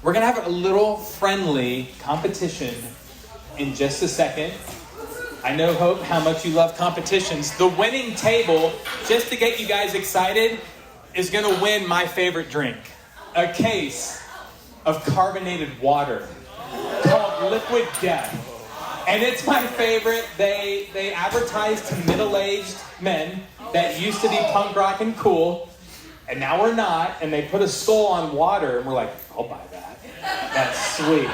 We're going to have a little friendly competition in just a second. I know, Hope, how much you love competitions. The winning table, just to get you guys excited, is going to win my favorite drink. A case of carbonated water called Liquid Death. And it's my favorite. They advertise to middle-aged men that used to be punk rock and cool, and now we're not, and they put a skull on water, and we're like, I'll buy that. That's sweet.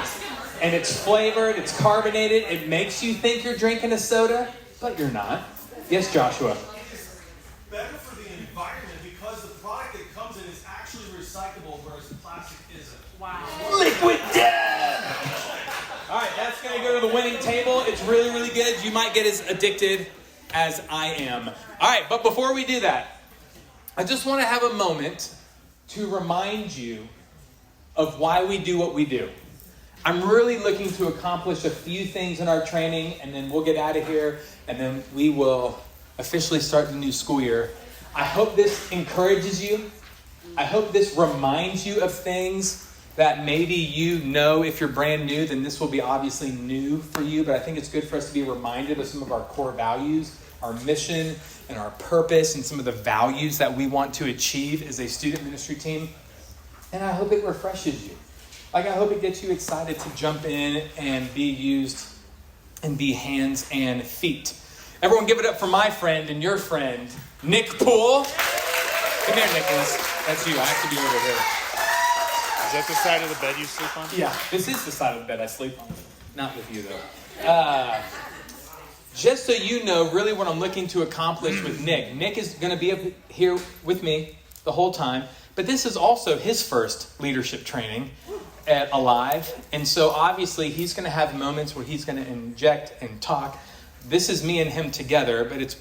And it's flavored, it's carbonated, it makes you think you're drinking a soda, but you're not. Yes, Joshua? It's better for the environment because the product that comes in is actually recyclable, whereas the plastic isn't. Wow. Liquid Death! All right, that's going to go to the winning table. It's really, really good. You might get as addicted as I am. All right, but before we do that, I just want to have a moment to remind you of why we do what we do. I'm really looking to accomplish a few things in our training, and then we'll get out of here, and then we will officially start the new school year. I hope this encourages you. I hope this reminds you of things that maybe you know. If you're brand new, then this will be obviously new for you, but I think it's good for us to be reminded of some of our core values, our mission, and our purpose, and some of the values that we want to achieve as a student ministry team. And I hope it refreshes you. Like, I hope it gets you excited to jump in and be used and be hands and feet. Everyone give it up for my friend and your friend, Nick Poole. Come here, Nicholas. That's you. I have to be over here. Is that the side of the bed you sleep on? Yeah, this is the side of the bed I sleep on. Not with you, though. Just so you know, really what I'm looking to accomplish with Nick. Nick is going to be up here with me the whole time. But this is also his first leadership training at Alive. And so obviously he's going to have moments where he's going to inject and talk. This is me and him together, but it's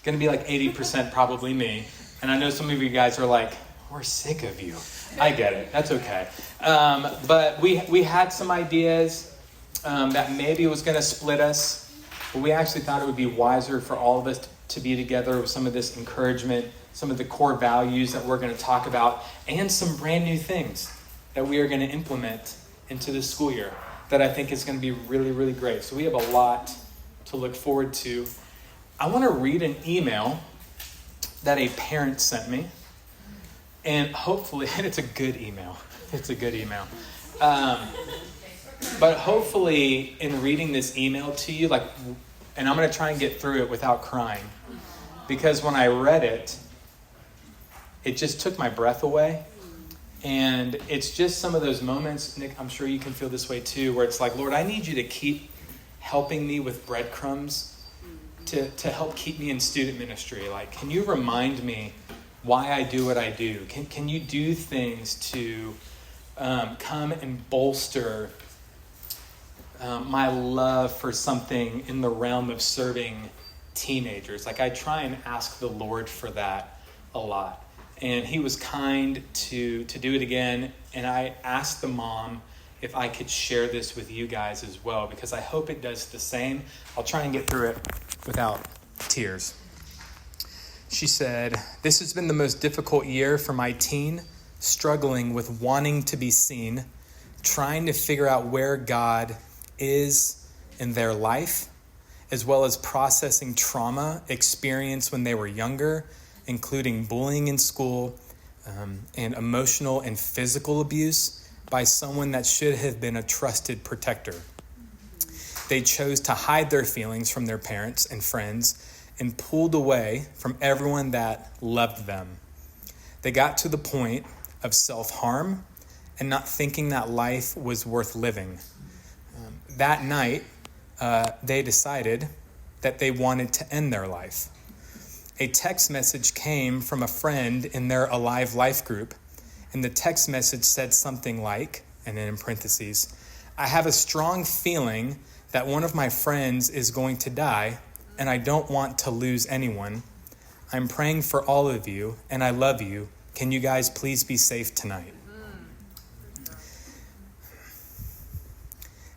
going to be like 80% probably me. And I know some of you guys are like, we're sick of you. I get it. That's okay. But we had some ideas that maybe it was going to split us. But we actually thought it would be wiser for all of us to be together with some of this encouragement, some of the core values that we're going to talk about, and some brand new things that we are going to implement into this school year that I think is going to be really, really great. So we have a lot to look forward to. I want to read an email that a parent sent me. And hopefully, and it's a good email. It's a good email. But hopefully, in reading this email to you, and I'm going to try and get through it without crying. Because when I read it, it just took my breath away. And it's just some of those moments, Nick, I'm sure you can feel this way too, where it's like, Lord, I need you to keep helping me with breadcrumbs to help keep me in student ministry. Like, can you remind me why I do what I do? Can you do things to come and bolster my love for something in the realm of serving teenagers? Like, I try and ask the Lord for that a lot. And he was kind to do it again. And I asked the mom if I could share this with you guys as well, because I hope it does the same. I'll try and get through it without tears. She said, "This has been the most difficult year for my teen, struggling with wanting to be seen, trying to figure out where God is in their life, as well as processing trauma experienced when they were younger, including bullying in school and emotional and physical abuse by someone that should have been a trusted protector. They chose to hide their feelings from their parents and friends and pulled away from everyone that loved them. They got to the point of self-harm and not thinking that life was worth living. That night, they decided that they wanted to end their life. A text message came from a friend in their Alive Life group, and the text message said something like, and then in parentheses, "I have a strong feeling that one of my friends is going to die, and I don't want to lose anyone. I'm praying for all of you, and I love you. Can you guys please be safe tonight?"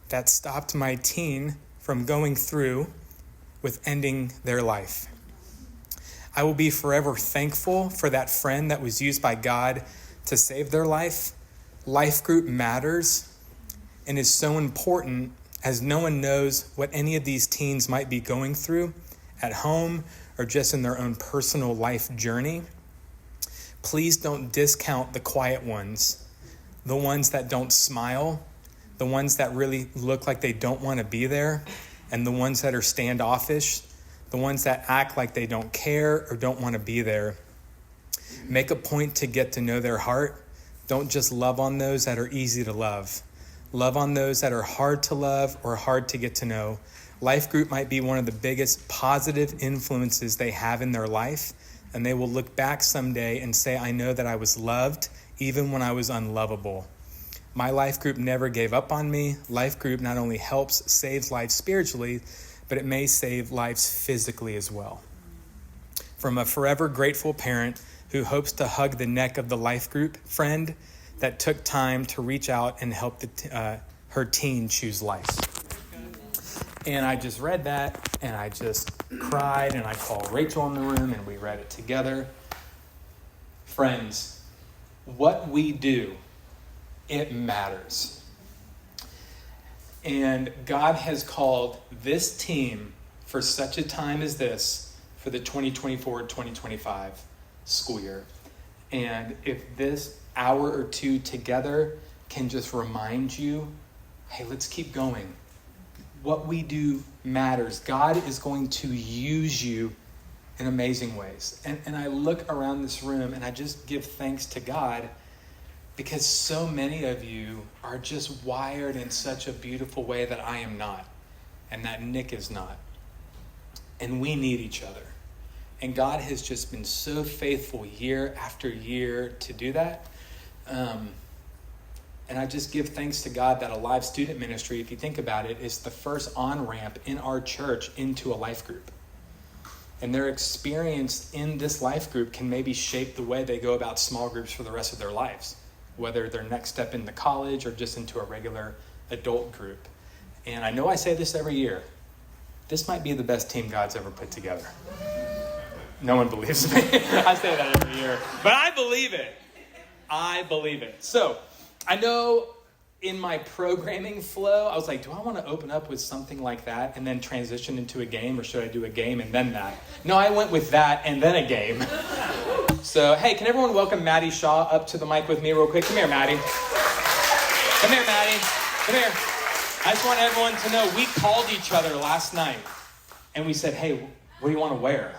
That stopped my teen from going through with ending their life. I will be forever thankful for that friend that was used by God to save their life. life group matters and is so important, as no one knows what any of these teens might be going through at home or just in their own personal life journey. Please don't discount the quiet ones, the ones that don't smile, the ones that really look like they don't want to be there, and the ones that are standoffish, the ones that act like they don't care or don't want to be there. Make a point to get to know their heart. Don't just love on those that are easy to love. Love on those that are hard to love or hard to get to know. Life group might be one of the biggest positive influences they have in their life, and they will look back someday and say, I know that I was loved even when I was unlovable. My life group never gave up on me. Life group not only helps save lives spiritually, but it may save lives physically as well. From a forever grateful parent who hopes to hug the neck of the life group friend that took time to reach out and help her teen choose life. And I just read that, and I just cried, and I called Rachel in the room, and we read it together. Friends, what we do, it matters. And God has called this team for such a time as this for the 2024-2025 school year. And if this hour or two together can just remind you, hey, let's keep going. What we do matters. God is going to use you in amazing ways. And I look around this room and I just give thanks to God, because so many of you are just wired in such a beautiful way that I am not, and that Nick is not. And we need each other. And God has just been so faithful year after year to do that. And I just give thanks to God that Alive Student Ministry, if you think about it, is the first on-ramp in our church into a life group. And their experience in this life group can maybe shape the way they go about small groups for the rest of their lives, whether their next step into college or just into a regular adult group. And I know I say this every year, this might be the best team God's ever put together. No one believes me. I say that every year, but I believe it. I believe it. So I know in my programming flow, I was like, do I want to open up with something like that and then transition into a game, or should I do a game and then that? No, I went with that and then a game. So, hey, can everyone welcome Maddie Shaw up to the mic with me real quick? Come here, Maddie. Come here, Maddie. Come here. I just want everyone to know we called each other last night and we said, hey, what do you want to wear?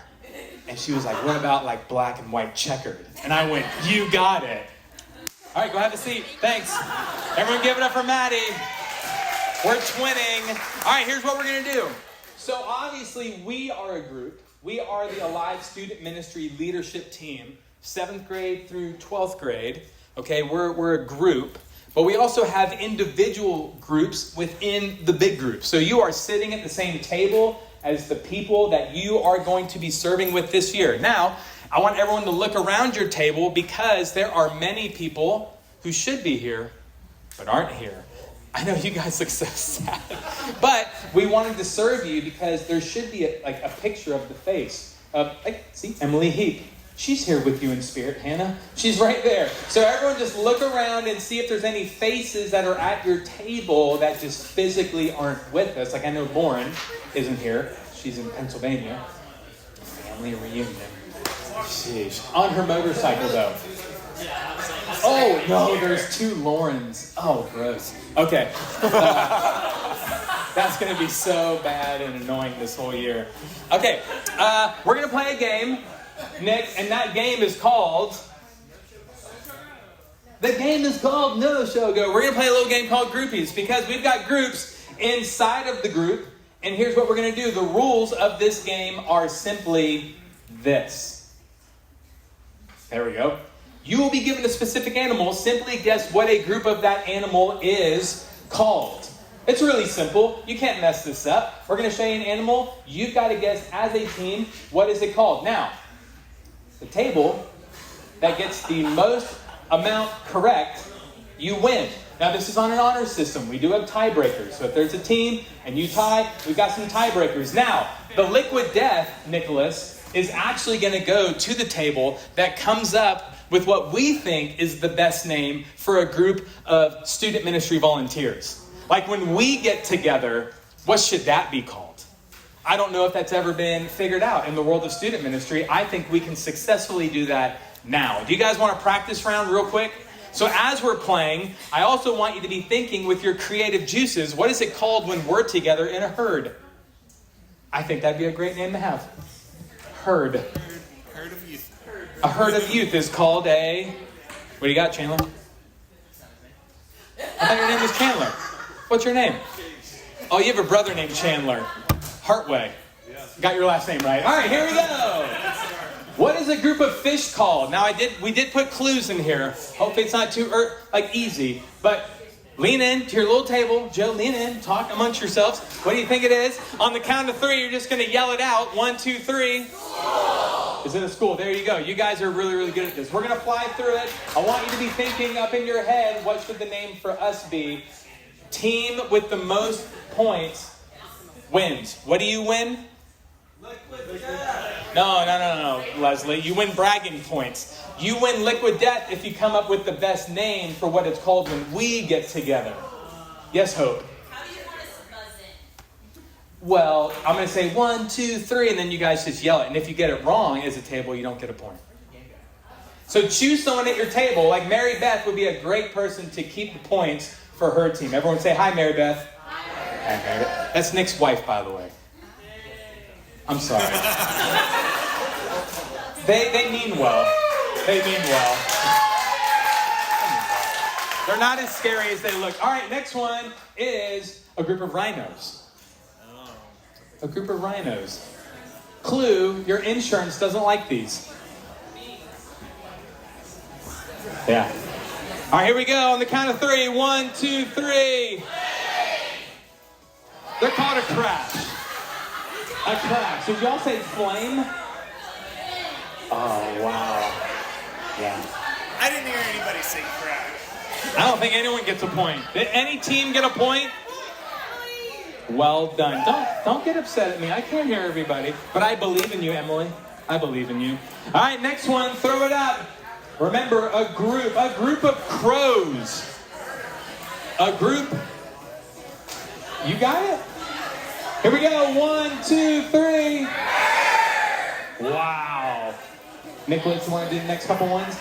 And she was like, what about like black and white checkered? And I went, you got it. All right, go have a seat. Thanks. Everyone give it up for Maddie. We're twinning. All right, here's what we're going to do. So obviously we are a group. We are the Alive Student Ministry leadership team, 7th grade through 12th grade. Okay, we're a group. But we also have individual groups within the big group. So you are sitting at the same table as the people that you are going to be serving with this year. Now, I want everyone to look around your table, because there are many people who should be here but aren't here. I know you guys look so sad. But we wanted to serve you because there should be a picture of the face of, see, Emily Heap. She's here with you in spirit, Hannah. She's right there. So everyone just look around and see if there's any faces that are at your table that just physically aren't with us. Like I know Lauren isn't here. She's in Pennsylvania. Family reunion. Sheesh. On her motorcycle, though. Oh, no, there's 2 Laurens. Oh, gross. Okay. That's going to be so bad and annoying this whole year. Okay, we're going to play a game, Nick, and that game is called... The game is called No Show Go. We're going to play a little game called Groupies, because we've got groups inside of the group, and here's what we're going to do. The rules of this game are simply this. There we go. You will be given a specific animal. Simply guess what a group of that animal is called. It's really simple. You can't mess this up. We're going to show you an animal. You've got to guess as a team, what is it called? Now, the table that gets the most amount correct, you win. Now, this is on an honor system. We do have tiebreakers. So if there's a team and you tie, we've got some tiebreakers. Now, the liquid death, Nicholas, is actually going to go to the table that comes up with what we think is the best name for a group of student ministry volunteers. Like when we get together, what should that be called? I don't know if that's ever been figured out in the world of student ministry. I think we can successfully do that now. Do you guys want to practice round real quick? So as we're playing, I also want you to be thinking with your creative juices, what is it called when we're together in a herd? I think that'd be a great name to have. Herd. Herd of youth. A herd of youth is called a... What do you got, Chandler? I thought your name was Chandler. What's your name? Oh, you have a brother named Chandler. Hartway. Got your last name right. All right, here we go. What is a group of fish called? Now, we did put clues in here. Hopefully it's not too easy. But lean in to your little table. Joe, lean in. Talk amongst yourselves. What do you think it is? On the count of 3, you're just going to yell it out. 1, 2, 3. Is it a school? There you go. You guys are really, really good at this. We're going to fly through it. I want you to be thinking up in your head, what should the name for us be? Team with the most points wins. What do you win? Liquid death. No, Leslie. You win bragging points. You win liquid death if you come up with the best name for what it's called when we get together. Yes, Hope? How do you want us to buzz in? Well, I'm going to say 1, 2, 3, and then you guys just yell it. And if you get it wrong as a table, you don't get a point. So choose someone at your table. Like Mary Beth would be a great person to keep the points for her team. Everyone say, hi, Mary Beth. Hi, Mary Beth. That's Nick's wife, by the way. I'm sorry. They mean well. They mean well. They're not as scary as they look. All right, next one is a group of rhinos. A group of rhinos. Clue, your insurance doesn't like these. Yeah. All right, here we go. On the count of 3. 1, 2, 3. They're called a crash. A crash. Did y'all say flame? Oh, wow. Yeah. I didn't hear anybody say crash. I don't think anyone gets a point. Did any team get a point? Well done. Don't get upset at me. I can't hear everybody. But I believe in you, Emily. I believe in you. All right, next one. Throw it up. Remember, a group of crows. A group. You got it? Here we go. 1, 2, 3. Wow. Nicholas, you want to do the next couple ones?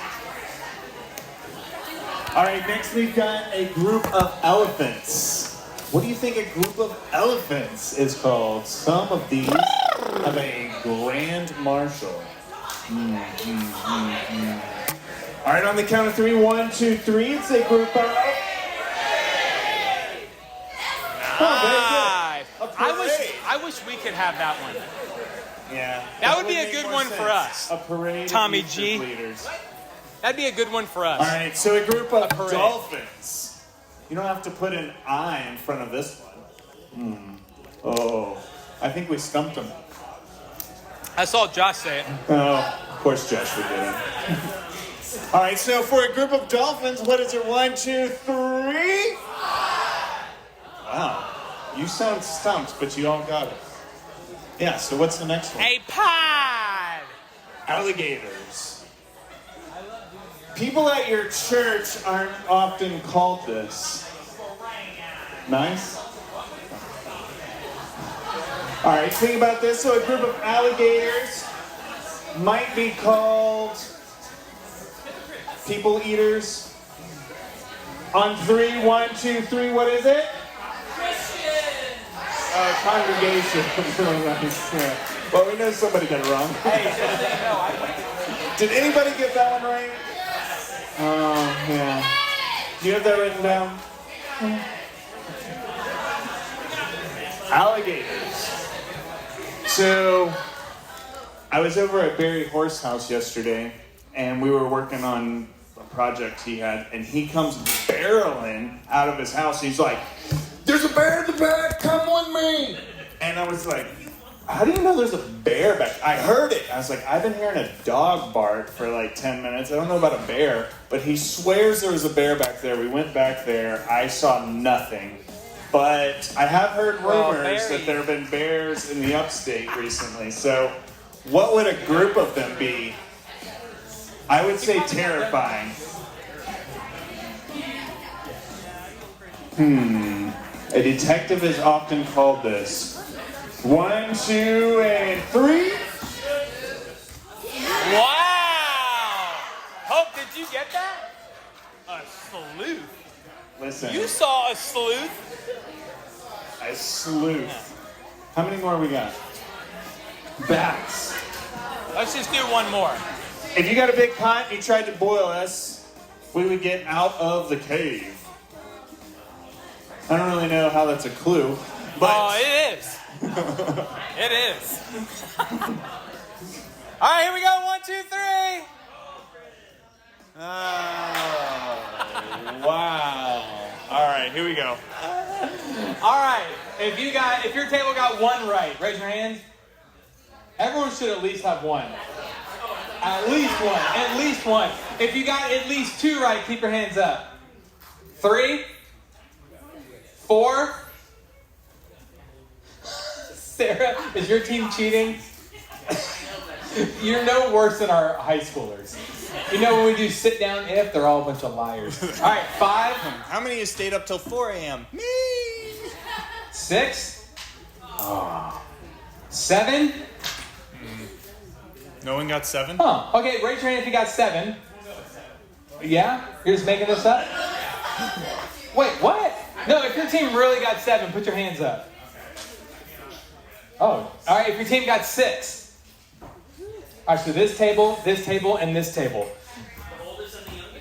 All right, next we've got a group of elephants. What do you think a group of elephants is called? Some of these have a grand marshal. All right, on the count of 3, 1, 2, 3, it's a group of... Oh, very good. I wish we could have that one. Yeah. That would be a make good more one for sense. us. A parade Tommy of youth G. leaders. That'd be a good one for us. All right, so a group of parade. dolphins. You don't have to put an I in front of this one. Oh, I think we stumped them. I saw Josh say it. Oh, of course Josh would get it. All right, so for a group of dolphins, what is it? 1, 2, 3. Wow, you sound stumped, but you all got it. Yeah, so what's the next one? A pod. Alligators. People at your church aren't often called this. Nice? All right, think about this. So a group of alligators might be called people eaters. On 3, 1, 2, 3, what is it? Congregation. Nice. Yeah. Well, we know somebody got it wrong. Did anybody get that one right? Oh, yeah. Do you have that written down? Alligators. So, I was over at Barry Horse House yesterday, and we were working on a project he had, and he comes barreling out of his house, and he's like, "There's a bear in the back, come with me!" And I was like, how do you know there's a bear back? I heard it. I was like, I've been hearing a dog bark for like 10 minutes. I don't know about a bear, but he swears there was a bear back there. We went back there. I saw nothing. But I have heard rumors that there have been bears in the upstate recently. So what would a group of them be? I would say terrifying. A detective is often called this. 1, 2, and 3. Wow! Hope, did you get that? A sleuth. Listen, You saw a sleuth? a sleuth. How many more we got? Bats. Let's just do one more. If you got a big pot and you tried to boil us, we would get out of the cave. I don't really know how that's a clue, but Oh, it is. It is. All right, here we go. 1, 2, 3. Oh, wow. All right, here we go. All right. If your table got one right, raise your hand. Everyone should at least have one. At least one. At least one. If you got at least 2 right, keep your hands up. 3, 4. Sarah, is your team cheating? You're no worse than our high schoolers. You know when we do sit down if, they're all a bunch of liars. All right, 5. How many of you stayed up till 4 a.m.? Me! 6. 7. No one got 7? Huh. Okay, raise your hand if you got 7. Yeah? You're just making this up? Wait, what? No, if your team really got 7, put your hands up. Oh, all right, if your team got 6. All right, so this table, and this table.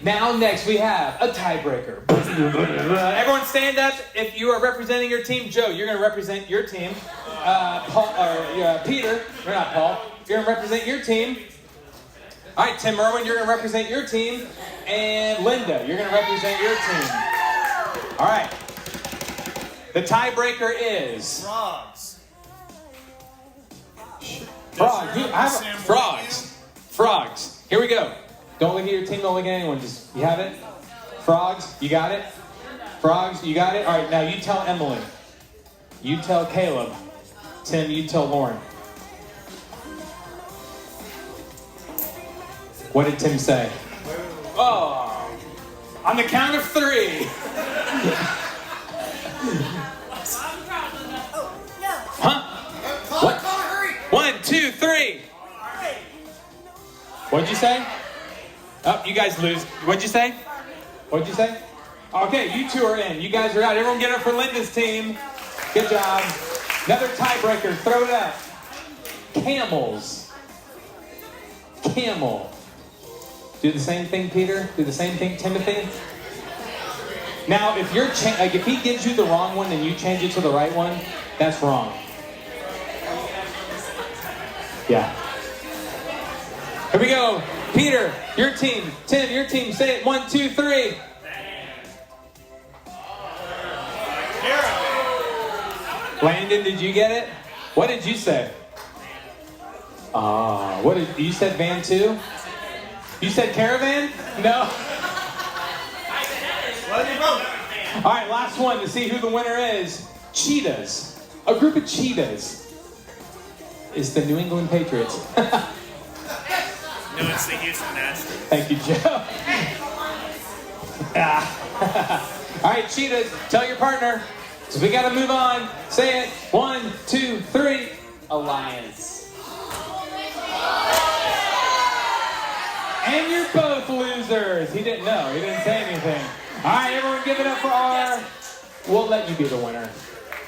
Now next we have a tiebreaker. Everyone stand up. If you are representing your team, Joe, you're going to represent your team. Peter, you're not Paul. You're going to represent your team. All right, Tim Irwin, you're going to represent your team. And Linda, you're going to represent your team. All right. The tiebreaker is... Frogs. Here we go. Don't look at your team, don't look at anyone. Just, you have it? Frogs, you got it? Frogs, you got it? All right, now you tell Emily. You tell Caleb. Tim, you tell Lauren. What did Tim say? Oh, on the count of 3. Huh? What? 1, 2, 3. What'd you say? Oh, you guys lose. What'd you say? What'd you say? Okay, you 2 are in. You guys are out. Everyone get up for Linda's team. Good job. Another tiebreaker. Throw it up. Camels. Camel. Do the same thing, Peter. Do the same thing, Timothy. Now, if you're if he gives you the wrong one and you change it to the right one, that's wrong. Yeah. Here we go. Peter, your team. Tim, your team. Say it. 1, 2, 3. Landon, did you get it? What did you say? What did you said? Van too? You said caravan? No. All right, last one to see who the winner is. Cheetahs. A group of cheetahs is the New England Patriots. No, it's the Houston Astros. Thank you, Joe. All right, cheetahs, tell your partner. So we got to move on. Say it. 1, 2, 3. Alliance. And you're both losers. He didn't know. He didn't say anything. All right, everyone give it up for our... We'll let you be the winner.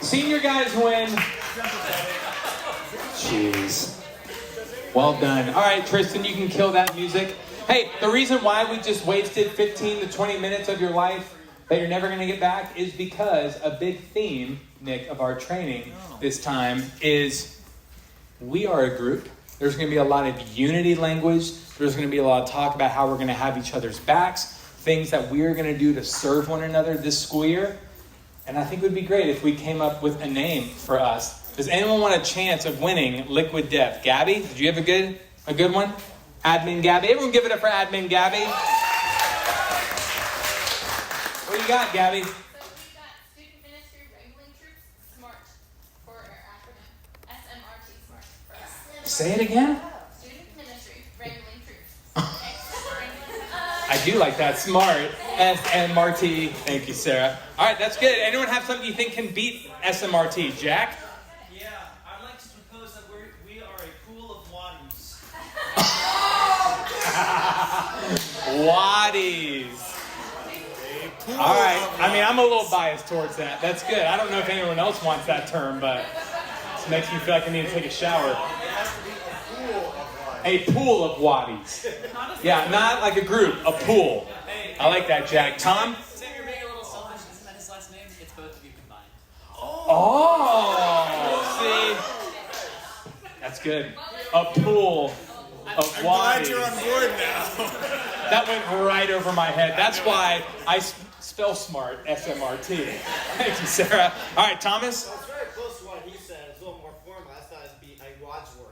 Senior guys win. Jeez. Well done. All right, Tristan, you can kill that music. Hey, the reason why we just wasted 15 to 20 minutes of your life that you're never going to get back is because a big theme, Nick, of our training this time is we are a group. There's going to be a lot of unity language. There's going to be a lot of talk about how we're going to have each other's backs, things that we're going to do to serve one another this school year. And I think it would be great if we came up with a name for us. Does anyone want a chance of winning Liquid Death? Gabby, did you have a good one? Admin Gabby. Everyone give it up for Admin Gabby. What do you got, Gabby? So we got Student Ministry Wrangling Troops, SMART, for our acronym. SMRT, SMART. For us. Say it again. Student Ministry Wrangling Troops. I do like that. Smart. SMRT. Thank you, Sarah. All right, that's good. Anyone have something you think can beat SMRT? Jack? Yeah, I'd like to propose that we are a pool of waddies. Waddies. All right. I mean, I'm a little biased towards that. That's good. I don't know if anyone else wants that term, but it makes me feel like I need to take a shower. A pool of waddies. Yeah, not like a group, a pool. I like that, Jack. Tom? Sam, you're being a little selfish. Isn't that his last name? It's both of you combined. Oh, see? That's good. A pool of waddies. I'm glad you're on board now. That went right over my head. That's why I spell smart, SMRT. Thank you, Sarah. All right, Thomas? Well, it's very close to what he said. It's a little more formal. I thought it'd be a Wadsworth.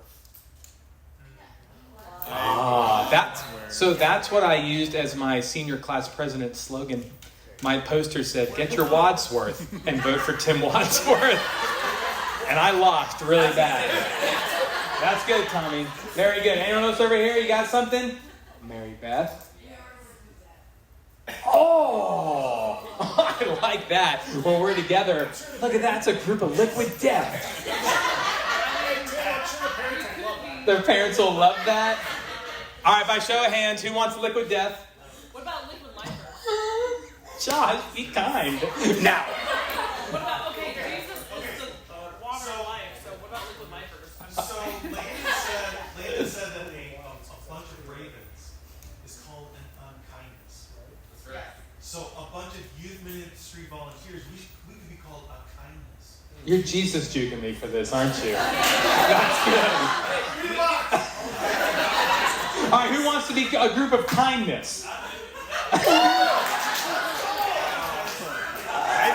That's what I used as my senior class president slogan. My poster said, "Get your Wadsworth and vote for Tim Wadsworth." And I lost really bad. That's good, Tommy. Very good. Anyone else over here? You got something? Mary Beth. Oh, I like that. When we're together, look at that. It's a group of liquid death. Their parents will love that. All right, by show of hands, who wants liquid death? What about liquid lifer? Josh, be kind. Now. What about, okay, Jesus is the water of life, so what about liquid lifers? So Landon said that a bunch of ravens is called an unkindness. That's right. So a bunch of youth ministry volunteers, we could be called a kindness. You're Jesus juking me for this, aren't you? That's good. All right, who wants to be a group of kindness? I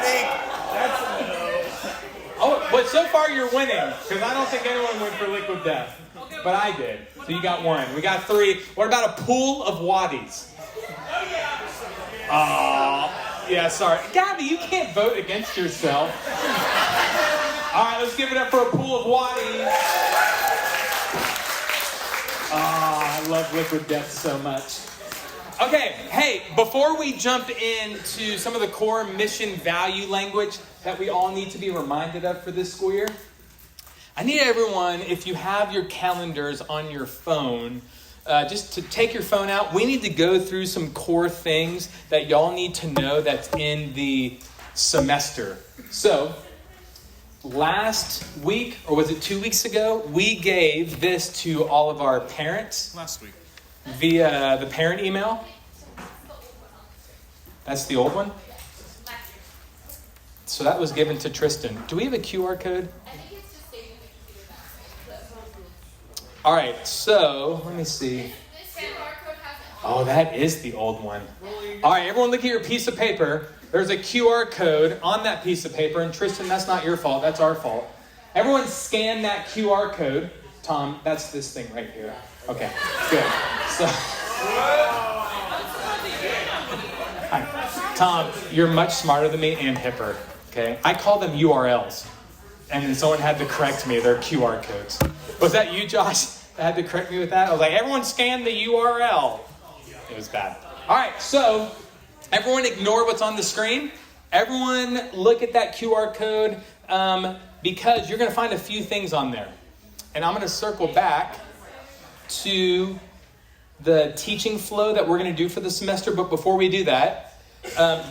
think that's a no. Oh, but so far you're winning, because I don't think anyone went for liquid death. But I did. So you got one. We got three. What about a pool of waddies? Oh, yeah, sorry. Gabby, you can't vote against yourself. All right, let's give it up for a pool of waddies. Oh, I love liquid death so much. Okay, hey, before we jump into some of the core mission value language that we all need to be reminded of for this school year, I need everyone, if you have your calendars on your phone, just to take your phone out. We need to go through some core things that y'all need to know that's in the semester. So, last week, or was it 2 weeks ago, we gave this to all of our parents Last week. via the parent email. That's the old one? So that was given to Tristan. Do we have a QR code? I think it's just saving the computer back. All right, so let me see. This QR code has it. Oh, that is the old one. All right, everyone look at your piece of paper. There's a QR code on that piece of paper. And Tristan, that's not your fault. That's our fault. Everyone scan that QR code. Tom, that's this thing right here. Okay, good. So, Hi. Tom, you're much smarter than me and hipper. Okay, I call them URLs. And then someone had to correct me. They're QR codes. Was that you, Josh, that had to correct me with that? I was like, everyone scan the URL. It was bad. All right, so everyone ignore what's on the screen. Everyone look at that QR code because you're going to find a few things on there. And I'm going to circle back to the teaching flow that we're going to do for the semester. But before we do that,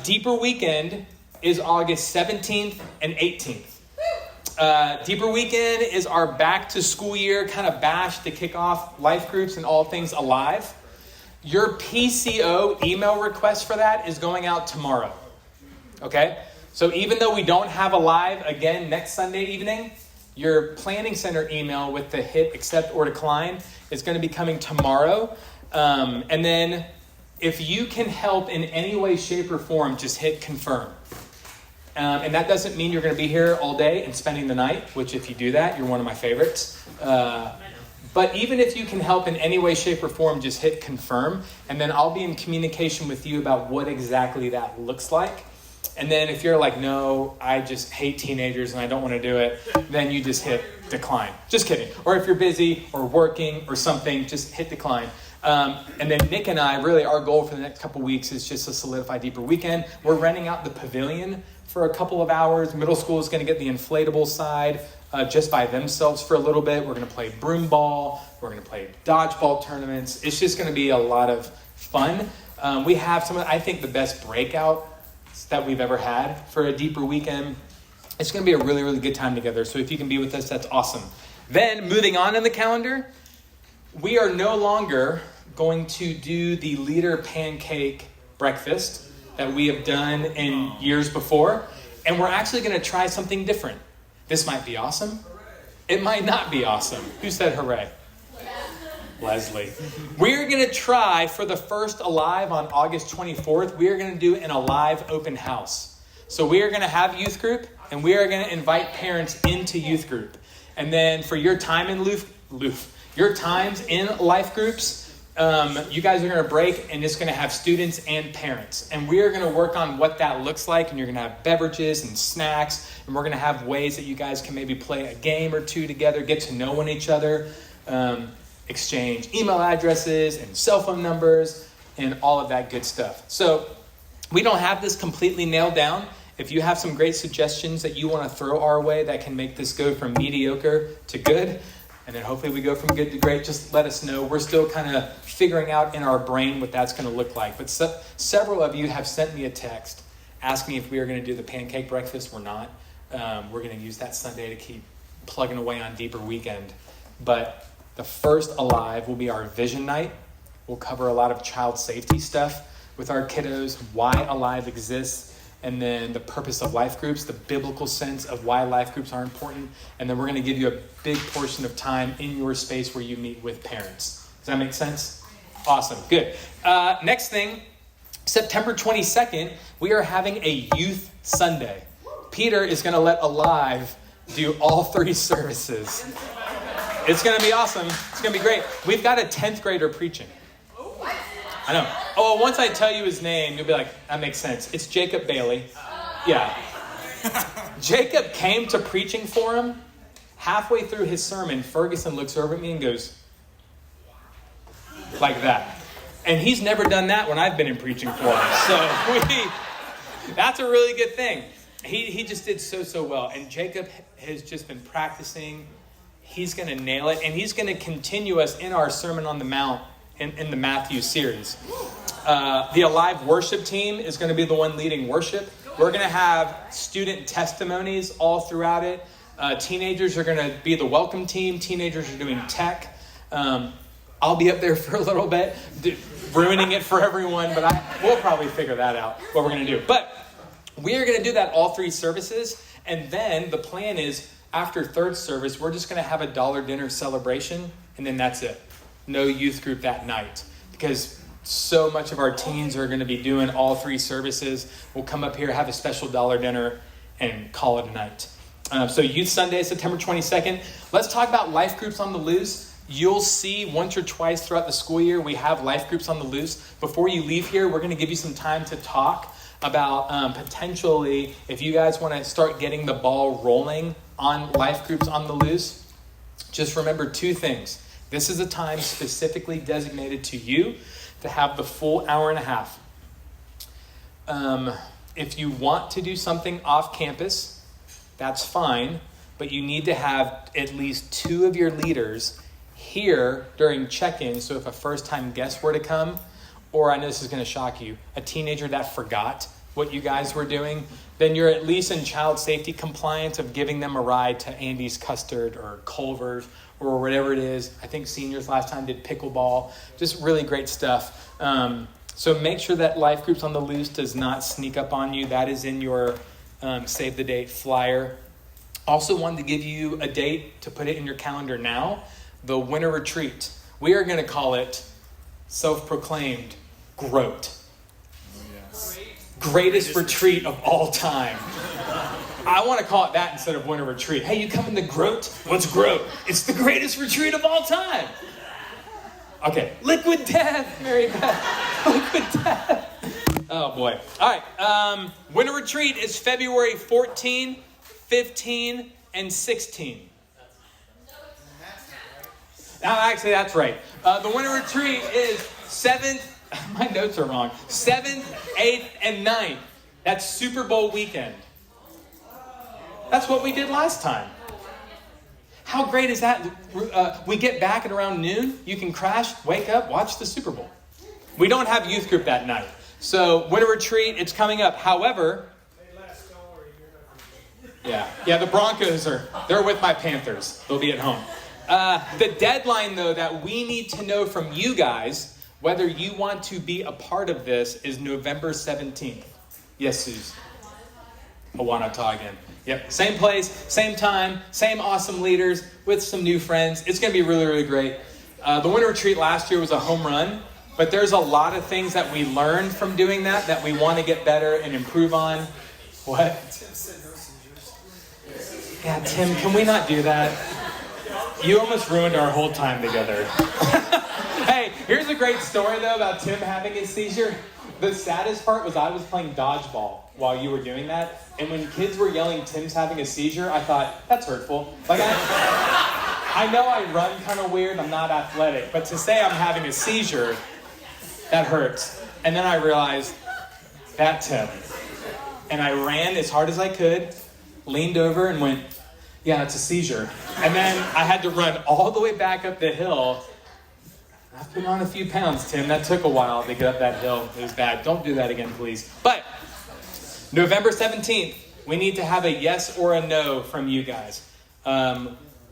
Deeper Weekend is August 17th and 18th. Deeper Weekend is our back to school year kind of bash to kick off life groups and all things alive. Your PCO email request for that is going out tomorrow. Okay? So even though we don't have a live again next Sunday evening, your planning center email with the hit accept or decline is going to be coming tomorrow. And then if you can help in any way, shape, or form, just hit confirm. And that doesn't mean you're going to be here all day and spending the night, which if you do that, you're one of my favorites. But even if you can help in any way, shape, or form, just hit confirm. And then I'll be in communication with you about what exactly that looks like. And then if you're like, no, I just hate teenagers and I don't want to do it, then you just hit decline. Just kidding. Or if you're busy or working or something, just hit decline. And then Nick and I, really our goal for the next couple weeks is just to solidify Deeper Weekend. We're renting out the pavilion for a couple of hours. Middle school is going to get the inflatable side just by themselves for a little bit. We're going to play broom ball. We're going to play dodgeball tournaments. It's just going to be a lot of fun. We have some of, I think, the best breakout that we've ever had for a Deeper Weekend. It's going to be a really, really good time together. So if you can be with us, that's awesome. Then moving on in the calendar, we are no longer going to do the leader pancake breakfast that we have done in years before. And we're actually going to try something different. This might be awesome. It might not be awesome. Who said hooray? Leslie. We're going to try for the first Alive on August 24th. We are going to do an Alive open house. So we are going to have youth group and we are going to invite parents into youth group. And then for your time in your times in life groups, you guys are going to break and it's going to have students and parents. And we are going to work on what that looks like. And you're going to have beverages and snacks. And we're going to have ways that you guys can maybe play a game or two together, get to know each other, exchange email addresses and cell phone numbers and all of that good stuff. So we don't have this completely nailed down. If you have some great suggestions that you want to throw our way that can make this go from mediocre to good, and then hopefully we go from good to great, just let us know. We're still kind of figuring out in our brain what that's going to look like. But several of you have sent me a text asking if we are going to do the pancake breakfast. We're not. We're going to use that Sunday to keep plugging away on Deeper Weekend. But the first Alive will be our vision night. We'll cover a lot of child safety stuff with our kiddos, why Alive exists, and then the purpose of life groups, the biblical sense of why life groups are important. And then we're going to give you a big portion of time in your space where you meet with parents. Does that make sense? Awesome. Good. Next thing, September 22nd, we are having a youth Sunday. Peter is going to let Alive do all 3 services. It's going to be awesome. It's going to be great. We've got a 10th grader preaching. I know. Oh, once I tell you his name, you'll be like, that makes sense. It's Jacob Bailey. Yeah. Jacob came to preaching for him. Halfway through his sermon, Ferguson looks over at me and goes, like that. And he's never done that when I've been in preaching for him. So that's a really good thing. He just did so well. And Jacob has just been practicing. He's going to nail it. And he's going to continue us in our Sermon on the Mount in the Matthew series. The Alive worship team is going to be the one leading worship. We're going to have student testimonies all throughout it. Teenagers are going to be the welcome team. Teenagers are doing tech. I'll be up there for a little bit, ruining it for everyone, but we'll probably figure that out, what we're going to do. But we are going to do that all 3 services. And then the plan is after third service, we're just going to have a dollar dinner celebration. And then that's it. No youth group that night, because so much of our teens are going to be doing all 3 services. We'll come up here, have a special dollar dinner, and call it a night. So Youth Sunday, September 22nd. Let's talk about life groups on the loose. You'll see once or twice throughout the school year, we have life groups on the loose. Before you leave here, we're going to give you some time to talk about potentially, if you guys want to start getting the ball rolling on life groups on the loose. Just remember 2 things. This is a time specifically designated to you to have the full hour and a half. If you want to do something off campus, that's fine, but you need to have at least 2 of your leaders here during check-in. So if a first-time guest were to come, or I know this is going to shock you, a teenager that forgot what you guys were doing, then you're at least in child safety compliance of giving them a ride to Andy's Custard or Culver's or whatever it is. I think seniors last time did pickleball. Just really great stuff. So make sure that life groups on the loose does not sneak up on you. That is in your save the date flyer. Also wanted to give you a date to put it in your calendar now. The winter retreat. We are going to call it self-proclaimed GROAT. Greatest retreat of all time. I want to call it that instead of winter retreat. Hey, you coming to GROAT? What's GROAT? It's the greatest retreat of all time. Okay, Liquid Death, Mary Beth. Liquid Death. Oh boy. All right. Winter retreat is February 14, 15, and 16. Actually, that's right. The winter retreat is 7th, my notes are wrong, 7th, 8th, and 9th. That's Super Bowl weekend. That's what we did last time. How great is that? We get back at around noon. You can crash, wake up, watch the Super Bowl. We don't have youth group that night. So winter retreat, it's coming up. However, yeah, the Broncos they're with my Panthers. They'll be at home. The deadline, though, that we need to know from you guys, whether you want to be a part of this, is November 17th. Yes, Suze. Awanata again. Yep, same place, same time, same awesome leaders with some new friends. It's going to be really, really great. The winter retreat last year was a home run, but there's a lot of things that we learned from doing that we want to get better and improve on. What? Yeah, Tim, can we not do that? You almost ruined our whole time together. Hey, here's a great story, though, about Tim having his seizure. The saddest part was I was playing dodgeball while you were doing that. And when kids were yelling, Tim's having a seizure, I thought, that's hurtful. Like, I know I run kind of weird. I'm not athletic. But to say I'm having a seizure, that hurts. And then I realized, that's Tim. And I ran as hard as I could, leaned over and went, yeah, it's a seizure. And then I had to run all the way back up the hill. I've put on a few pounds, Tim. That took a while to get up that hill. It was bad. Don't do that again, please. But November 17th, we need to have a yes or a no from you guys.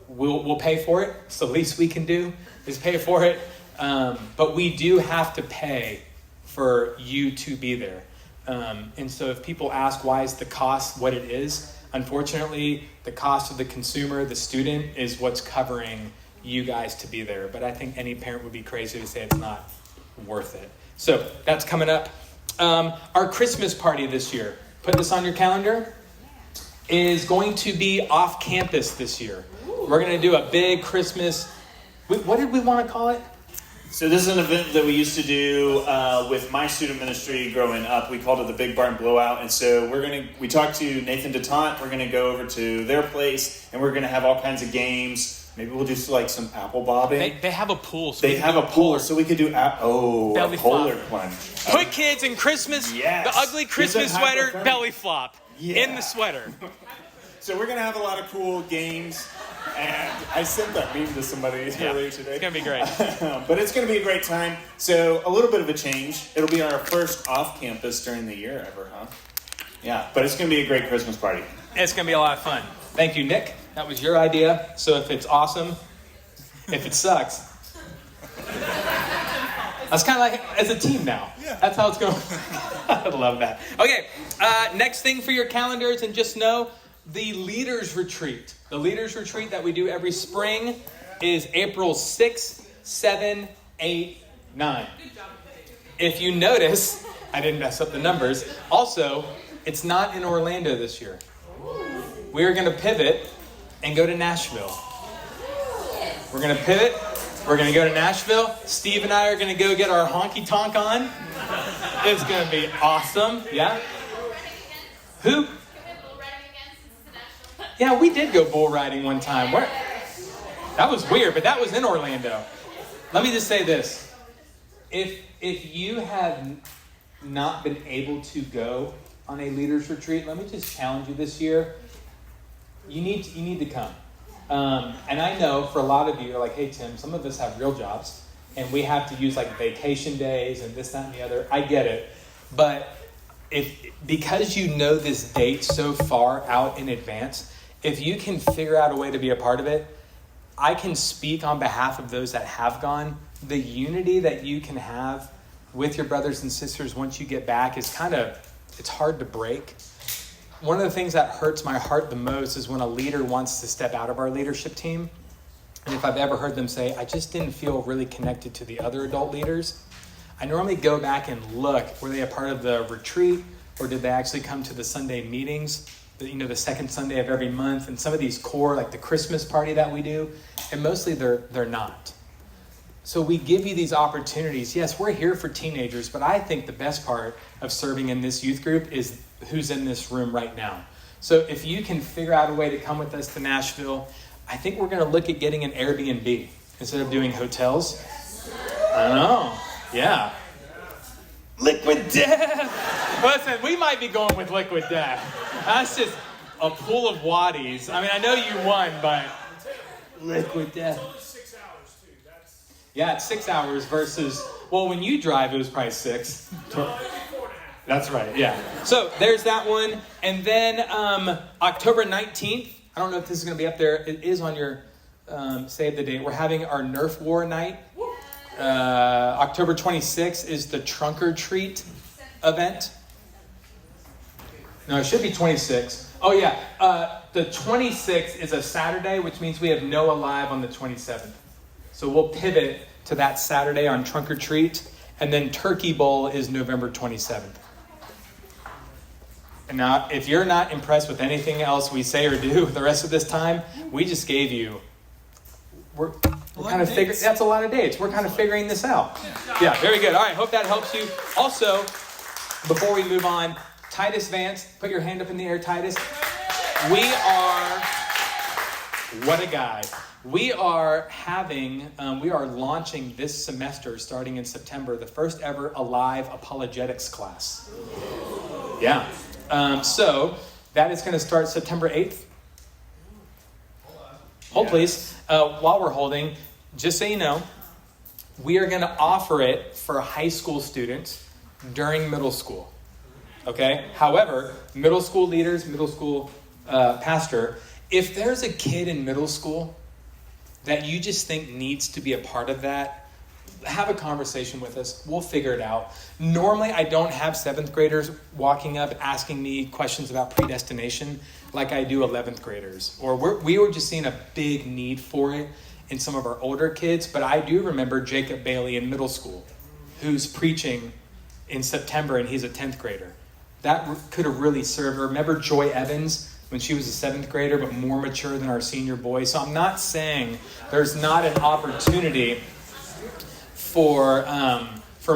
We'll pay for it. It's the least we can do is pay for it. But we do have to pay for you to be there. And so if people ask why is the cost what it is, unfortunately, the cost of the consumer, the student, is what's covering you guys to be there. But I think any parent would be crazy to say it's not worth it. So that's coming up. Our Christmas party this year, put this on your calendar, is going to be off campus this year. We're going to do a big Christmas, what did we want to call it? So this is an event that we used to do with my student ministry growing up. We called it the Big Barn Blowout. And so we talked to Nathan DeTaunt. We're going to go over to their place, and we're going to have all kinds of games. Maybe we'll do like some apple bobbing. They have a pool. So they have a pool, so we could do a polar plunge. Put kids in Christmas, yes. The ugly Christmas sweater, belly flop in the sweater. So we're going to have a lot of cool games. And I sent that meme to somebody earlier today. It's going to be great. But it's going to be a great time. So a little bit of a change. It'll be our first off-campus during the year ever, huh? Yeah, but it's going to be a great Christmas party. It's going to be a lot of fun. Thank you, Nick. That was your idea. So if it's awesome, if it sucks. That's kind of like as a team now. Yeah. That's how it's going. I love that. Okay, next thing for your calendars, and just know the Leaders Retreat. The Leaders Retreat that we do every spring is April 6, 7, 8, 9. If you notice, I didn't mess up the numbers. Also, it's not in Orlando this year. We are going to pivot and go to Nashville. We're going to pivot. We're going to go to Nashville. Steve and I are going to go get our honky tonk on. It's going to be awesome. Yeah? Who? Yeah, we did go bull riding one time. That was weird, but that was in Orlando. Let me just say this. If you have not been able to go on a leaders retreat, let me just challenge you this year. You need to come. And I know for a lot of you, you're like, hey, Tim, some of us have real jobs, and we have to use like vacation days and this, that, and the other. I get it. But because you know this date so far out in advance, if you can figure out a way to be a part of it, I can speak on behalf of those that have gone. The unity that you can have with your brothers and sisters once you get back is it's hard to break. One of the things that hurts my heart the most is when a leader wants to step out of our leadership team. And if I've ever heard them say, I just didn't feel really connected to the other adult leaders, I normally go back and look, were they a part of the retreat, or did they actually come to the Sunday meetings? The second Sunday of every month, and some of these core, like the Christmas party that we do, and mostly they're not. So we give you these opportunities. Yes, we're here for teenagers, but I think the best part of serving in this youth group is who's in this room right now. So if you can figure out a way to come with us to Nashville, I think we're going to look at getting an Airbnb. instead of doing hotels? I don't know. Yeah. Liquid Death. Listen, we might be going with Liquid Death. That's just a pool of waddies. I mean, I know you won, but Liquid Death. It's only 6 hours, too. Yeah, it's 6 hours versus, well, when you drive, it was probably 6. It'd be 4.5. That's right, yeah. So there's that one. And then October 19th, I don't know if this is going to be up there. It is on your save the date. We're having our Nerf War night. October 26th is the Trunk or Treat event. No, it should be 26. Oh, yeah. The 26th is a Saturday, which means we have Noah Live on the 27th. So we'll pivot to that Saturday on Trunk or Treat. And then Turkey Bowl is November 27th. And now, if you're not impressed with anything else we say or do the rest of this time, we just gave you... We're kind of figuring... That's a lot of dates. We're kind of figuring this out. Yeah, very good. All right, hope that helps you. Also, before we move on, Titus Vance, put your hand up in the air, Titus. We are... What a guy. We are launching this semester, starting in September, the first ever Alive Apologetics class. Yeah. So that is going to start September 8th. Hold, please. While we're holding, just so you know, we are going to offer it for high school students during middle school. Okay? However, middle school leaders, middle school pastor, if there's a kid in middle school that you just think needs to be a part of that, have a conversation with us. We'll figure it out. Normally, I don't have 7th graders walking up asking me questions about predestination like I do 11th graders. Or we were just seeing a big need for it in some of our older kids. But I do remember Jacob Bailey in middle school, who's preaching in September, and he's a 10th grader. That could have really served. Remember Joy Evans when she was a 7th grader, but more mature than our senior boy. So I'm not saying there's not an opportunity for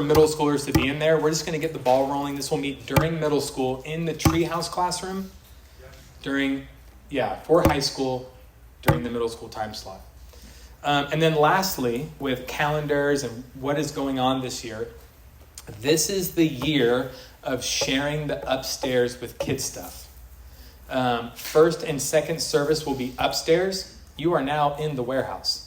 middle schoolers to be in there. We're just going to get the ball rolling. This will meet during middle school in the Treehouse classroom for high school during the middle school time slot. And then lastly, with calendars and what is going on this year, this is the year of sharing the upstairs with kids stuff. First and second service will be upstairs. You are now in the warehouse.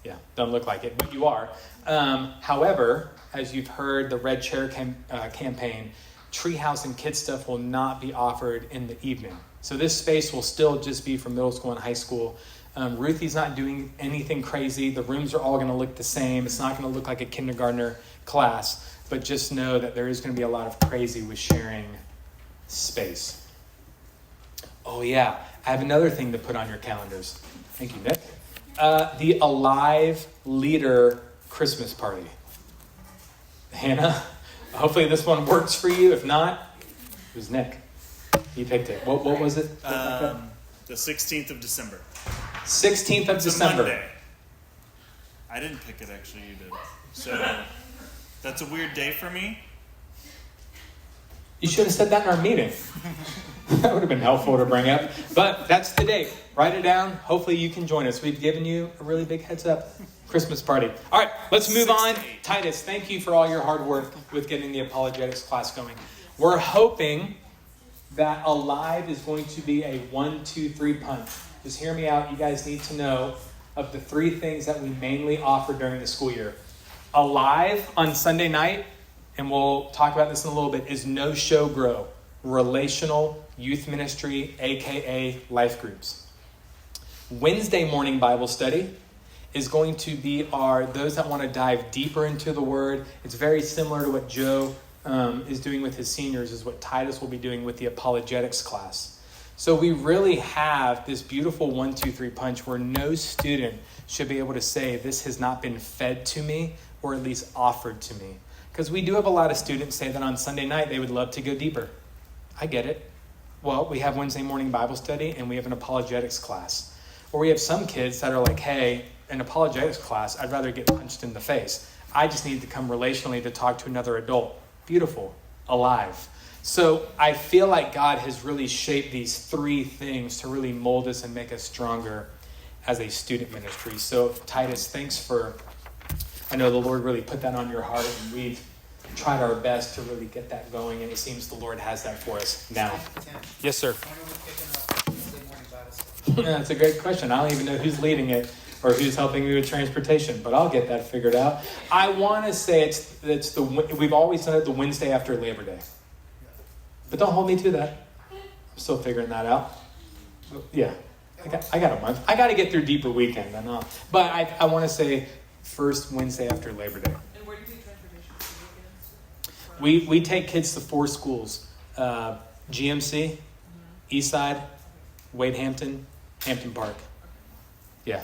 Yeah, don't look like it, but you are. However, as you've heard, the Red Chair campaign, Treehouse and Kids Stuff will not be offered in the evening. So this space will still just be for middle school and high school. Ruthie's not doing anything crazy. The rooms are all going to look the same. It's not going to look like a kindergartner class, but just know that there is going to be a lot of crazy with sharing space. Oh yeah, I have another thing to put on your calendars. Thank you, Nick. The Alive Leader Christmas Party. Hannah, hopefully this one works for you. If not, it was Nick. He picked it. What was it? The 16th of December. 16th of It's December. a Monday. I didn't pick it, actually. You did. So that's a weird day for me. You should have said that in our meeting. That would have been helpful to bring up. But that's the date. Write it down. Hopefully you can join us. We've given you a really big heads up. Christmas party. All right, let's move on. Titus, thank you for all your hard work with getting the apologetics class going. We're hoping that Alive is going to be a 1, 2, 3 punch. Just hear me out. You guys need to know of the 3 things that we mainly offer during the school year. Alive on Sunday night, and we'll talk about this in a little bit, is No Show Grow, relational youth ministry, aka life groups. Wednesday morning Bible study is going to be those that want to dive deeper into the Word. It's very similar to what Joe is doing with his seniors, is what Titus will be doing with the apologetics class. So we really have this beautiful 1, 2, 3 punch where no student should be able to say, this has not been fed to me, or at least offered to me. Because we do have a lot of students say that on Sunday night they would love to go deeper. I get it. Well, we have Wednesday morning Bible study and we have an apologetics class. Or we have some kids that are like, hey, an apologetics class, I'd rather get punched in the face. I just need to come relationally to talk to another adult. Beautiful. Alive. So I feel like God has really shaped these 3 things to really mold us and make us stronger as a student ministry. So Titus, thanks for, I know the Lord really put that on your heart, and we've tried our best to really get that going, and it seems the Lord has that for us now. Yes, sir. That's a great question. I don't even know who's leading it or who's helping me with transportation, but I'll get that figured out. I want to say we've always done it the Wednesday after Labor Day. But don't hold me to that. I'm still figuring that out. Yeah, I got a month. I got to get through Deeper Weekend. I know. But I want to say first Wednesday after Labor Day. And where do you take transportation to We take kids to 4 schools. GMC, Eastside, Wade Hampton, Hampton Park. Yeah.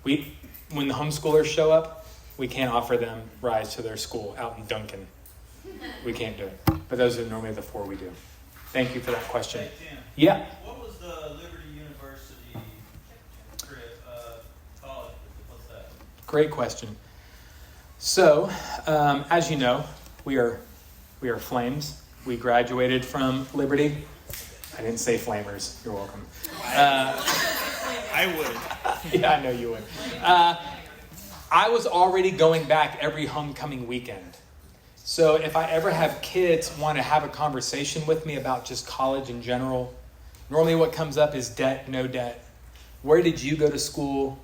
When the homeschoolers show up, we can't offer them rides to their school out in Duncan. We can't do it. But those are normally the 4 we do. Thank you for that question. Hey, Tim. Yeah. What was the Liberty University college? What's that? Great question. So, as you know, we are Flames. We graduated from Liberty. I didn't say Flamers. You're welcome. I would. Yeah, I know you would. I was already going back every homecoming weekend. So if I ever have kids want to have a conversation with me about just college in general, normally what comes up is debt, no debt. Where did you go to school?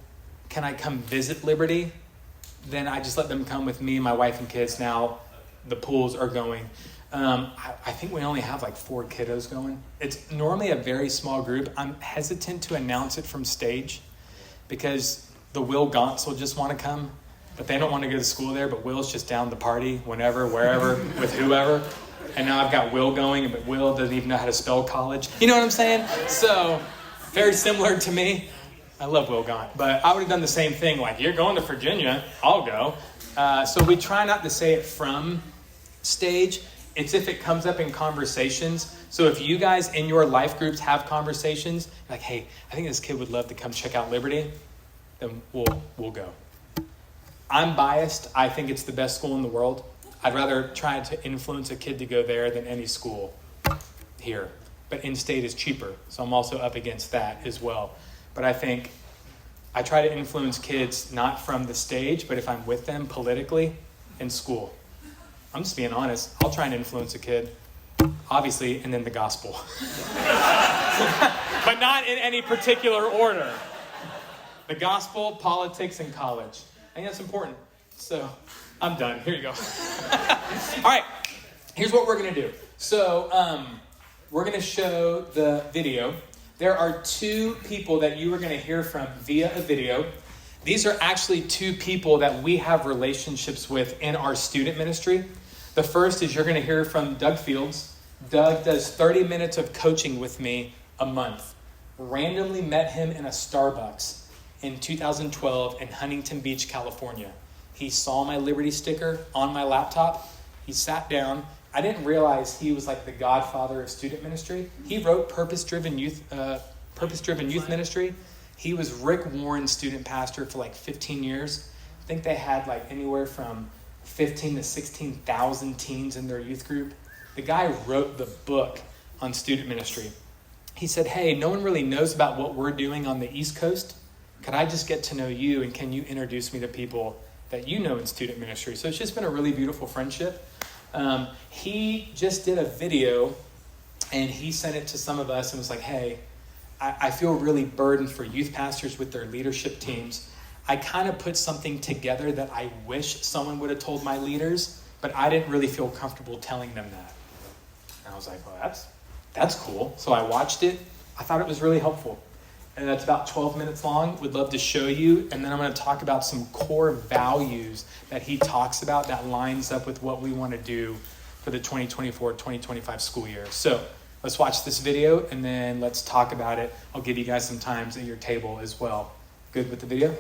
Can I come visit Liberty? Then I just let them come with me, my wife and kids. Now the pools are going. I think we only have like 4 kiddos going. It's normally a very small group. I'm hesitant to announce it from stage because the Will Gaunts will just want to come, but they don't want to go to school there. But Will's just down the party whenever, wherever, with whoever. And now I've got Will going, but Will doesn't even know how to spell college. You know what I'm saying? So very similar to me. I love Will Gaunt, but I would have done the same thing. Like, you're going to Virginia, I'll go. So we try not to say it from stage. It's if it comes up in conversations. So if you guys in your life groups have conversations, like, hey, I think this kid would love to come check out Liberty, then we'll go. I'm biased. I think it's the best school in the world. I'd rather try to influence a kid to go there than any school here. But in-state is cheaper, so I'm also up against that as well. But I think I try to influence kids not from the stage, but if I'm with them politically in school. I'm just being honest. I'll try and influence a kid, obviously, and then the gospel. But not in any particular order. The gospel, politics, and college. I think that's important. So I'm done. Here you go. All right. Here's what we're going to do. So we're going to show the video. There are 2 people that you are going to hear from via a video. These are actually 2 people that we have relationships with in our student ministry. The first is you're going to hear from Doug Fields. Doug does 30 minutes of coaching with me a month. Randomly met him in a Starbucks in 2012 in Huntington Beach, California. He saw my Liberty sticker on my laptop. He sat down. I didn't realize he was like the godfather of student ministry. He wrote Purpose-Driven Youth Ministry. He was Rick Warren's student pastor for like 15 years. I think they had like anywhere from 15 to 16,000 teens in their youth group. The guy wrote the book on student ministry. He said, hey, no one really knows about what we're doing on the East Coast. Could I just get to know you, and can you introduce me to people that you know in student ministry? So it's just been a really beautiful friendship. He just did a video, and he sent it to some of us and was like, hey, I feel really burdened for youth pastors with their leadership teams. I kind of put something together that I wish someone would have told my leaders, but I didn't really feel comfortable telling them that. And I was like, well, that's cool. So I watched it. I thought it was really helpful. And that's about 12 minutes long. Would love to show you. And then I'm going to talk about some core values that he talks about that lines up with what we want to do for the 2024-2025 school year. So let's watch this video, and then let's talk about it. I'll give you guys some times at your table as well. Good with the video?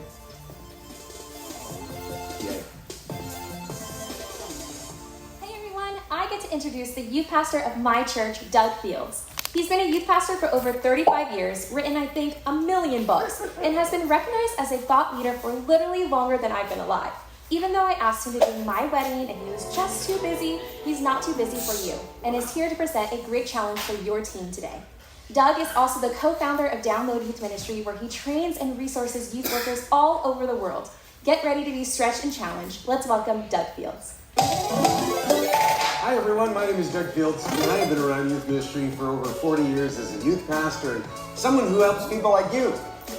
Hey everyone, I get to introduce the youth pastor of my church, Doug Fields. He's been a youth pastor for over 35 years, written, I think, 1 million books, and has been recognized as a thought leader for literally longer than I've been alive. Even though I asked him to do my wedding and he was just too busy, he's not too busy for you, and is here to present a great challenge for your team today. Doug is also the co-founder of Download Youth Ministry, where he trains and resources youth workers all over the world. Get ready to be stretched and challenged. Let's welcome Doug Fields. Hi everyone, my name is Doug Fields, and I have been around youth ministry for over 40 years as a youth pastor and someone who helps people like you,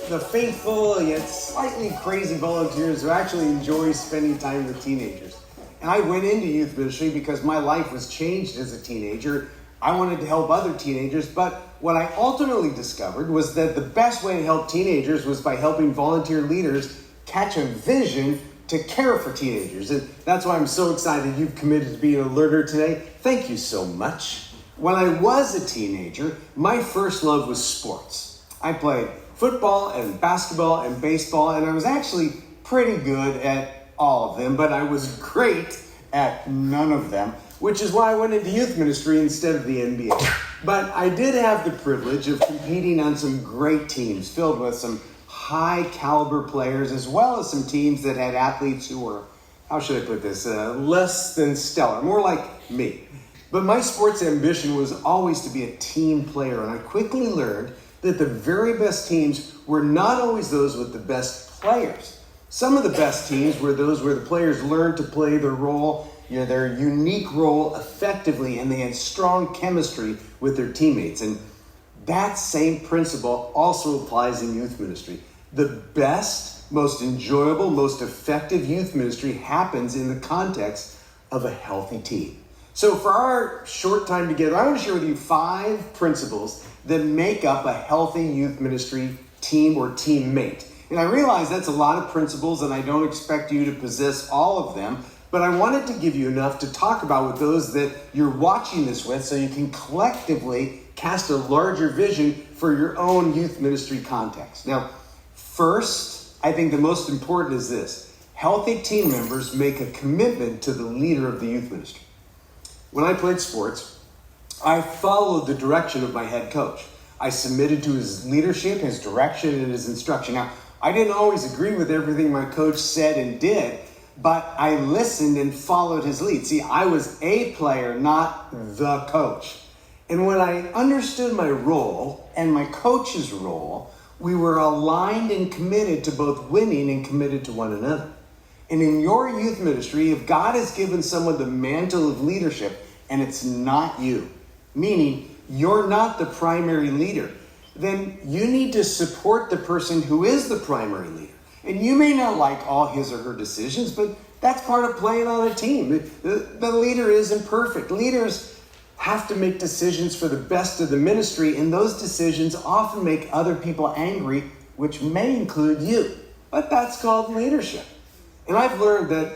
the faithful yet slightly crazy volunteers who actually enjoy spending time with teenagers. And I went into youth ministry because my life was changed as a teenager. I wanted to help other teenagers, but what I ultimately discovered was that the best way to help teenagers was by helping volunteer leaders catch a vision to care for teenagers. And that's why I'm so excited you've committed to being a learner today. Thank you so much. When I was a teenager, my first love was sports. I played football and basketball and baseball, and I was actually pretty good at all of them, but I was great at none of them, which is why I went into youth ministry instead of the NBA. But I did have the privilege of competing on some great teams filled with some high caliber players, as well as some teams that had athletes who were, how should I put this, less than stellar, more like me. But my sports ambition was always to be a team player, and I quickly learned that the very best teams were not always those with the best players. Some of the best teams were those where the players learned to play their role, their unique role effectively, and they had strong chemistry with their teammates. And that same principle also applies in youth ministry. The best, most enjoyable, most effective youth ministry happens in the context of a healthy team. So for our short time together, I want to share with you 5 principles that make up a healthy youth ministry team or teammate. And I realize that's a lot of principles, and I don't expect you to possess all of them, but I wanted to give you enough to talk about with those that you're watching this with so you can collectively cast a larger vision for your own youth ministry context. Now, first, I think the most important is this. Healthy team members make a commitment to the leader of the youth ministry. When I played sports, I followed the direction of my head coach. I submitted to his leadership, his direction, and his instruction. Now, I didn't always agree with everything my coach said and did, but I listened and followed his lead. See, I was a player, not the coach. And when I understood my role and my coach's role, we were aligned and committed to both winning and committed to one another. And in your youth ministry, if God has given someone the mantle of leadership and it's not you, meaning you're not the primary leader, then you need to support the person who is the primary leader. And you may not like all his or her decisions, but that's part of playing on a team. The leader isn't perfect. Leaders have to make decisions for the best of the ministry, and those decisions often make other people angry, which may include you. But that's called leadership. And I've learned that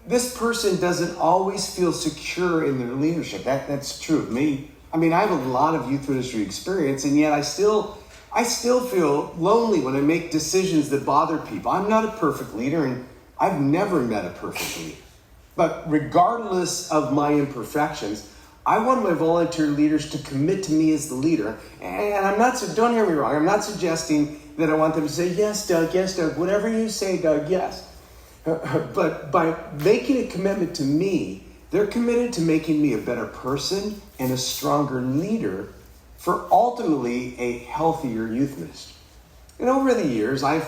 this person doesn't always feel secure in their leadership. That's true of me. I mean, I have a lot of youth ministry experience, and yet I still feel lonely when I make decisions that bother people. I'm not a perfect leader, and I've never met a perfect leader. But regardless of my imperfections, I want my volunteer leaders to commit to me as the leader. And don't hear me wrong, I'm not suggesting that I want them to say, yes, Doug, whatever you say, Doug, yes. But by making a commitment to me, they're committed to making me a better person and a stronger leader for ultimately a healthier youth ministry. And over the years, I've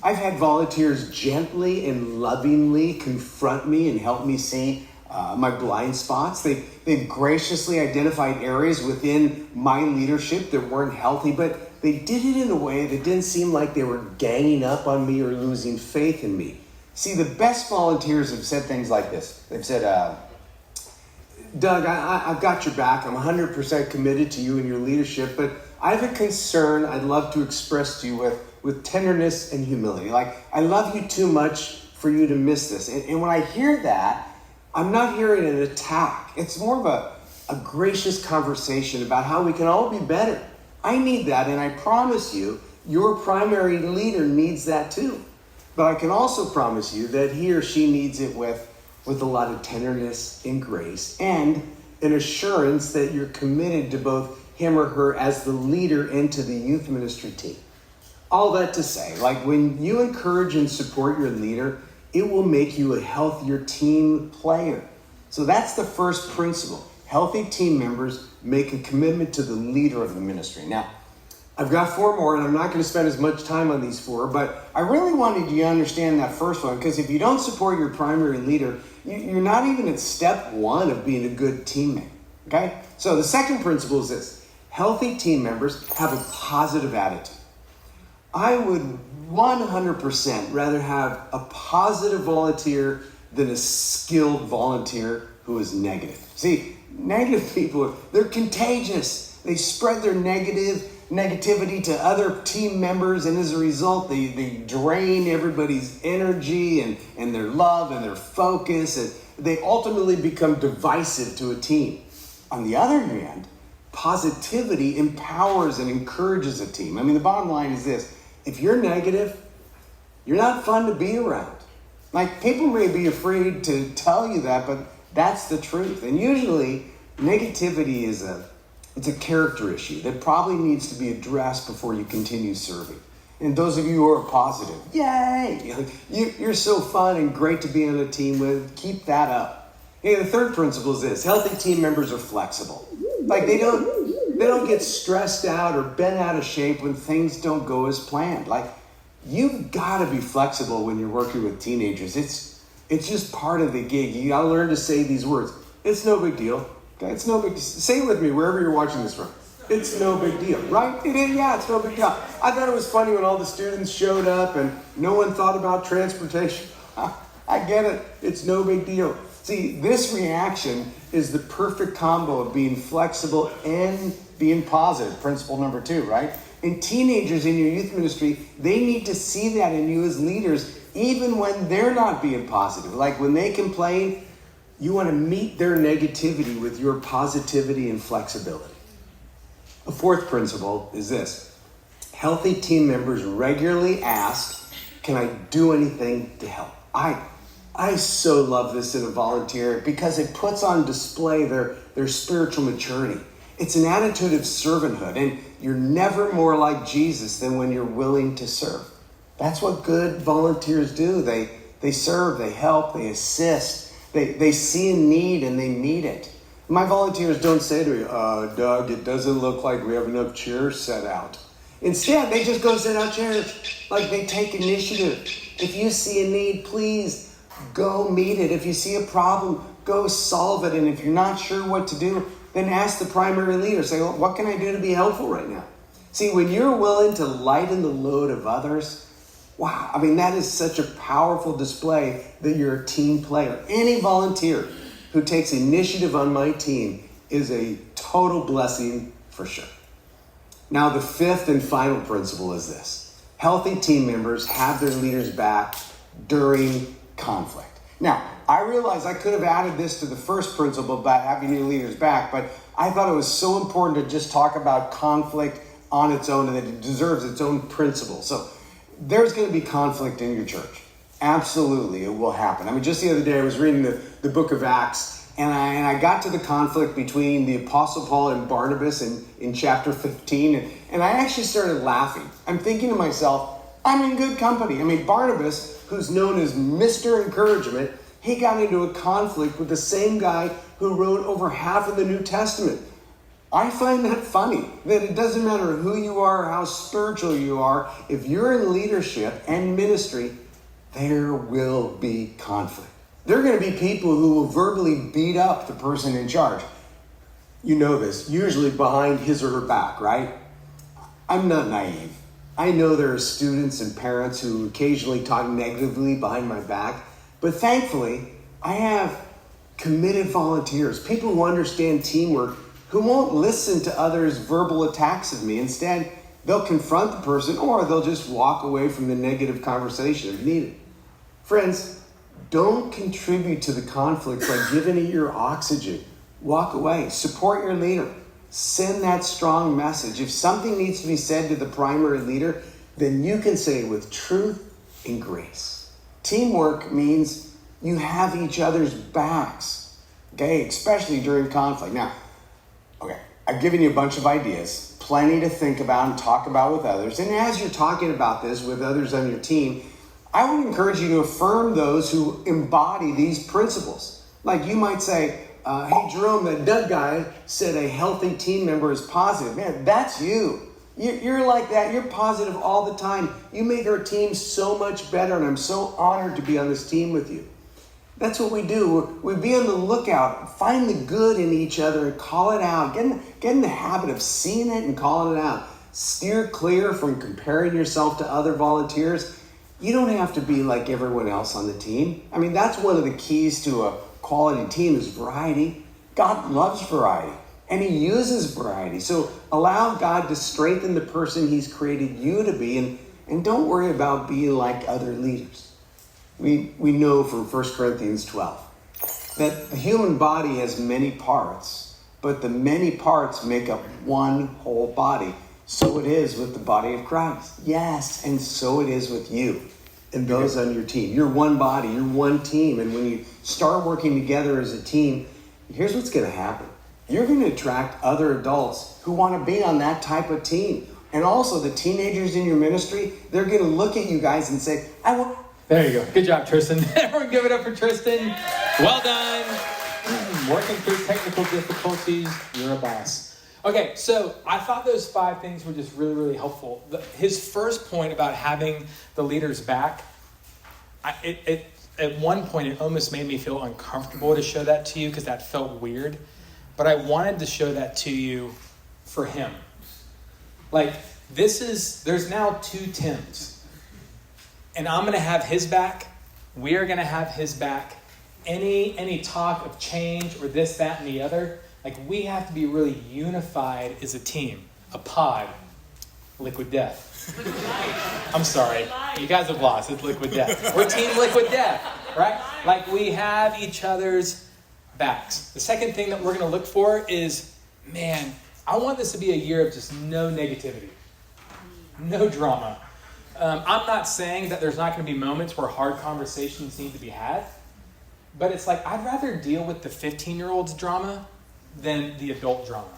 had volunteers gently and lovingly confront me and help me see my blind spots. They've graciously identified areas within my leadership that weren't healthy, but they did it in a way that didn't seem like they were ganging up on me or losing faith in me. See, the best volunteers have said things like this. They've said, Doug, I've got your back. I'm 100% committed to you and your leadership, but I have a concern I'd love to express to you with tenderness and humility. Like, I love you too much for you to miss this. And when I hear that, I'm not hearing an attack. It's more of a gracious conversation about how we can all be better. I need that, and I promise you, your primary leader needs that too. But I can also promise you that he or she needs it with a lot of tenderness and grace and an assurance that you're committed to both him or her as the leader and to the youth ministry team. All that to say, like, when you encourage and support your leader, it will make you a healthier team player. So that's the first principle. Healthy team members make a commitment to the leader of the ministry. Now, I've got 4 more, and I'm not going to spend as much time on these 4, but I really wanted you to understand that first one, because if you don't support your primary leader, you're not even at step 1 of being a good teammate, okay? So the second principle is this. Healthy team members have a positive attitude. I would 100% rather have a positive volunteer than a skilled volunteer who is negative. See, negative people, they're contagious. They spread their negativity to other team members, and as a result, they drain everybody's energy and their love and their focus, and they ultimately become divisive to a team. On the other hand, positivity empowers and encourages a team. I mean, the bottom line is this. If you're negative, you're not fun to be around. Like, people may be afraid to tell you that, but that's the truth. And usually, negativity is it's a character issue that probably needs to be addressed before you continue serving. And those of you who are positive, yay! You're so fun and great to be on a team with. Keep that up. Hey, the third principle is this. Healthy team members are flexible. Like, they don't get stressed out or bent out of shape when things don't go as planned. Like, you've got to be flexible when you're working with teenagers. It's just part of the gig. You got to learn to say these words. It's no big deal. Okay, it's no big deal. Say it with me wherever you're watching this from. It's no big deal, right? It is, yeah, it's no big deal. I thought it was funny when all the students showed up and no one thought about transportation. I get it. It's no big deal. See, this reaction is the perfect combo of being flexible and being positive. Principle number 2, right? And teenagers in your youth ministry, they need to see that in you as leaders, even when they're not being positive. Like when they complain, you want to meet their negativity with your positivity and flexibility. A fourth principle is this. Healthy team members regularly ask, can I do anything to help? I so love this in a volunteer because it puts on display their spiritual maturity. It's an attitude of servanthood, and you're never more like Jesus than when you're willing to serve. That's what good volunteers do. They serve, they help, they assist. They see a need and they meet it. My volunteers don't say to me, Doug, it doesn't look like we have enough chairs set out. Instead, they just go set out chairs. Like, they take initiative. If you see a need, please go meet it. If you see a problem, go solve it. And if you're not sure what to do, then ask the primary leader. Say, well, what can I do to be helpful right now? See, when you're willing to lighten the load of others, wow, I mean, that is such a powerful display that you're a team player. Any volunteer who takes initiative on my team is a total blessing for sure. Now, the fifth and final principle is this. Healthy team members have their leaders back during conflict. Now, I realize I could have added this to the first principle about having your leaders back, but I thought it was so important to just talk about conflict on its own and that it deserves its own principle. So there's going to be conflict in your church. Absolutely, it will happen. I mean, just the other day I was reading the book of Acts, and I got to the conflict between the Apostle Paul and Barnabas in chapter 15, and I actually started laughing. I'm thinking to myself, I'm in good company. I mean, Barnabas, who's known as Mr. Encouragement, he got into a conflict with the same guy who wrote over half of the New Testament. I find that funny, that it doesn't matter who you are or how spiritual you are, if you're in leadership and ministry, there will be conflict. There are going to be people who will verbally beat up the person in charge. You know this, usually behind his or her back, right? I'm not naive. I know there are students and parents who occasionally talk negatively behind my back, but thankfully, I have committed volunteers, people who understand teamwork, who won't listen to others' verbal attacks of me. Instead, they'll confront the person or they'll just walk away from the negative conversation if needed. Friends, don't contribute to the conflict by giving it your oxygen. Walk away. Support your leader. Send that strong message. If something needs to be said to the primary leader, then you can say it with truth and grace. Teamwork means you have each other's backs, okay, especially during conflict. Now, okay, I've given you a bunch of ideas, plenty to think about and talk about with others. And as you're talking about this with others on your team, I would encourage you to affirm those who embody these principles. Like you might say, hey, Jerome, that Doug guy said a healthy team member is positive. Man, that's you. You're like that. You're positive all the time. You make our team so much better, and I'm so honored to be on this team with you. That's what we do. We be on the lookout, find the good in each other and call it out. Get in the habit of seeing it and calling it out. Steer clear from comparing yourself to other volunteers. You don't have to be like everyone else on the team. I mean, that's one of the keys to a quality team is variety. God loves variety, and he uses variety. So allow God to strengthen the person he's created you to be, and don't worry about being like other leaders. We know from 1 Corinthians 12 that the human body has many parts, but the many parts make up one whole body. So it is with the body of Christ. Yes, and so it is with you and those on your team. You're one body, you're one team. And when you start working together as a team, here's what's going to happen. You're going to attract other adults who want to be on that type of team. And also the teenagers in your ministry, they're going to look at you guys and say, I want... There you go. Good job, Tristan. Everyone give it up for Tristan. Well done. Working through technical difficulties. You're a boss. Okay, so I thought those 5 things were just really, really helpful. His first point about having the leaders back, at one point it almost made me feel uncomfortable to show that to you because that felt weird. But I wanted to show that to you for him. Like, there's now 2 Tims. And I'm going to have his back. We are going to have his back. Any talk of change or this, that, and the other, like we have to be really unified as a team, a pod, Liquid Death. I'm sorry. You guys have lost. It's Liquid Death. We're Team Liquid Death, right? Like we have each other's backs. The second thing that we're going to look for is, man, I want this to be a year of just no negativity, no drama. I'm not saying that there's not going to be moments where hard conversations need to be had, but it's like I'd rather deal with the 15-year-old's drama than the adult drama.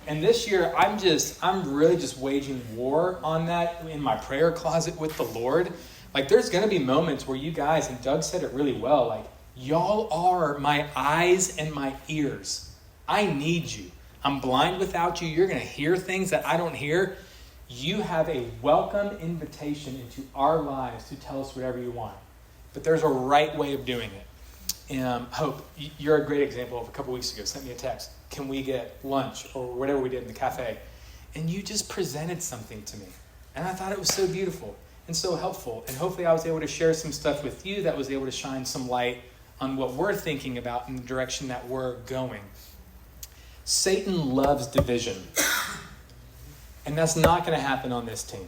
And this year, I'm really just waging war on that in my prayer closet with the Lord. Like there's going to be moments where you guys, and Doug said it really well, like y'all are my eyes and my ears. I need you. I'm blind without you. You're going to hear things that I don't hear. You have a welcome invitation into our lives to tell us whatever you want. But there's a right way of doing it. Hope, you're a great example of a couple weeks ago. Sent me a text. Can we get lunch or whatever we did in the cafe? And you just presented something to me. And I thought it was so beautiful and so helpful. And hopefully I was able to share some stuff with you that was able to shine some light on what we're thinking about in the direction that we're going. Satan loves division. And that's not going to happen on this team.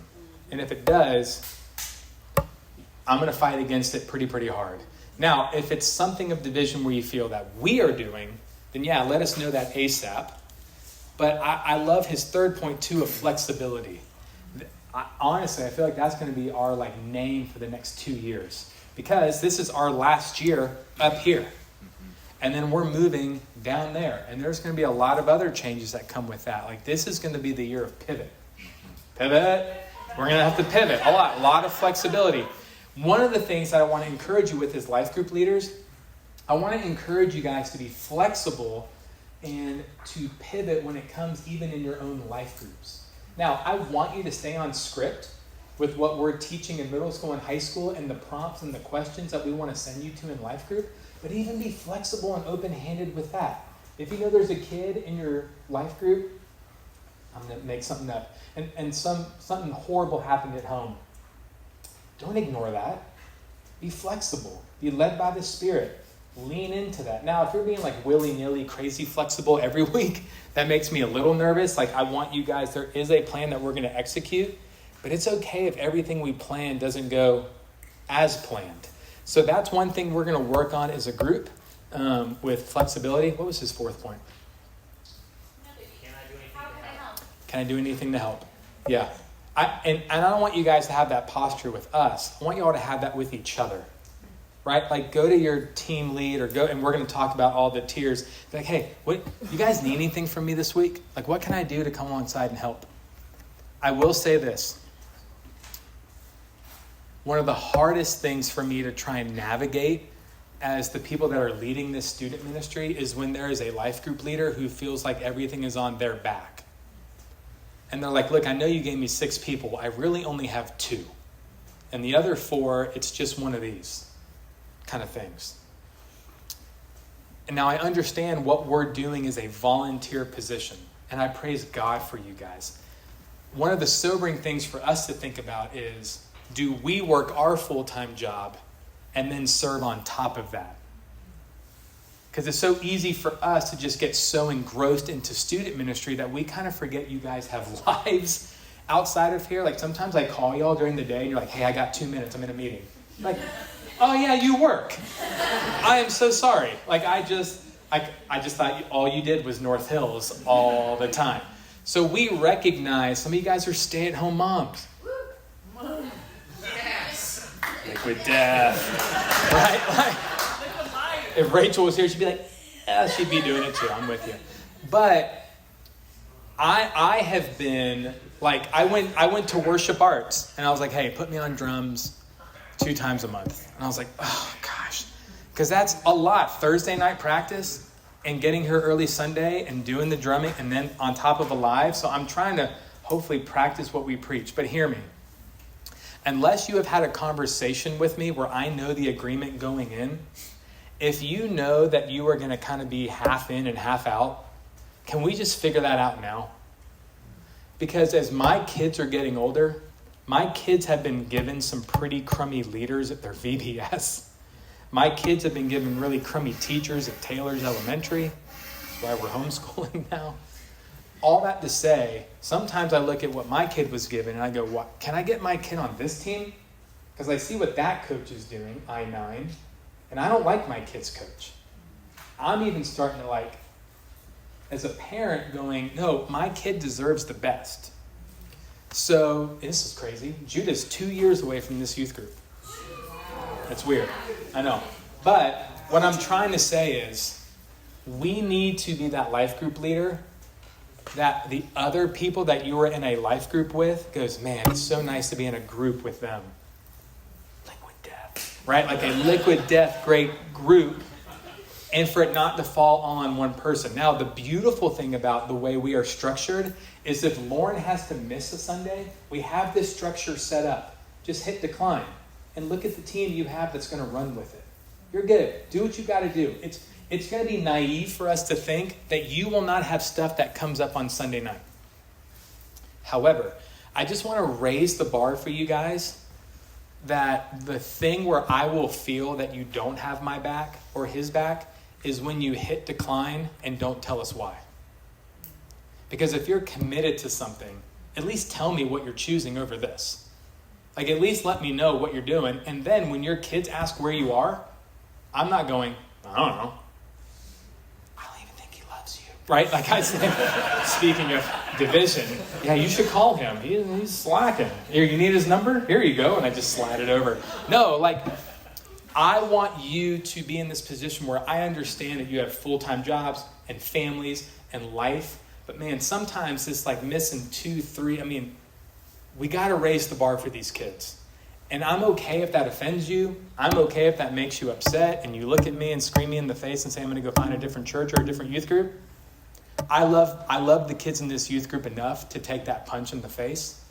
And if it does, I'm going to fight against it pretty hard. Now, if it's something of division where you feel that we are doing, then yeah, let us know that ASAP. But I love his third point too of flexibility. Honestly, I feel like that's going to be our name for the next 2 years. Because this is our last year up here. And then we're moving down there. And there's going to be a lot of other changes that come with that. Like this is going to be the year of pivot. Pivot. We're going to have to pivot a lot of flexibility. One of the things that I want to encourage you with as life group leaders, I want to encourage you guys to be flexible and to pivot when it comes even in your own life groups. Now, I want you to stay on script with what we're teaching in middle school and high school and the prompts and the questions that we want to send you to in life group. But even be flexible and open-handed with that. If you know there's a kid in your life group, I'm going to make something up, and something horrible happened at home, don't ignore that. Be flexible. Be led by the Spirit. Lean into that. Now, if you're being willy-nilly, crazy flexible every week, that makes me a little nervous. I want you guys, there is a plan that we're going to execute, but it's okay if everything we plan doesn't go as planned. So that's one thing we're going to work on as a group with flexibility. What was his fourth point? Can I do anything to help? Yeah. And I don't want you guys to have that posture with us. I want you all to have that with each other. Right? Go to your team lead or go, and we're going to talk about all the tiers. Be like, hey, what, you guys need anything from me this week? What can I do to come alongside and help? I will say this. One of the hardest things for me to try and navigate as the people that are leading this student ministry is when there is a life group leader who feels like everything is on their back. And they're like, look, I know you gave me 6 people. I really only have 2. And the other 4, it's just one of these kind of things. And now I understand what we're doing is a volunteer position. And I praise God for you guys. One of the sobering things for us to think about is, do we work our full-time job and then serve on top of that? Because it's so easy for us to just get so engrossed into student ministry that we kind of forget you guys have lives outside of here. Like sometimes I call y'all during the day and you're like, hey, I got 2 minutes. I'm in a meeting. I'm like, oh yeah, you work. I am so sorry. Like I just thought all you did was North Hills all the time. So we recognize some of you guys are stay-at-home moms. Yes. Liquid death. Right? Like, if Rachel was here, she'd be like, yeah, she'd be doing it too. I'm with you. But I have been, like, I went to Worship Arts, and I was like, hey, put me on drums 2 times a month. And I was like, oh, gosh. Because that's a lot. Thursday night practice and getting here early Sunday and doing the drumming and then on top of a live. So I'm trying to hopefully practice what we preach. But hear me. Unless you have had a conversation with me where I know the agreement going in, if you know that you are going to kind of be half in and half out, can we just figure that out now? Because as my kids are getting older, my kids have been given some pretty crummy leaders at their VBS. My kids have been given really crummy teachers at Taylor's Elementary. That's why we're homeschooling now. All that to say, sometimes I look at what my kid was given and I go, what? Can I get my kid on this team? Because I see what that coach is doing, I-9, and I don't like my kid's coach. I'm even starting to like, as a parent going, no, my kid deserves the best. So, this is crazy. Judah's 2 years away from this youth group. That's weird. I know. But what I'm trying to say is we need to be that life group leader that the other people that you were in a life group with goes, man, it's so nice to be in a group with them. Liquid death. Right? Like a liquid death great group. And for it not to fall on one person. Now, the beautiful thing about the way we are structured is if Lauren has to miss a Sunday, we have this structure set up. Just hit decline. And look at the team you have that's going to run with it. You're good. Do what you got to do. It's going to be naive for us to think that you will not have stuff that comes up on Sunday night. However, I just want to raise the bar for you guys that the thing where I will feel that you don't have my back or his back is when you hit decline and don't tell us why. Because if you're committed to something, at least tell me what you're choosing over this. Like, at least let me know what you're doing. And then when your kids ask where you are, I'm not going, I don't know. I don't even think he loves you. Right? Like I said, speaking of division, yeah, you should call him. He's slacking. Here, you need his number? Here you go. And I just slide it over. No, like, I want you to be in this position where I understand that you have full-time jobs and families and life. But man, sometimes it's like missing 2, 3, we got to raise the bar for these kids. And I'm okay if that offends you. I'm okay if that makes you upset and you look at me and scream me in the face and say, I'm going to go find a different church or a different youth group. I love the kids in this youth group enough to take that punch in the face.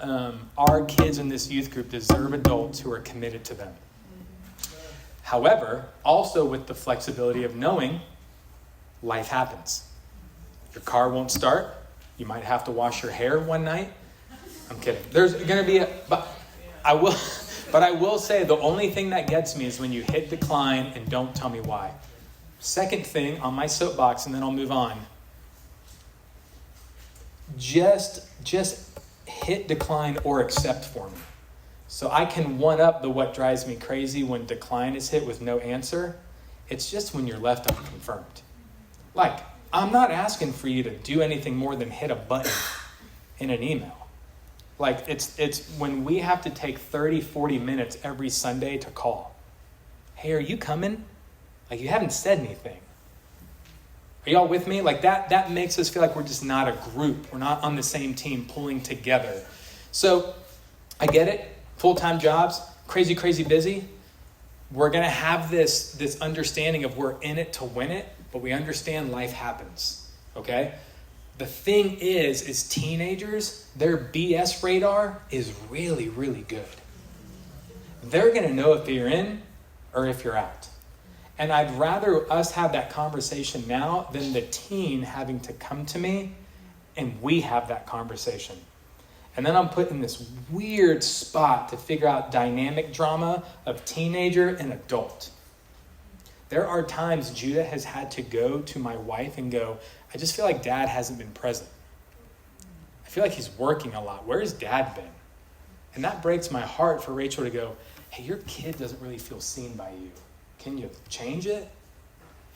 Our kids in this youth group deserve adults who are committed to them. However, also with the flexibility of knowing life happens. Your car won't start. You might have to wash your hair one night. I'm kidding. There's going to be but I will say the only thing that gets me is when you hit decline and don't tell me why. Second thing on my soapbox, and then I'll move on. Just hit decline or accept for me. So I can one up the what drives me crazy when decline is hit with no answer. It's just when you're left unconfirmed. Like, I'm not asking for you to do anything more than hit a button in an email. Like, it's when we have to take 30, 40 minutes every Sunday to call. Hey, are you coming? Like, you haven't said anything. Are y'all with me? Like, that makes us feel like we're just not a group. We're not on the same team pulling together. So, I get it. Full-time jobs, crazy, crazy busy. we're going to have this understanding of we're in it to win it, but we understand life happens, okay? The thing is teenagers, their BS radar is really, really good. They're going to know if you're in or if you're out. And I'd rather us have that conversation now than the teen having to come to me and we have that conversation. And then I'm put in this weird spot to figure out dynamic drama of teenager and adult. There are times Judah has had to go to my wife and go, I just feel like dad hasn't been present. I feel like he's working a lot. Where's dad been? And that breaks my heart for Rachel to go, hey, your kid doesn't really feel seen by you. Can you change it?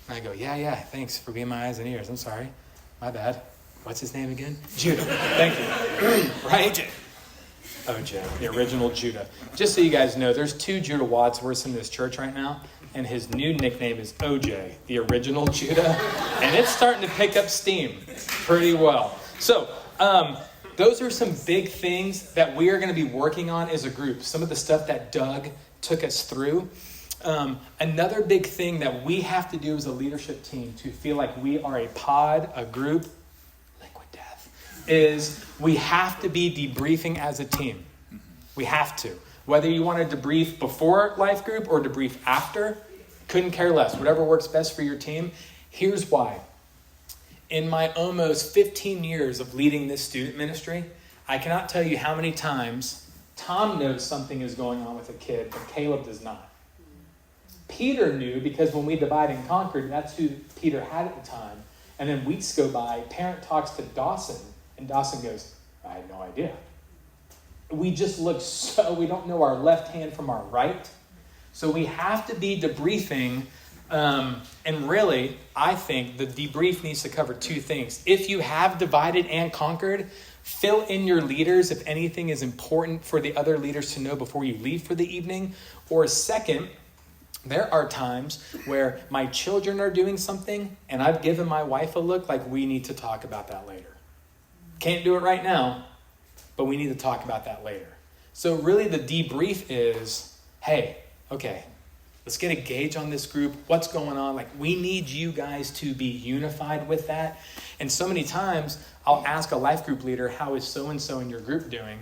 And I go, yeah, thanks for being my eyes and ears. I'm sorry. My bad. What's his name again? Judah. Thank you. Right? OJ, the original Judah. Just so you guys know, there's 2 Judah Wadsworths in this church right now, and his new nickname is OJ, the original Judah, and it's starting to pick up steam pretty well. So, those are some big things that we are going to be working on as a group. Some of the stuff that Doug took us through. Another big thing that we have to do as a leadership team to feel like we are a pod, a group, liquid death, is we have to be debriefing as a team. We have to. Whether you want to debrief before life group or debrief after, couldn't care less. Whatever works best for your team. Here's why. In my almost 15 years of leading this student ministry, I cannot tell you how many times Tom knows something is going on with a kid, but Caleb does not. Peter knew because when we divide and conquered, that's who Peter had at the time. And then weeks go by, parent talks to Dawson, and Dawson goes, I had no idea. We just look we don't know our left hand from our right. So we have to be debriefing. And really, I think the debrief needs to cover 2 things. If you have divided and conquered, fill in your leaders if anything is important for the other leaders to know before you leave for the evening. Or second, there are times where my children are doing something and I've given my wife a look like we need to talk about that later. Can't do it right now, but we need to talk about that later. So really the debrief is, hey, okay, let's get a gauge on this group. What's going on? Like, we need you guys to be unified with that. And so many times I'll ask a life group leader, how is so-and-so in your group doing?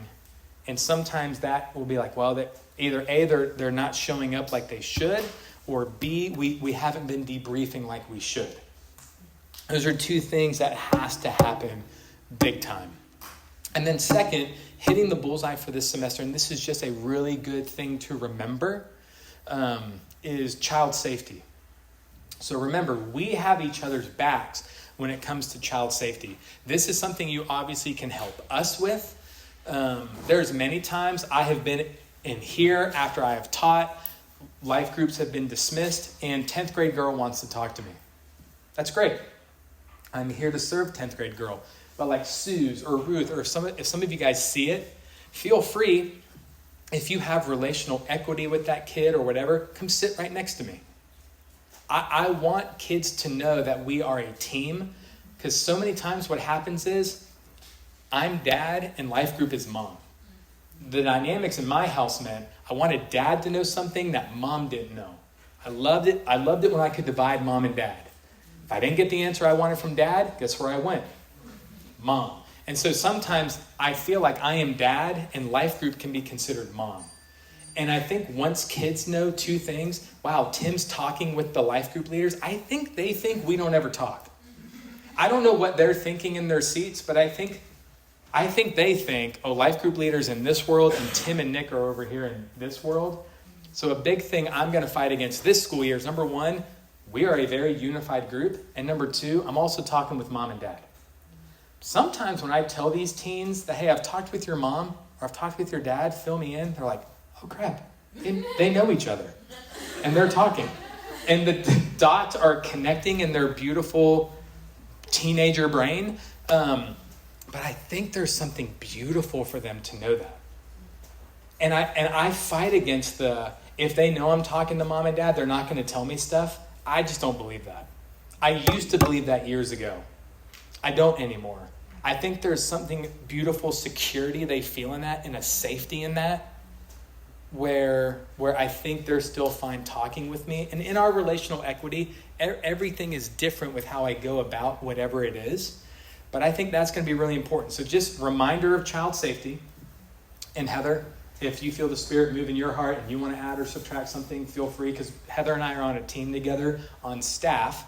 And sometimes that will be like, well, either A, they're not showing up like they should, or B, we haven't been debriefing like we should. Those are 2 things that has to happen big time. And then second, hitting the bullseye for this semester, and this is just a really good thing to remember, is child safety. So remember, we have each other's backs when it comes to child safety. This is something you obviously can help us with. There's many times I have been in here after I have taught, life groups have been dismissed, and 10th grade girl wants to talk to me. That's great. I'm here to serve 10th grade girl. But like Suze or Ruth, or if some of you guys see it, feel free, if you have relational equity with that kid or whatever, come sit right next to me. I want kids to know that we are a team, because so many times what happens is I'm dad and life group is mom. The dynamics in my house meant I wanted dad to know something that mom didn't know. I loved it when I could divide mom and dad. If I didn't get the answer I wanted from dad, guess where I went? Mom. And so sometimes I feel like I am dad and life group can be considered mom. And I think once kids know 2 things, wow, Tim's talking with the life group leaders, I think they think we don't ever talk. I don't know what they're thinking in their seats, but I think they think, oh, life group leaders in this world and Tim and Nick are over here in this world. So a big thing I'm going to fight against this school year is, number 1, we are a very unified group. And number 2, I'm also talking with mom and dad. Sometimes when I tell these teens that, hey, I've talked with your mom or I've talked with your dad, fill me in, they're like, oh crap, they know each other and they're talking. And the dots are connecting in their beautiful teenager brain. But I think there's something beautiful for them to know that. And I fight against if they know I'm talking to mom and dad, they're not going to tell me stuff. I just don't believe that. I used to believe that years ago. I don't anymore. I think there's something beautiful security they feel in that and a safety in that where I think they're still fine talking with me. And in our relational equity, everything is different with how I go about whatever it is. But I think that's going to be really important. So just reminder of child safety. And Heather, if you feel the Spirit move in your heart and you want to add or subtract something, feel free, because Heather and I are on a team together on staff.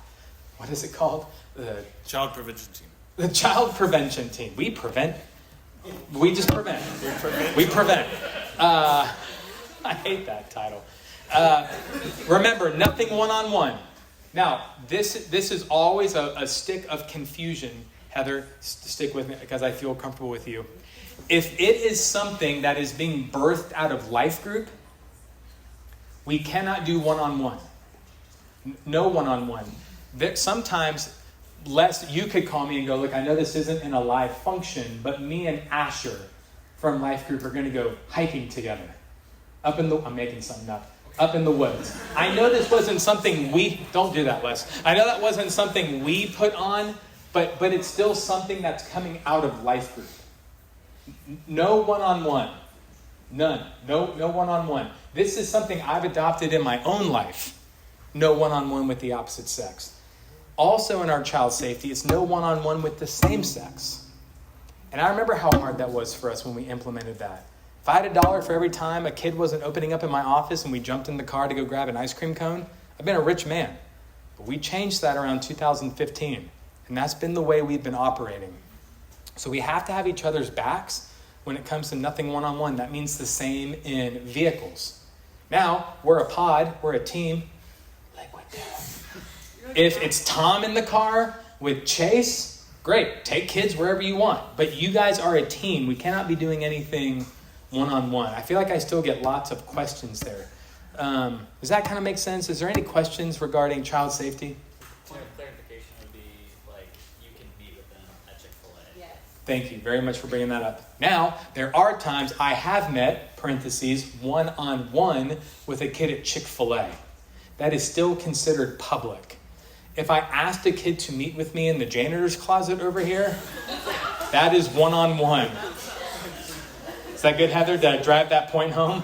What is it called? The Child prevention team. The child prevention team. We prevent. We just prevent. We prevent. I hate that title. Remember, nothing one-on-one. Now, this is always a stick of confusion. Heather, stick with me because I feel comfortable with you. If it is something that is being birthed out of life group, we cannot do one-on-one. No one-on-one. Sometimes, you could call me and go, look, I know this isn't in a live function, but me and Asher from life group are going to go hiking together. I'm making something up in the woods. I know this wasn't something don't do that, Les. I know that wasn't something we put on, but it's still something that's coming out of life group. No one-on-one. None. No one-on-one. This is something I've adopted in my own life. No one-on-one with the opposite sex. Also in our child safety, it's no one-on-one with the same sex. And I remember how hard that was for us when we implemented that. If I had $1 for every time a kid wasn't opening up in my office and we jumped in the car to go grab an ice cream cone, I've been a rich man. But we changed that around 2015. And that's been the way we've been operating. So we have to have each other's backs when it comes to nothing one-on-one. That means the same in vehicles. Now, we're a pod, we're a team. If it's Tom in the car with Chase, great. Take kids wherever you want. But you guys are a team. We cannot be doing anything one-on-one. I feel like I still get lots of questions there. Does that kind of make sense? Is there any questions regarding child safety? Point of clarification would be, like, you can meet with them at Chick-fil-A. Yes. Thank you very much for bringing that up. Now, there are times I have met, parentheses, one-on-one with a kid at Chick-fil-A. That is still considered public. If I asked a kid to meet with me in the janitor's closet over here, that is one-on-one. Is that good, Heather? Did I drive that point home?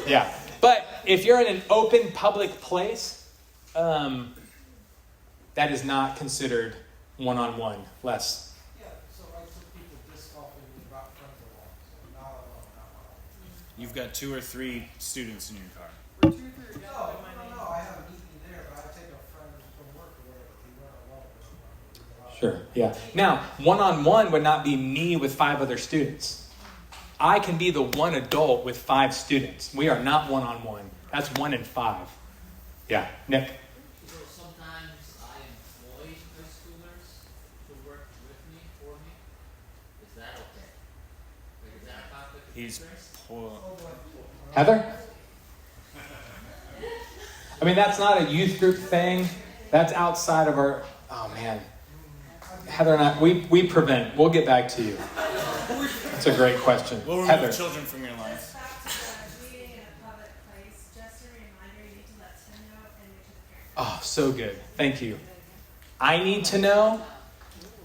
Yeah. But if you're in an open public place, that is not considered one-on-one. Less. Yeah, so I took people disc golfing and brought friends along. So not alone. You've got 2 or 3 students in your car. No, I have a meeting there, but I take a friend from work or whatever. We weren't alone. Sure, yeah. Now, one-on-one would not be me with 5 other students. I can be the one adult with 5 students. We are not one-on-one. That's 1 in 5. Yeah, Nick. So sometimes I employ high schoolers to work with me, for me. Is that okay? Like, is that a conflict of He's interest? poor. Heather? I mean, that's not a youth group thing. That's outside of our... Oh, man. Heather and I, we prevent. We'll get back to you. That's a great question. We'll remove Heather. children from your life. Oh, so good. Thank you. I need to know,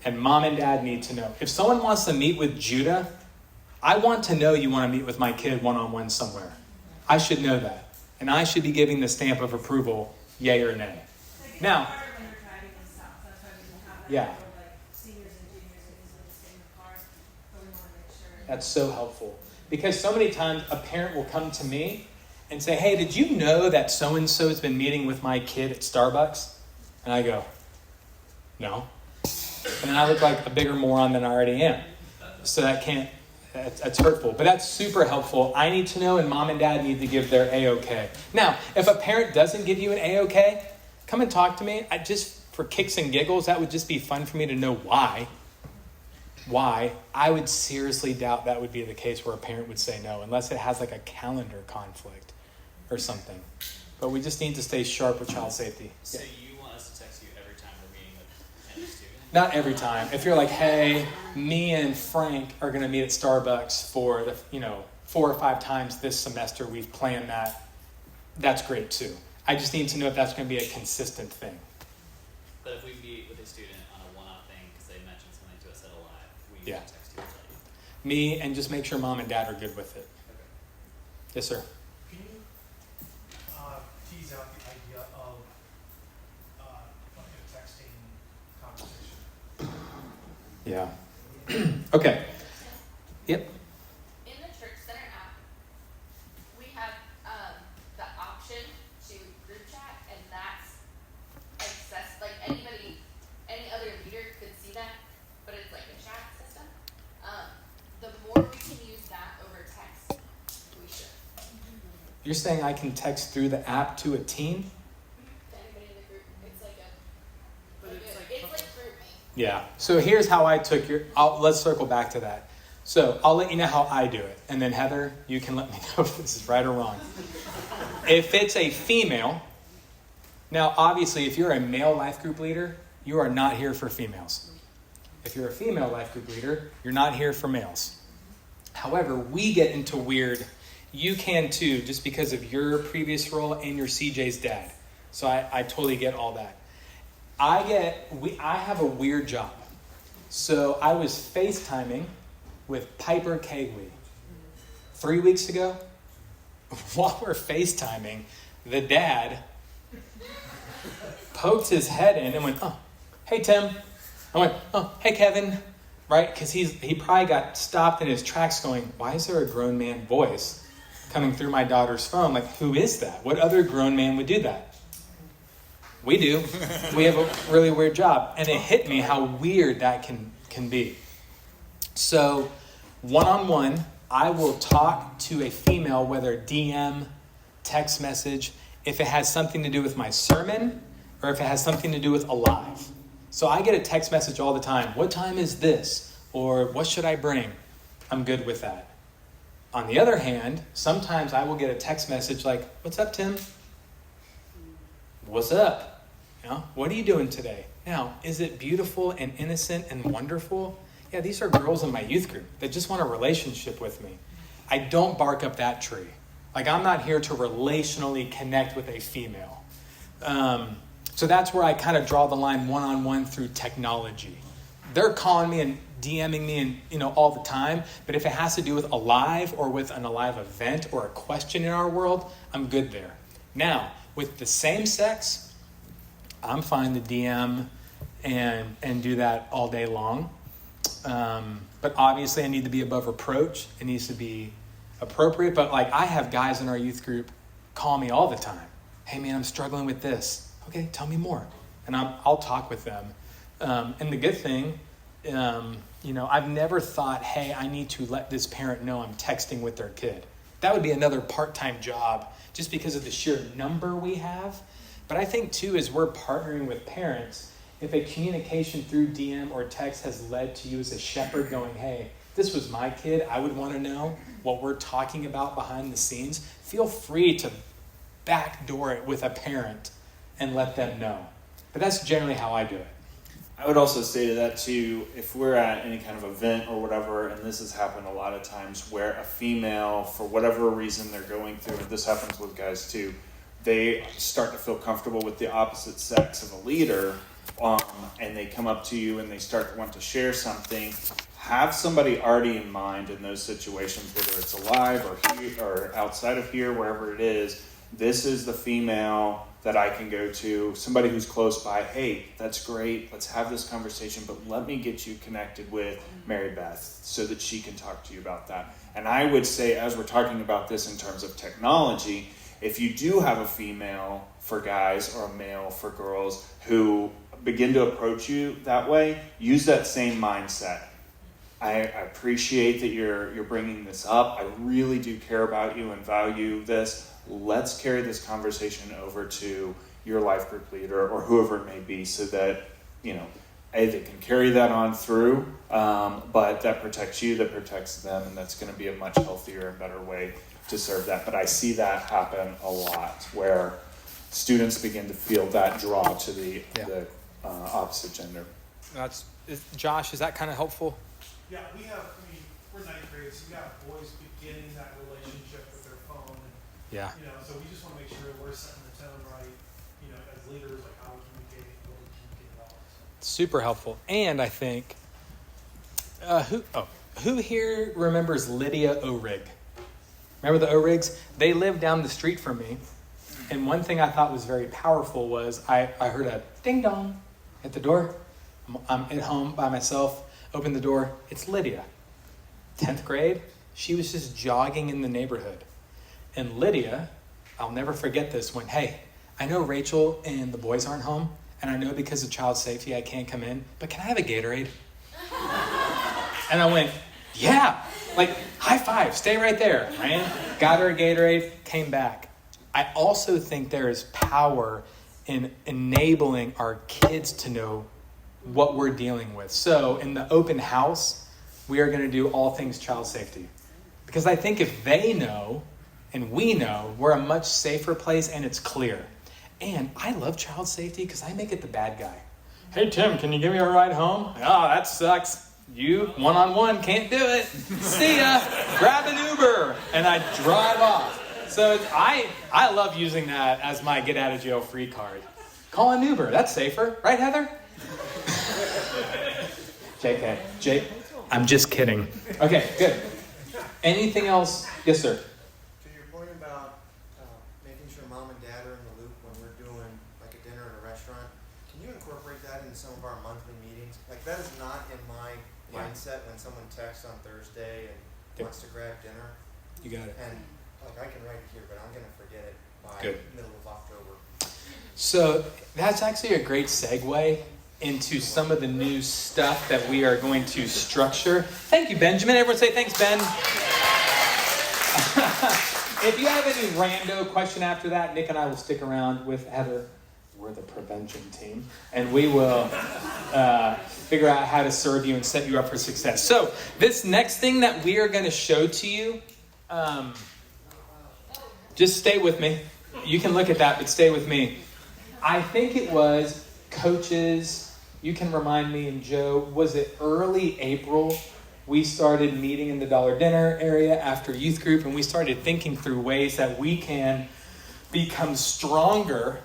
and mom and dad need to know. If someone wants to meet with Judah, I want to know you want to meet with my kid one-on-one somewhere. I should know that. And I should be giving the stamp of approval, yay or nay. Now, yeah. That's so helpful. Because so many times a parent will come to me and say, hey, did you know that so-and-so has been meeting with my kid at Starbucks? And I go, no. And then I look like a bigger moron than I already am. So that's hurtful. But that's super helpful. I need to know, and mom and dad need to give their A-OK. Now, if a parent doesn't give you an A-OK, come and talk to me. Just for kicks and giggles, that would just be fun for me to know why. Why? I would seriously doubt that would be the case where a parent would say no, unless it has like a calendar conflict or something. But we just need to stay sharp with child safety. So you want us to text you every time we're meeting with any student? Not every time. If you're like, hey, me and Frank are going to meet at Starbucks for the 4 or 5 times this semester, we've planned that. That's great too. I just need to know if that's going to be a consistent thing. But if we meet with a student on a one-off thing because they mentioned something to us at a live, we Yeah. text you and tell you. Me, and just make sure mom and dad are good with it. Okay. Yes, sir. Can you tease out the idea of like a texting conversation. Yeah. Okay. Yep. In the Church Center app, we have the option to group chat, and that's like any other leader could see that, but it's like a chat system. The more we can use that over text, we should. You're saying I can text through the app to a teen? To anybody in the group, it's like But it's like it's like GroupMe. Yeah. So here's how I took let's circle back to that. So I'll let you know how I do it. And then Heather, you can let me know if this is right or wrong. If it's a female, now obviously if you're a male life group leader, you are not here for females. If you're a female life group leader, you're not here for males. However, we get into weird, you can too, just because of your previous role and your CJ's dad. So I totally get all that. I have a weird job. So I was FaceTiming with Piper Kegley 3 weeks ago. While we're FaceTiming, the dad poked his head in and went, "Oh, hey Tim." I went, "Oh, hey Kevin." Right? Because he probably got stopped in his tracks going, "Why is there a grown man voice coming through my daughter's phone? Like, who is that? What other grown man would do that?" We do. We have a really weird job. And it hit me how weird that can be. So, one-on-one, I will talk to a female, whether DM, text message, if it has something to do with my sermon or if it has something to do with Alive. So I get a text message all the time. What time is this? Or what should I bring? I'm good with that. On the other hand, sometimes I will get a text message like, "What's up, Tim?" "What's up? You know, what are you doing today?" Now, is it beautiful and innocent and wonderful? Yeah, these are girls in my youth group that just want a relationship with me. I don't bark up that tree. Like, I'm not here to relationally connect with a female. So that's where I kind of draw the line one-on-one through technology. They're calling me and DMing me and all the time, but if it has to do with Alive or with an Alive event or a question in our world, I'm good there. Now, with the same sex, I'm fine to DM and do that all day long. But obviously I need to be above reproach. It needs to be appropriate. But like, I have guys in our youth group call me all the time. "Hey man, I'm struggling with this." "Okay, tell me more." And I'll talk with them. And the good thing, I've never thought, "Hey, I need to let this parent know I'm texting with their kid." That would be another part-time job just because of the sheer number we have. But I think too, as we're partnering with parents, if a communication through DM or text has led to you as a shepherd going, "Hey, this was my kid. I would want to know what we're talking about behind the scenes," feel free to backdoor it with a parent and let them know. But that's generally how I do it. I would also say to that too, if we're at any kind of event or whatever, and this has happened a lot of times where a female, for whatever reason they're going through, and this happens with guys too, they start to feel comfortable with the opposite sex of a leader, and they come up to you and they start to want to share something. Have somebody already in mind in those situations, whether it's Alive or outside of here, wherever it is. This is the female that I can go to, somebody who's close by. "Hey, that's great. Let's have this conversation, but let me get you connected with Mary Beth so that she can talk to you about that." And I would say, as we're talking about this in terms of technology, if you do have a female for guys or a male for girls who begin to approach you that way, use that same mindset. I appreciate that you're bringing this up. I really do care about you and value this. Let's carry this conversation over to your life group leader or whoever it may be so that, they can carry that on through, but that protects you, that protects them, and that's going to be a much healthier and better way to serve that. But I see that happen a lot where students begin to feel that draw to the opposite gender. Josh, is that kind of helpful? Yeah, we're ninth grade, so we have boys beginning that relationship with their phone. And, Yeah. So we just want to make sure we're setting the tone right, as leaders, like how we communicate, what we communicate about. Super helpful. And I think, who here remembers Lydia O'Rig? Remember the O'Rigs? They lived down the street from me. And one thing I thought was very powerful was I heard a ding dong at the door. I'm at home by myself, open the door. It's Lydia, 10th grade. She was just jogging in the neighborhood. And Lydia, I'll never forget this, went, hey, I know Rachel and the boys aren't home, and I know because of child safety I can't come in, but can I have a Gatorade? And I went, yeah, like high five, stay right there, right? Got her a Gatorade, came back. I also think there is power in enabling our kids to know what we're dealing with. So in the open house, we are going to do all things child safety. Because I think if they know and we know, we're a much safer place and it's clear. And I love child safety because I make it the bad guy. Hey, Tim, can you give me a ride home? Oh, that sucks. You, one-on-one, can't do it. See ya. Grab an Uber. And I drive off. So I love using that as my get-out-of-jail-free card. Call an Uber. That's safer. Right, Heather? JK. Jake, I'm just kidding. Okay, good. Anything else? Yes, sir. To your point about making sure mom and dad are in the loop when we're doing like a dinner at a restaurant, can you incorporate that in some of our monthly meetings? Like that is not in my mindset when someone texts on Thursday and wants to grab dinner. You got it. And like I can write it here, but I'm going to forget it by middle of October. So that's actually a great segue into some of the new stuff that we are going to structure. Thank you, Benjamin. Everyone say thanks, Ben. If you have any rando question after that, Nick and I will stick around with Heather. We're the prevention team. And we will figure out how to serve you and set you up for success. So this next thing that we are going to show to you, just stay with me. You can look at that, but stay with me. I think it was coaches, you can remind me, and Joe, was it early April? We started meeting in the Dollar Dinner area after youth group, and we started thinking through ways that we can become stronger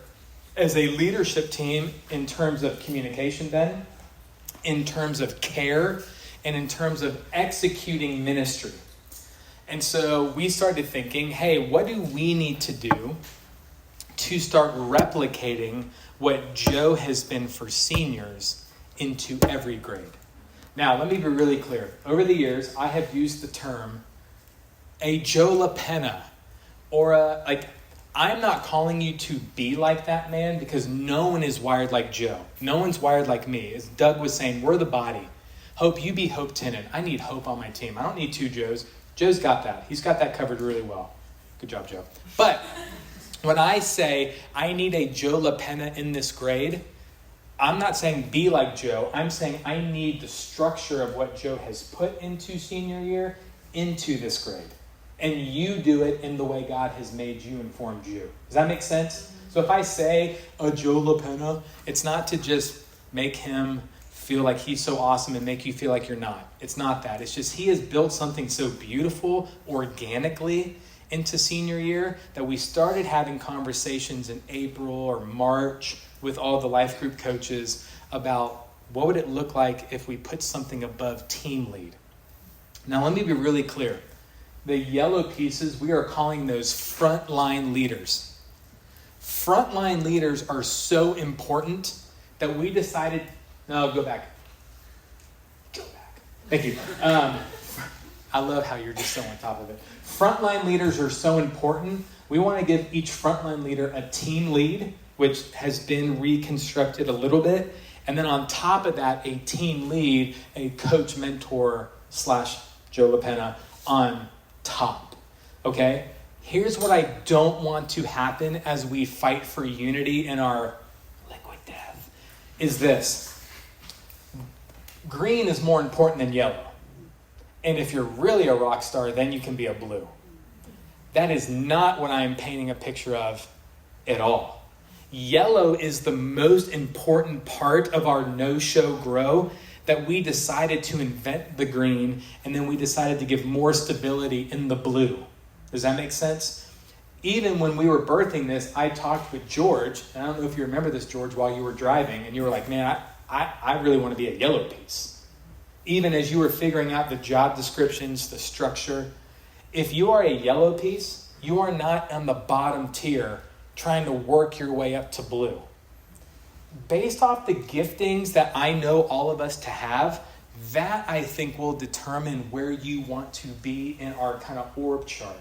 as a leadership team in terms of communication, Ben, in terms of care, and in terms of executing ministry. And so we started thinking, hey, what do we need to do to start replicating what Joe has been for seniors into every grade? Now, let me be really clear. Over the years, I have used the term a Joe LaPena, or I'm not calling you to be like that man because no one is wired like Joe. No one's wired like me. As Doug was saying, we're the body. Hope, you be Hope Tennant. I need Hope on my team. I don't need two Joes. Joe's got that. He's got that covered really well. Good job, Joe. But when I say I need a Joe LaPena in this grade, I'm not saying be like Joe. I'm saying I need the structure of what Joe has put into senior year into this grade. And you do it in the way God has made you and formed you. Does that make sense? So if I say a Joe LaPena, it's not to just make him feel like he's so awesome and make you feel like you're not. It's not that. It's just he has built something so beautiful organically into senior year that we started having conversations in April or March with all the life group coaches about what would it look like if we put something above team lead. Now let me be really clear. The yellow pieces, we are calling those frontline leaders. Frontline leaders are so important that we decided, no, go back. Thank you. I love how you're just so on top of it. Frontline leaders are so important. We want to give each frontline leader a team lead, which has been reconstructed a little bit. And then on top of that, a team lead, a coach mentor / Joe LaPena on top. Okay? Here's what I don't want to happen as we fight for unity in our liquid death, is this. Green is more important than yellow. And if you're really a rock star, then you can be a blue. That is not what I am painting a picture of at all. Yellow is the most important part of our no-show grow that we decided to invent the green, and then we decided to give more stability in the blue. Does that make sense? Even when we were birthing this, I talked with George, and I don't know if you remember this, George, while you were driving, and you were like, man, I really want to be a yellow piece. Even as you were figuring out the job descriptions, the structure, if you are a yellow piece, you are not on the bottom tier trying to work your way up to blue. Based off the giftings that I know all of us to have, that I think will determine where you want to be in our kind of org chart.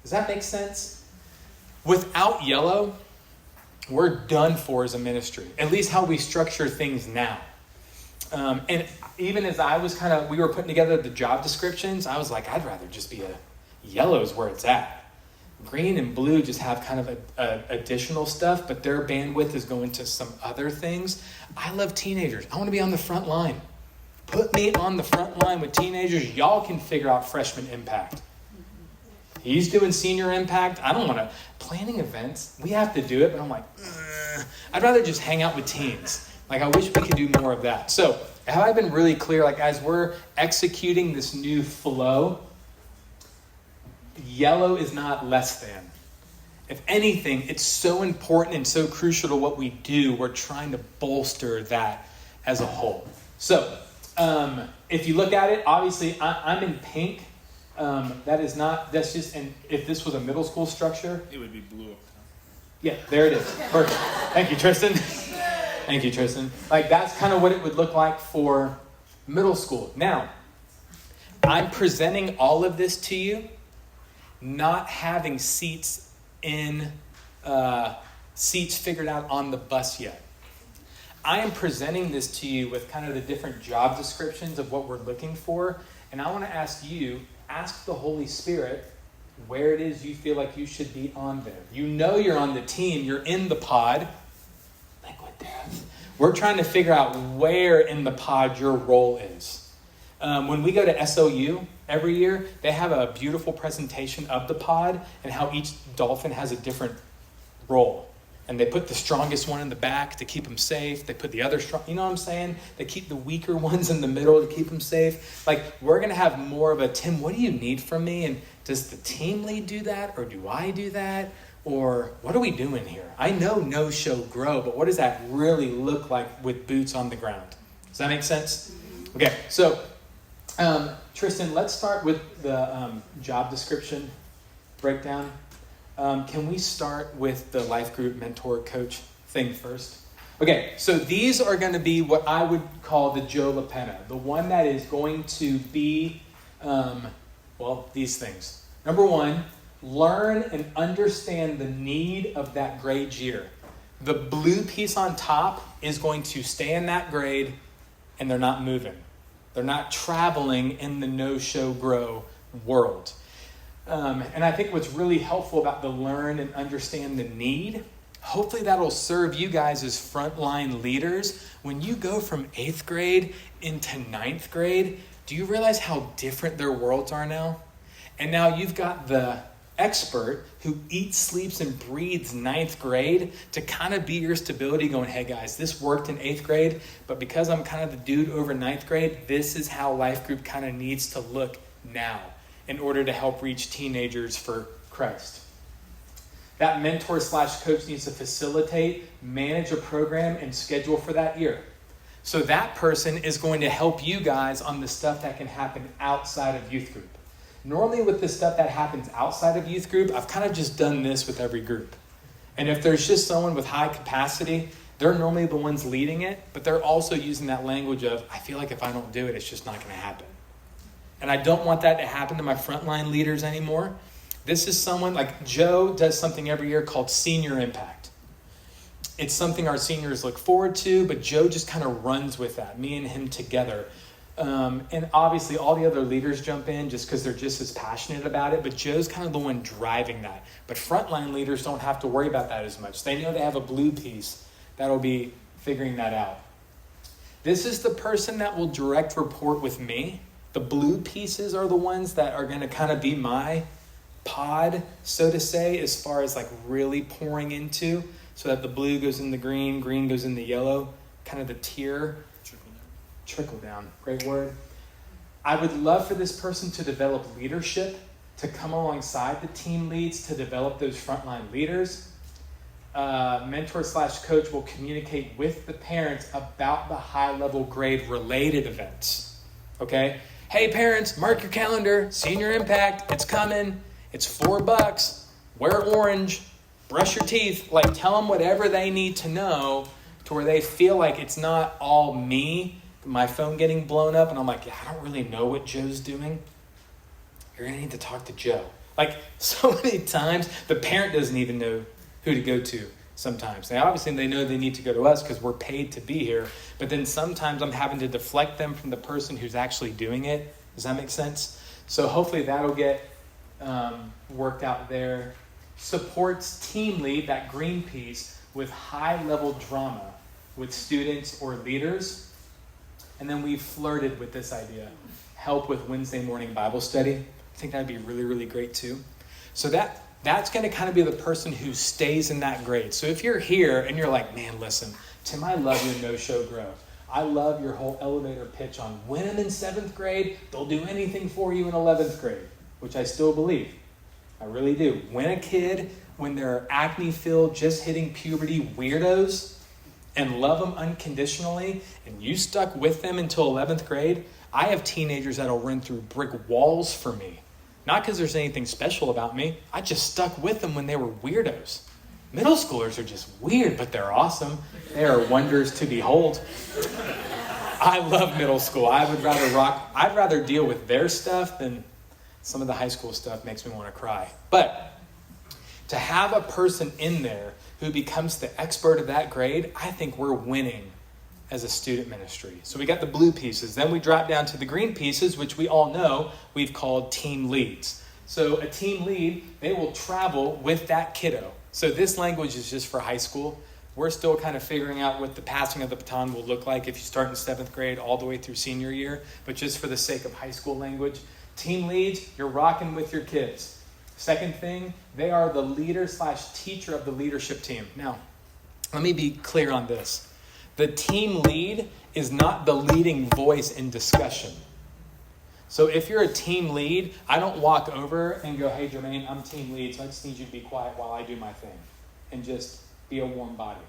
Does that make sense? Without yellow, we're done for as a ministry, at least how we structure things now. And even as we were putting together the job descriptions, I was like, I'd rather just be yellow is where it's at. Green and blue just have kind of additional stuff, but their bandwidth is going to some other things. I love teenagers. I want to be on the front line. Put me on the front line with teenagers. Y'all can figure out freshman impact. He's doing senior impact. I don't want to. Planning events, we have to do it, but I'm like, I'd rather just hang out with teens. Like, I wish we could do more of that. So, have I been really clear? Like, as we're executing this new flow, yellow is not less than. If anything, it's so important and so crucial to what we do. We're trying to bolster that as a whole. So, if you look at it, obviously, I'm in pink. That's just, and if this was a middle school structure, it would be blue up top. Yeah, there it is. Perfect. Thank you, Tristan. Thank you, Tristan. Like, that's kind of what it would look like for middle school. Now, I'm presenting all of this to you, not having seats figured out on the bus yet. I am presenting this to you with kind of the different job descriptions of what we're looking for, and I want to ask the Holy Spirit where it is you feel like you should be on there. You know you're on the team, you're in the pod. Liquid Death. We're trying to figure out where in the pod your role is. When we go to SOU every year, they have a beautiful presentation of the pod and how each dolphin has a different role. And they put the strongest one in the back to keep them safe. They put the other strong, you know what I'm saying? They keep the weaker ones in the middle to keep them safe. Like, we're going to have more of a, Tim, what do you need from me? And does the team lead do that? Or do I do that? Or what are we doing here? I know no show grow, but what does that really look like with boots on the ground? Does that make sense? Okay, so Tristan, let's start with the job description breakdown. Can we start with the life group mentor coach thing first? Okay, so these are going to be what I would call the Joe LaPena, the one that is going to be, these things. Number one, learn and understand the need of that grade year. The blue piece on top is going to stay in that grade, and they're not moving. They're not traveling in the no-show grow world. And I think what's really helpful about the learn and understand the need, hopefully that'll serve you guys as frontline leaders. When you go from 8th grade into 9th grade, do you realize how different their worlds are now? And now you've got the expert who eats, sleeps, and breathes 9th grade to kind of be your stability going, hey guys, this worked in 8th grade, but because I'm kind of the dude over 9th grade, this is how life group kind of needs to look now in order to help reach teenagers for Christ. That mentor/coach needs to facilitate, manage a program, and schedule for that year. So that person is going to help you guys on the stuff that can happen outside of youth group. Normally with the stuff that happens outside of youth group, I've kind of just done this with every group. And if there's just someone with high capacity, they're normally the ones leading it, but they're also using that language of, I feel like if I don't do it, it's just not going to happen. And I don't want that to happen to my frontline leaders anymore. This is someone, like Joe does something every year called Senior Impact. It's something our seniors look forward to, but Joe just kind of runs with that, me and him together. And obviously all the other leaders jump in just because they're just as passionate about it, but Joe's kind of the one driving that. But frontline leaders don't have to worry about that as much. They know they have a blue piece that'll be figuring that out. This is the person that will direct report with me. The blue pieces are the ones that are going to kind of be my pod, so to say, as far as like really pouring into, so that the blue goes in the green, green goes in the yellow, kind of the tier. Trickle down, great word. I would love for this person to develop leadership, to come alongside the team leads, to develop those frontline leaders. Mentor/coach will communicate with the parents about the high-level grade-related events. Okay? Hey parents, mark your calendar. Senior Impact, it's coming. It's $4. Wear orange. brush your teeth. Like, tell them whatever they need to know to where they feel like it's not all me, my phone getting blown up, and I'm like, yeah, I don't really know what Joe's doing. You're going to need to talk to Joe. Like, so many times, the parent doesn't even know who to go to sometimes. Now, obviously, they know they need to go to us because we're paid to be here. But then sometimes I'm having to deflect them from the person who's actually doing it. Does that make sense? So hopefully that'll get worked out there. Supports team lead, that green piece, with high-level drama with students or leaders. And then we flirted with this idea. Help with Wednesday morning Bible study. I think that'd be really, really great too. So that's going to kind of be the person who stays in that grade. So if you're here and you're like, man, listen, Tim, I love your no-show grow. I love your whole elevator pitch on when I'm in 7th grade, they'll do anything for you in 11th grade, which I still believe. I really do. When a kid, when they're acne-filled, just hitting puberty weirdos, and love them unconditionally, and you stuck with them until 11th grade, I have teenagers that'll run through brick walls for me. Not because there's anything special about me. I just stuck with them when they were weirdos. Middle schoolers are just weird, but they're awesome. They are wonders to behold. I love middle school. I'd rather deal with their stuff than some of the high school stuff makes me want to cry. But to have a person in there who becomes the expert of that grade, I think we're winning as a student ministry. So we got the blue pieces. Then we drop down to the green pieces, which we all know we've called team leads. So a team lead, they will travel with that kiddo. So this language is just for high school. We're still kind of figuring out what the passing of the baton will look like if you start in 7th grade all the way through senior year. But just for the sake of high school language, team leads, you're rocking with your kids. Second thing, they are the leader/teacher of the leadership team. Now, let me be clear on this. The team lead is not the leading voice in discussion. So if you're a team lead, I don't walk over and go, hey, Jermaine, I'm team lead, so I just need you to be quiet while I do my thing and just be a warm body.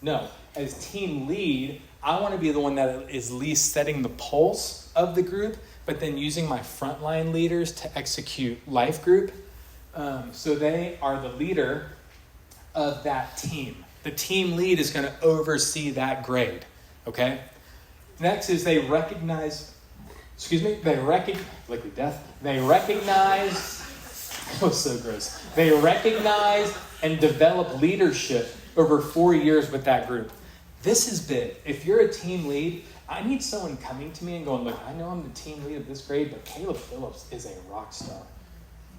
No, as team lead, I want to be the one that is least setting the pulse of the group, but then using my frontline leaders to execute life group. So they are the leader of that team. The team lead is going to oversee that grade, okay? Next is they recognize, liquid death. They recognize, that was so gross. They recognize and develop leadership over 4 years with that group. This is big. If you're a team lead, I need someone coming to me and going, look, I know I'm the team lead of this grade, but Caleb Phillips is a rock star.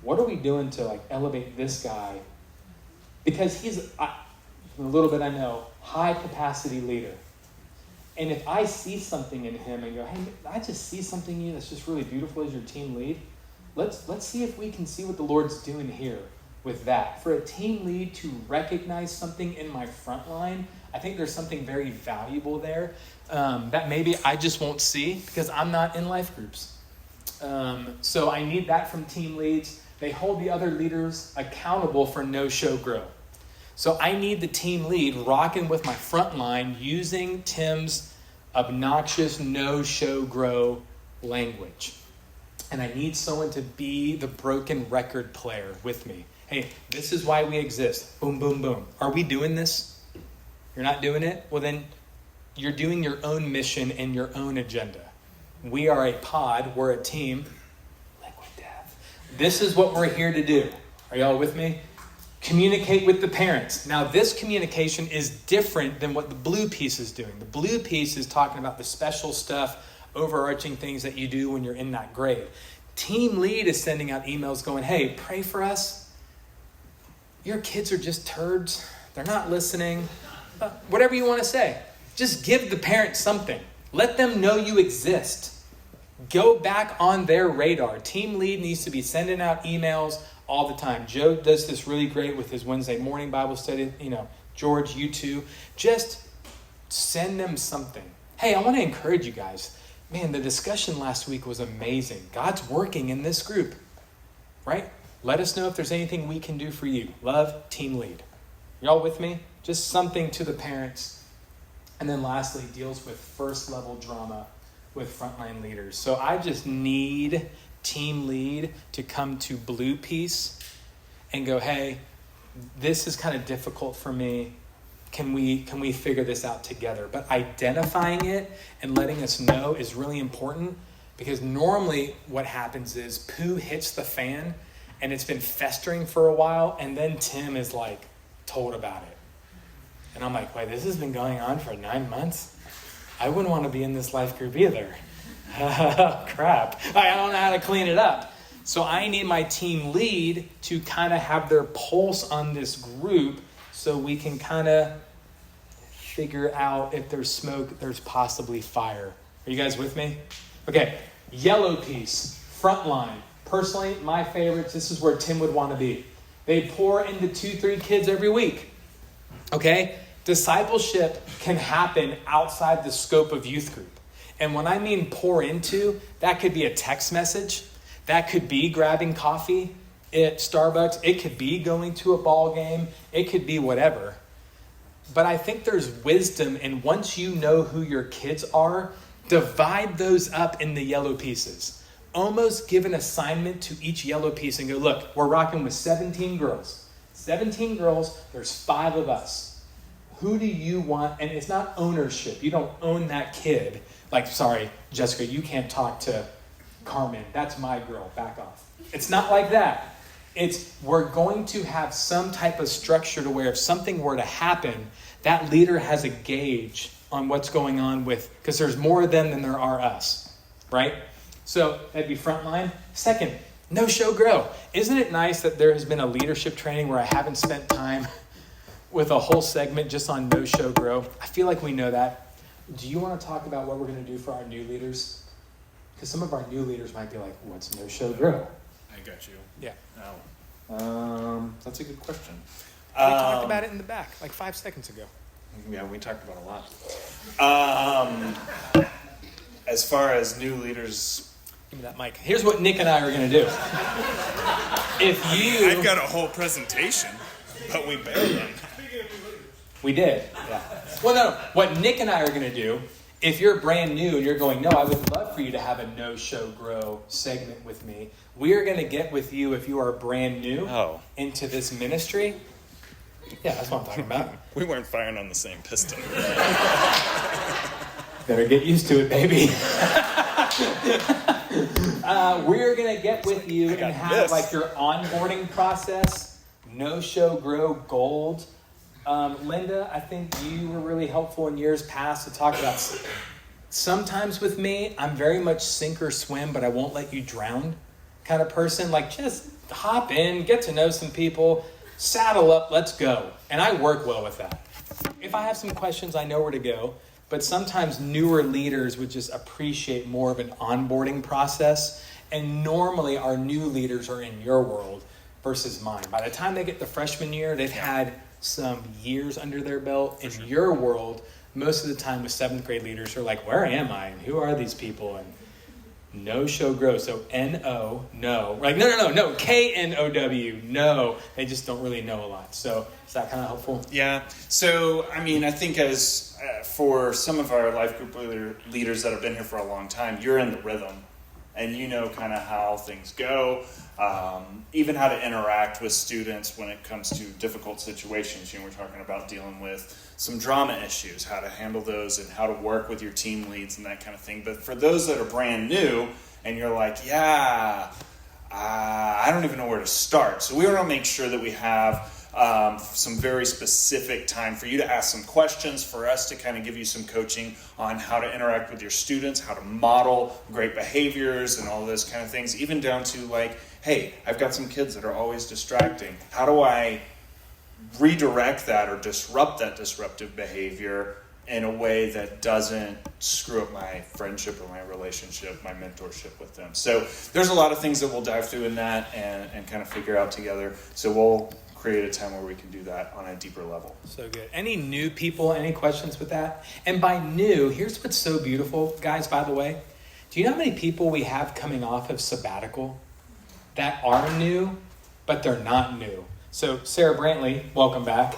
What are we doing to elevate this guy? Because he's, a little bit I know, high capacity leader. And if I see something in him and go, hey, I just see something in you that's just really beautiful as your team lead, let's see if we can see what the Lord's doing here with that. For a team lead to recognize something in my front line, I think there's something very valuable there that maybe I just won't see because I'm not in life groups. So I need that from team leads. They hold the other leaders accountable for no-show grow. So I need the team lead rocking with my front line using Tim's obnoxious no-show grow language. And I need someone to be the broken record player with me. Hey, this is why we exist. Boom, boom, boom. Are we doing this? You're not doing it? Well, then you're doing your own mission and your own agenda. We are a pod. We're a team. Liquid death. This is what we're here to do. Are y'all with me? Communicate with the parents. Now, this communication is different than what the blue piece is doing. The blue piece is talking about the special stuff, overarching things that you do when you're in that grade. Team lead is sending out emails going, hey, pray for us. Your kids are just turds. They're not listening. Whatever you want to say. Just give the parents something. Let them know you exist. Go back on their radar. Team lead needs to be sending out emails all the time. Joe does this really great with his Wednesday morning Bible study. George, you too. Just send them something. Hey, I want to encourage you guys. Man, the discussion last week was amazing. God's working in this group, right? Let us know if there's anything we can do for you. Love, team lead. Y'all with me? Just something to the parents. And then lastly, deals with first level drama with frontline leaders. So I just need team lead to come to blue piece and go, hey, this is kind of difficult for me. Can we figure this out together? But identifying it and letting us know is really important, because normally what happens is poo hits the fan and it's been festering for a while, and then Tim is like told about it. And I'm like, wait, this has been going on for 9 months? I wouldn't want to be in this life group either. Crap. I don't know how to clean it up. So I need my team lead to kind of have their pulse on this group so we can kind of figure out if there's smoke, there's possibly fire. Are you guys with me? Okay, yellow piece, front line. Personally, my favorites, this is where Tim would want to be. They pour into 2-3 kids every week. Okay? Discipleship can happen outside the scope of youth group. And when I mean pour into, that could be a text message. That could be grabbing coffee at Starbucks. It could be going to a ball game. It could be whatever. But I think there's wisdom, and once you know who your kids are, divide those up in the yellow pieces. Almost give an assignment to each yellow piece and go, look, we're rocking with 17 girls. 17 girls, there's 5 of us. Who do you want? And it's not ownership. You don't own that kid. Like, sorry, Jessica, you can't talk to Carmen. That's my girl. Back off. It's not like that. It's we're going to have some type of structure to where if something were to happen, that leader has a gauge on what's going on with, because there's more of them than there are us, right? So that'd be frontline. Second, no show grow. Isn't it nice that there has been a leadership training where I haven't spent time with a whole segment just on no show grow? I feel like we know that. Do you want to talk about what we're going to do for our new leaders? Because some of our new leaders might be like, what's no show grow? I got you. Yeah. Oh. That's a good question. We talked about it in the back like 5 seconds ago. Yeah, we talked about a lot. As far as new leaders, give me that mic. Here's what Nick and I are going to do. I've got a whole presentation, but we bailed them. We did. Yeah. Well, no. What Nick and I are going to do, if you're brand new and you're going, no, I would love for you to have a no show grow segment with me. We are going to get with you if you are brand new into this ministry. Yeah, that's what I'm talking about. We weren't firing on the same piston. Better get used to it, baby. We're going to get with you and have like your onboarding process, no show grow gold. Linda, I think you were really helpful in years past to talk about sometimes with me, I'm very much sink or swim, but I won't let you drown kind of person. Like just hop in, get to know some people, saddle up, let's go. And I work well with that. If I have some questions, I know where to go. But sometimes newer leaders would just appreciate more of an onboarding process. And normally our new leaders are in your world versus mine. By the time they get the freshman year, they've had some years under their belt. In your world, most of the time with 7th grade leaders are like, where am I? And who are these people? And no show grow. So N-O, no. Like, no. K-N-O-W, no. They just don't really know a lot. So is that kind of helpful? Yeah. So, I mean, I think as for some of our life group leaders that have been here for a long time, you're in the rhythm. And you know kind of how things go, even how to interact with students when it comes to difficult situations. You know, we're talking about dealing with some drama issues, how to handle those and how to work with your team leads and that kind of thing. But for those that are brand new and you're like, I don't even know where to start. So we want to make sure that we have some very specific time for you to ask some questions, for us to kind of give you some coaching on how to interact with your students, how to model great behaviors and all those kind of things, even down to like, hey, I've got some kids that are always distracting. How do I redirect that or disrupt that disruptive behavior in a way that doesn't screw up my friendship or my relationship, my mentorship with them? So there's a lot of things that we'll dive through in that and kind of figure out together. So we'll create a time where we can do that on a deeper level. So good. Any new people, any questions with that? And by new, here's what's so beautiful, guys, by the way. Do you know how many people we have coming off of sabbatical that are new, but they're not new? So Sarah Brantley, welcome back.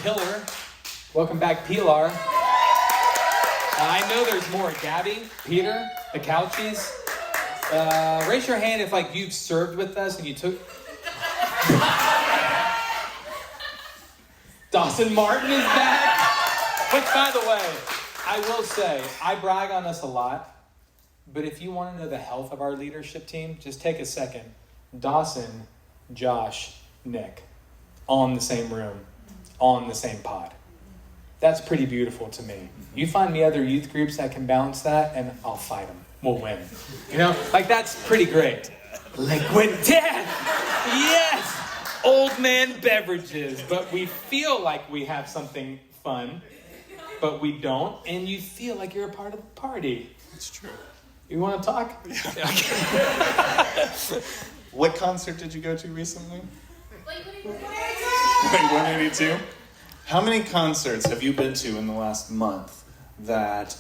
Pillar, welcome back, Pilar. I know there's more. Gabby, Peter, the Couchies. Raise your hand if like you've served with us and you took. Dawson Martin is back. Which, by the way, I will say, I brag on us a lot. But if you want to know the health of our leadership team, just take a second. Dawson, Josh, Nick, all in the same room, all in the same pod. That's pretty beautiful to me. You find me other youth groups that can balance that, and I'll fight them. We'll win. You know, like that's pretty great. Liquid Death! Yes! Old man beverages. But we feel like we have something fun, but we don't, and you feel like you're a part of the party. It's true. You want to talk? What concert did you go to recently? Blink-182. Blink-182? How many concerts have you been to in the last month that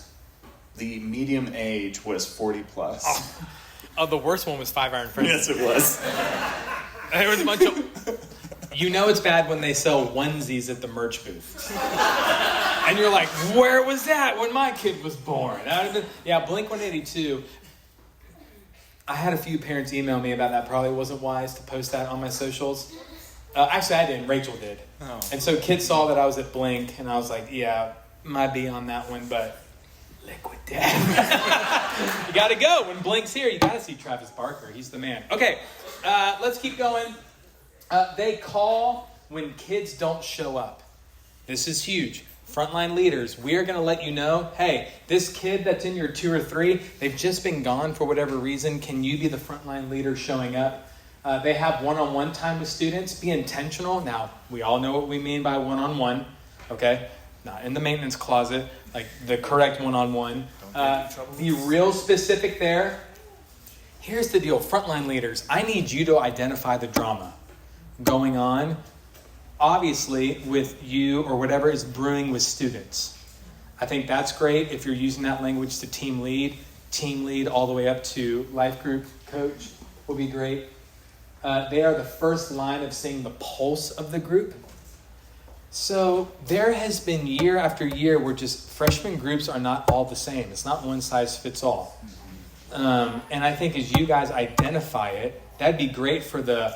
the medium age was 40 plus? Oh, the worst one was 5 Iron Frenzy. Yes, it was. There was a bunch of... You know it's bad when they sell onesies at the merch booth. And you're like, where was that when my kid was born? Yeah, Blink-182. I had a few parents email me about that. Probably wasn't wise to post that on my socials. Actually, I didn't. Rachel did. Oh. And so kids saw that I was at Blink, and I was like, yeah, might be on that one, but Liquid Death. You got to go. When Blink's here, you got to see Travis Barker. He's the man. Okay, let's keep going. They call when kids don't show up. This is huge. Frontline leaders, we are going to let you know, hey, this kid that's in your 2 or 3, they've just been gone for whatever reason. Can you be the frontline leader showing up? They have one-on-one time with students. Be intentional. Now, we all know what we mean by one-on-one, okay? Not in the maintenance closet, like the correct one-on-one. Be real specific there. Here's the deal, frontline leaders. I need you to identify the drama going on, obviously, with you or whatever is brewing with students. I think that's great if you're using that language to team lead all the way up to life group coach will be great. They are the first line of seeing the pulse of the group. So there has been year after year where just freshman groups are not all the same. It's not one size fits all. And I think as you guys identify it, that'd be great for the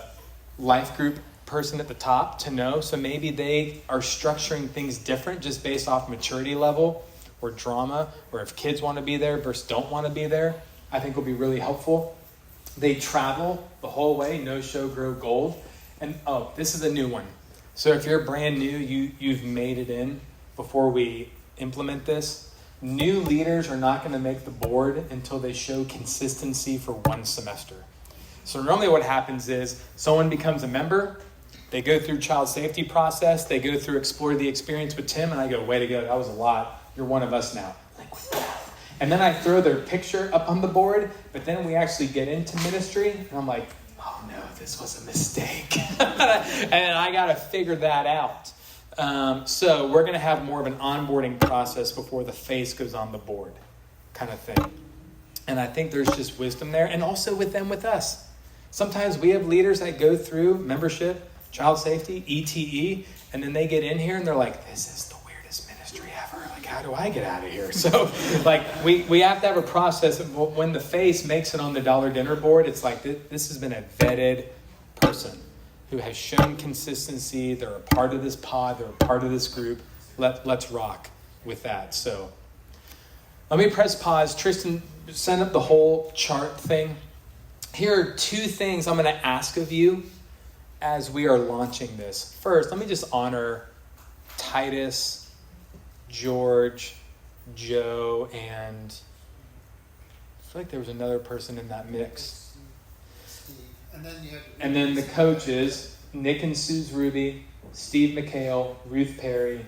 life group person at the top to know. So maybe they are structuring things different just based off maturity level or drama, or if kids want to be there versus don't want to be there, I think will be really helpful. They travel the whole way, no show, grow gold. And this is a new one. So if you're brand new, you've made it in before we implement this. New leaders are not going to make the board until they show consistency for 1 semester. So normally what happens is someone becomes a member, they go through child safety process, they go through explore the experience with Tim, and I go, way to go, that was a lot. You're one of us now. And then I throw their picture up on the board, but then we actually get into ministry, and I'm like, oh no, this was a mistake. And I got to figure that out. So we're going to have more of an onboarding process before the face goes on the board kind of thing. And I think there's just wisdom there. And also with them, with us. Sometimes we have leaders that go through membership, child safety, ETE, and then they get in here and they're like, this is the weirdest ministry ever. Like, how do I get out of here? So like we have to have a process. When the face makes it on the dollar dinner board, it's like this has been a vetted person who has shown consistency. They're a part of this pod. They're a part of this group. Let's rock with that. So let me press pause. Tristan, send up the whole chart thing. Here are 2 things I'm going to ask of you as we are launching this. First, let me just honor Titus, George, Joe, and I feel like there was another person in that mix. And then the coaches, Nick and Suze Ruby, Steve McHale, Ruth Perry,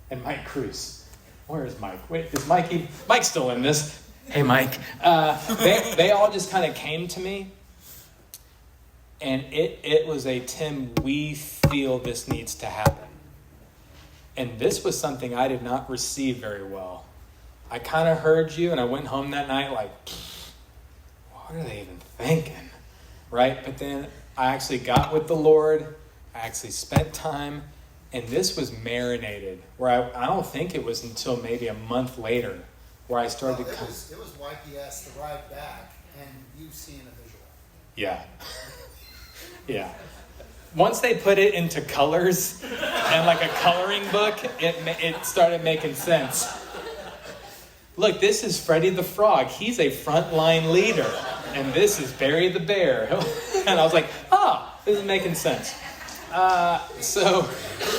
and Mike Cruz. Where is Mike? Wait, is Mike's still in this? Hey, Mike. They all just kind of came to me. And it was a, Tim, we feel this needs to happen. And this was something I did not receive very well. I kind of heard you, and I went home that night like, what are they even thinking? Right? But then I actually got with the Lord. I actually spent time. And this was marinated, where I don't think it was until maybe a month later where I started to come. It was YPS, the ride back. and you've seen a visual. Yeah. Yeah. Once they put it into colors and like a coloring book, it started making sense. Look, this is Freddy the Frog. He's a frontline leader. And this is Barry the Bear. And I was like, this is making sense. So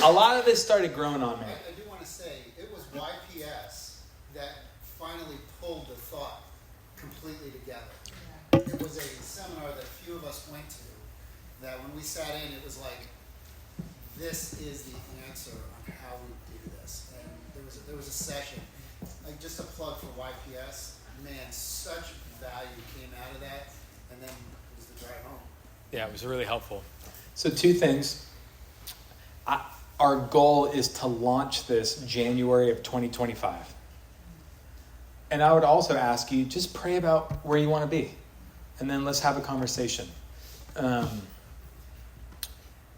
a lot of this started growing on me. I do want to say, it was YPS that finally pulled the thought completely together. It was a seminar that few of us went to, that when we sat in, it was like, this is the answer on how we do this. And there was a session, like just a plug for YPS. Man, such value came out of that, and then it was the drive home. Yeah, it was really helpful. So 2 things. Our goal is to launch this January of 2025. And I would also ask you, just pray about where you want to be. And then let's have a conversation.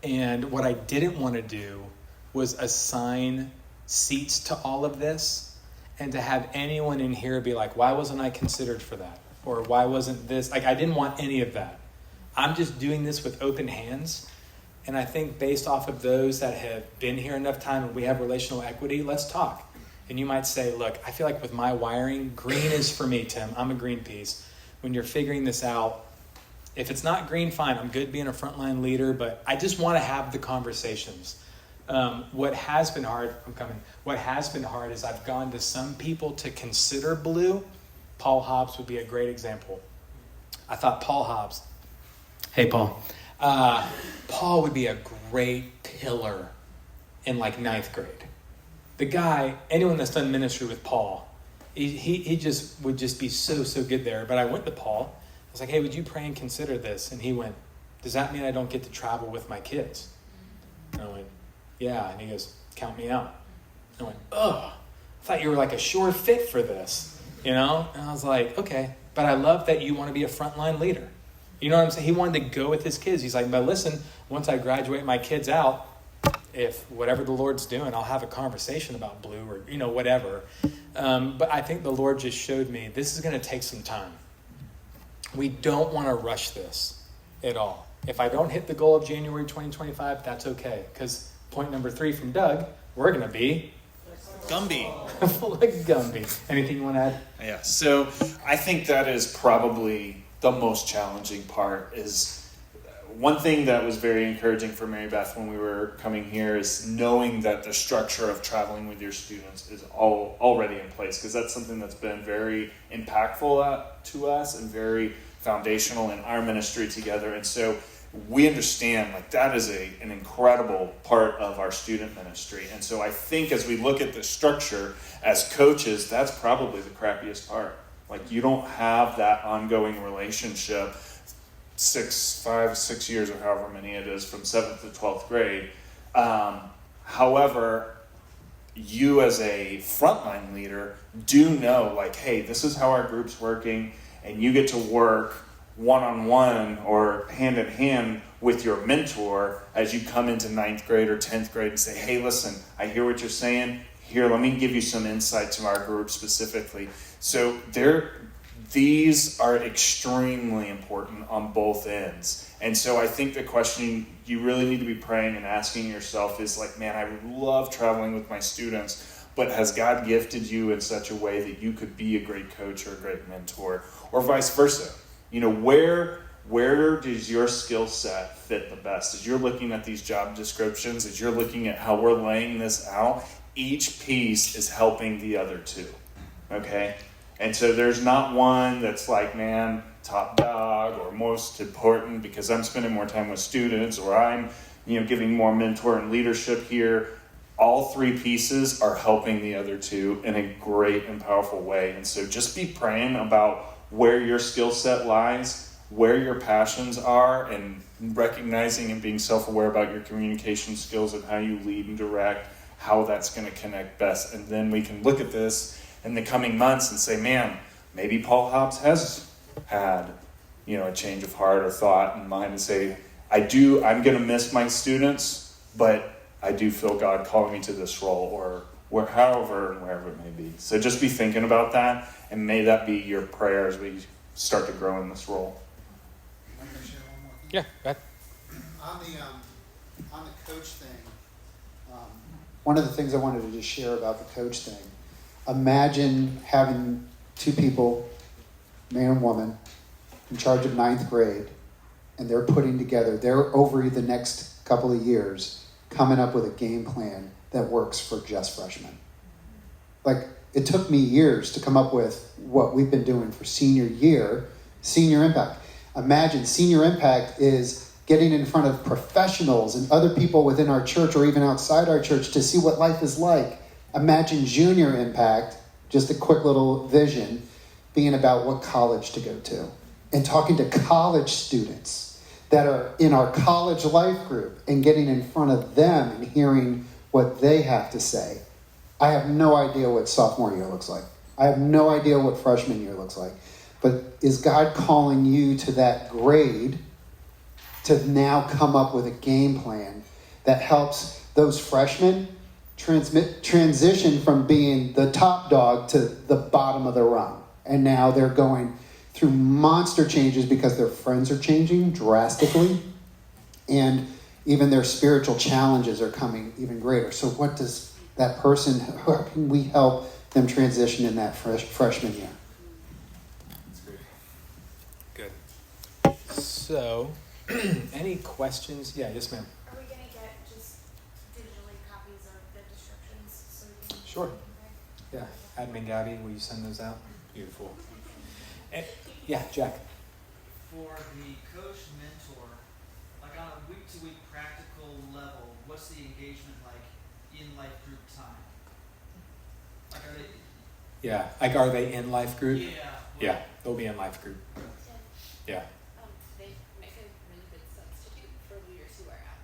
And what I didn't want to do was assign seats to all of this and to have anyone in here be like, why wasn't I considered for that? Or why wasn't this? Like, I didn't want any of that. I'm just doing this with open hands. And I think based off of those that have been here enough time and we have relational equity, let's talk. And you might say, look, I feel like with my wiring, green is for me, Tim. I'm a green piece. When you're figuring this out, if it's not green, fine. I'm good being a frontline leader, but I just want to have the conversations. What has been hard, What has been hard is I've gone to some people to consider blue. Paul Hobbs would be a great example. I thought Paul Hobbs, hey Paul, Paul would be a great pillar in like 9th grade. The guy, anyone that's done ministry with Paul, he just would just be so good there. But I went to Paul. I was like, hey, would you pray and consider this? And he went, does that mean I don't get to travel with my kids? And I went, yeah. And he goes, count me out. And I went, I thought you were like a sure fit for this, And I was like, okay. But I love that you want to be a frontline leader. You know what I'm saying? He wanted to go with his kids. He's like, but listen, once I graduate my kids out, if whatever the Lord's doing, I'll have a conversation about blue or, whatever. But I think the Lord just showed me this is going to take some time. We don't want to rush this at all. If I don't hit the goal of January 2025, that's okay. Because point number 3 from Doug, we're going to be Gumby. like Gumby. Anything you want to add? Yeah. So I think that is probably the most challenging part. Is one thing that was very encouraging for Mary Beth when we were coming here is knowing that the structure of traveling with your students is already in place, because that's something that's been very impactful to us and very foundational in our ministry together. And so we understand that is an incredible part of our student ministry. And so I think as we look at the structure as coaches, that's probably the crappiest part. You don't have that ongoing relationship 5, 6 years or however many it is from 7th to 12th grade. However, you as a frontline leader do know, hey, this is how our group's working, and you get to work one-on-one or hand-in-hand with your mentor as you come into 9th grade or 10th grade and say, hey, listen, I hear what you're saying. Here, let me give you some insight to our group specifically. So these are extremely important on both ends. And so I think the question you really need to be praying and asking yourself is man, I would love traveling with my students, but has God gifted you in such a way that you could be a great coach or a great mentor, or vice versa? Where does your skill set fit the best? As you're looking at these job descriptions, as you're looking at how we're laying this out, each piece is helping the other two, okay? And so there's not one that's top dog or most important because I'm spending more time with students or I'm, giving more mentor and leadership here. All 3 pieces are helping the other two in a great and powerful way. And so just be praying about where your skill set lies, where your passions are, and recognizing and being self-aware about your communication skills and how you lead and direct, how that's going to connect best. And then we can look at this in the coming months and say, man, maybe Paul Hobbs has had, a change of heart or thought in mind and say, I'm going to miss my students, but I do feel God calling me to this role or wherever it may be. So just be thinking about that, and may that be your prayer as we start to grow in this role. I'm going to share one more thing. Yeah, go ahead. On the coach thing, one of the things I wanted to just share about the coach thing, imagine having two people, man and woman, in charge of ninth grade, and they're over the next couple of years, coming up with a game plan that works for just freshmen. Like, it took me years to come up with what we've been doing for senior year, Senior Impact. Imagine Senior Impact is getting in front of professionals and other people within our church or even outside our church to see what life is like. Imagine Junior Impact, just a quick little vision, being about what college to go to. And talking to college students that are in our college life group and getting in front of them and hearing what they have to say. I have no idea what sophomore year looks like. I have no idea what freshman year looks like. But is God calling you to that grade to now come up with a game plan that helps those freshmen transition from being the top dog to the bottom of the rung? And now they're going through monster changes because their friends are changing drastically. And even their spiritual challenges are coming even greater. So what does that person, how can we help them transition in that freshman year? Good. So, any questions? Yeah, yes, ma'am. Are we going to get just digitally copies of the descriptions so we can... Sure. Yeah. Admin Gabby, will you send those out? Beautiful. Yeah, Jack. For the coach mentor, like on a week-to-week practical level, what's the engagement like in life group time? Like are they? Yeah, like are they in life group? Yeah. Yeah, they'll be in life group. Yeah. They make a really good substitute for leaders who are out.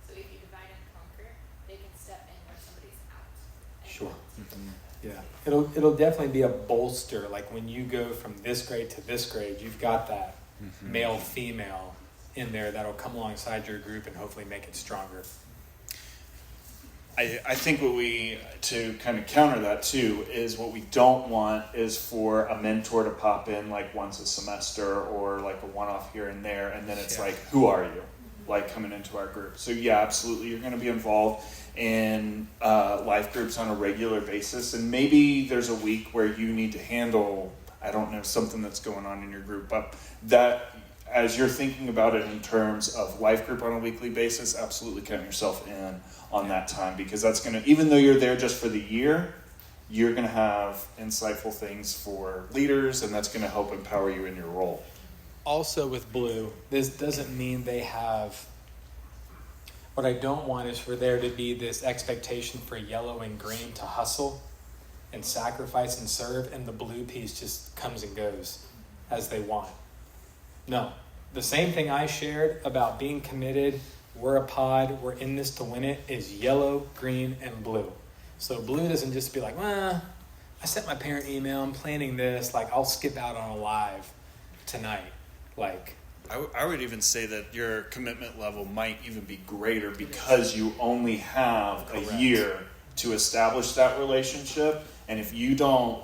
So if you divide and conquer, they can step in where somebody's out. Sure. Mm-hmm. Yeah, it'll definitely be a bolster. Like when you go from this grade to this grade, you've got that male female in there that'll come alongside your group and hopefully make it stronger. I think to kind of counter that too, is what we don't want is for a mentor to pop in like once a semester or like a one-off here and there, and then it's like, who are you? Like coming into our group. So yeah, absolutely, you're going to be involved in life groups on a regular basis, and maybe there's a week where you need to handle, I don't know, something that's going on in your group, but that, as you're thinking about it in terms of life group on a weekly basis, absolutely count yourself in on that time, because that's going to, even though you're there just for the year, you're going to have insightful things for leaders, and that's going to help empower you in your role. Also with blue, this doesn't mean they have, what I don't want is for there to be this expectation for yellow and green to hustle and sacrifice and serve, and the blue piece just comes and goes as they want. No, the same thing I shared about being committed, we're a pod, we're in this to win it, is yellow, green, and blue. So blue doesn't just be like, well, I sent my parent email, I'm planning this, like I'll skip out on a live tonight. Like, I would even say that your commitment level might even be greater because you only have a year to establish that relationship, and if you don't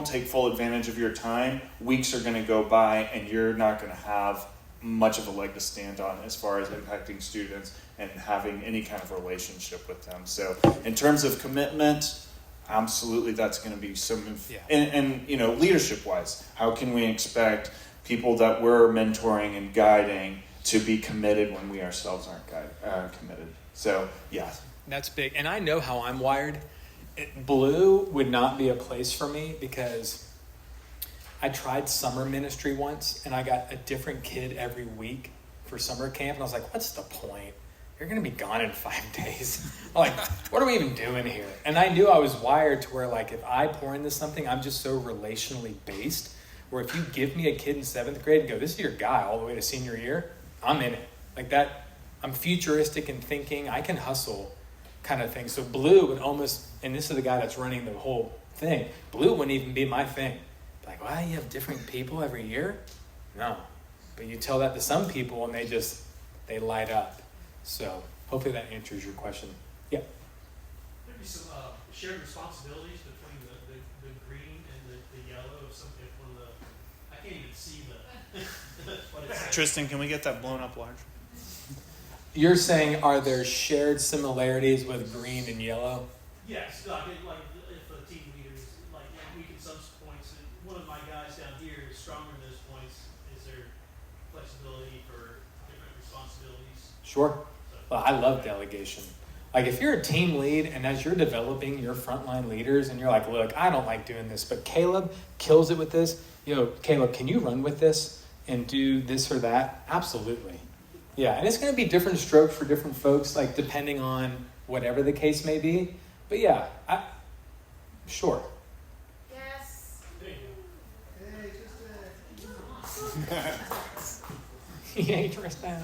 take full advantage of your time, weeks are going to go by and you're not going to have much of a leg to stand on as far as impacting students and having any kind of relationship with them. So in terms of commitment, absolutely that's going to be some, and you know, leadership wise, how can we expect people that we're mentoring and guiding to be committed when we ourselves aren't committed? So yeah. That's big. And I know how I'm wired. Blue would not be a place for me because I tried summer ministry once and I got a different kid every week for summer camp. And I was like, what's the point? You're going to be gone in 5 days. Like, what are we even doing here? And I knew I was wired to where, like, if I pour into something, I'm just so relationally based, where if you give me a kid in 7th grade and go, this is your guy all the way to senior year, I'm in it. Like that, I'm futuristic in thinking, I can hustle kind of thing. So blue would almost, and this is the guy that's running the whole thing, blue wouldn't even be my thing. Like, wow, you have different people every year? No. But you tell that to some people and they light up. So hopefully that answers your question. Yeah. Maybe some shared responsibilities between the green and the yellow. If one of the, I can't even see Tristan, can we get that blown up large? You're saying, are there shared similarities with green and yellow? Yes, like if a team leader is like weak at some points, and one of my guys down here is stronger in those points. Is there flexibility for different responsibilities? Sure. Well, I love delegation. Like if you're a team lead and as you're developing your frontline leaders and you're like, look, I don't like doing this, but Caleb kills it with this. Caleb, can you run with this and do this or that? Absolutely. Yeah, and it's going to be different strokes for different folks, like depending on whatever the case may be. But yeah, sure. Yes. Yay, Tristan.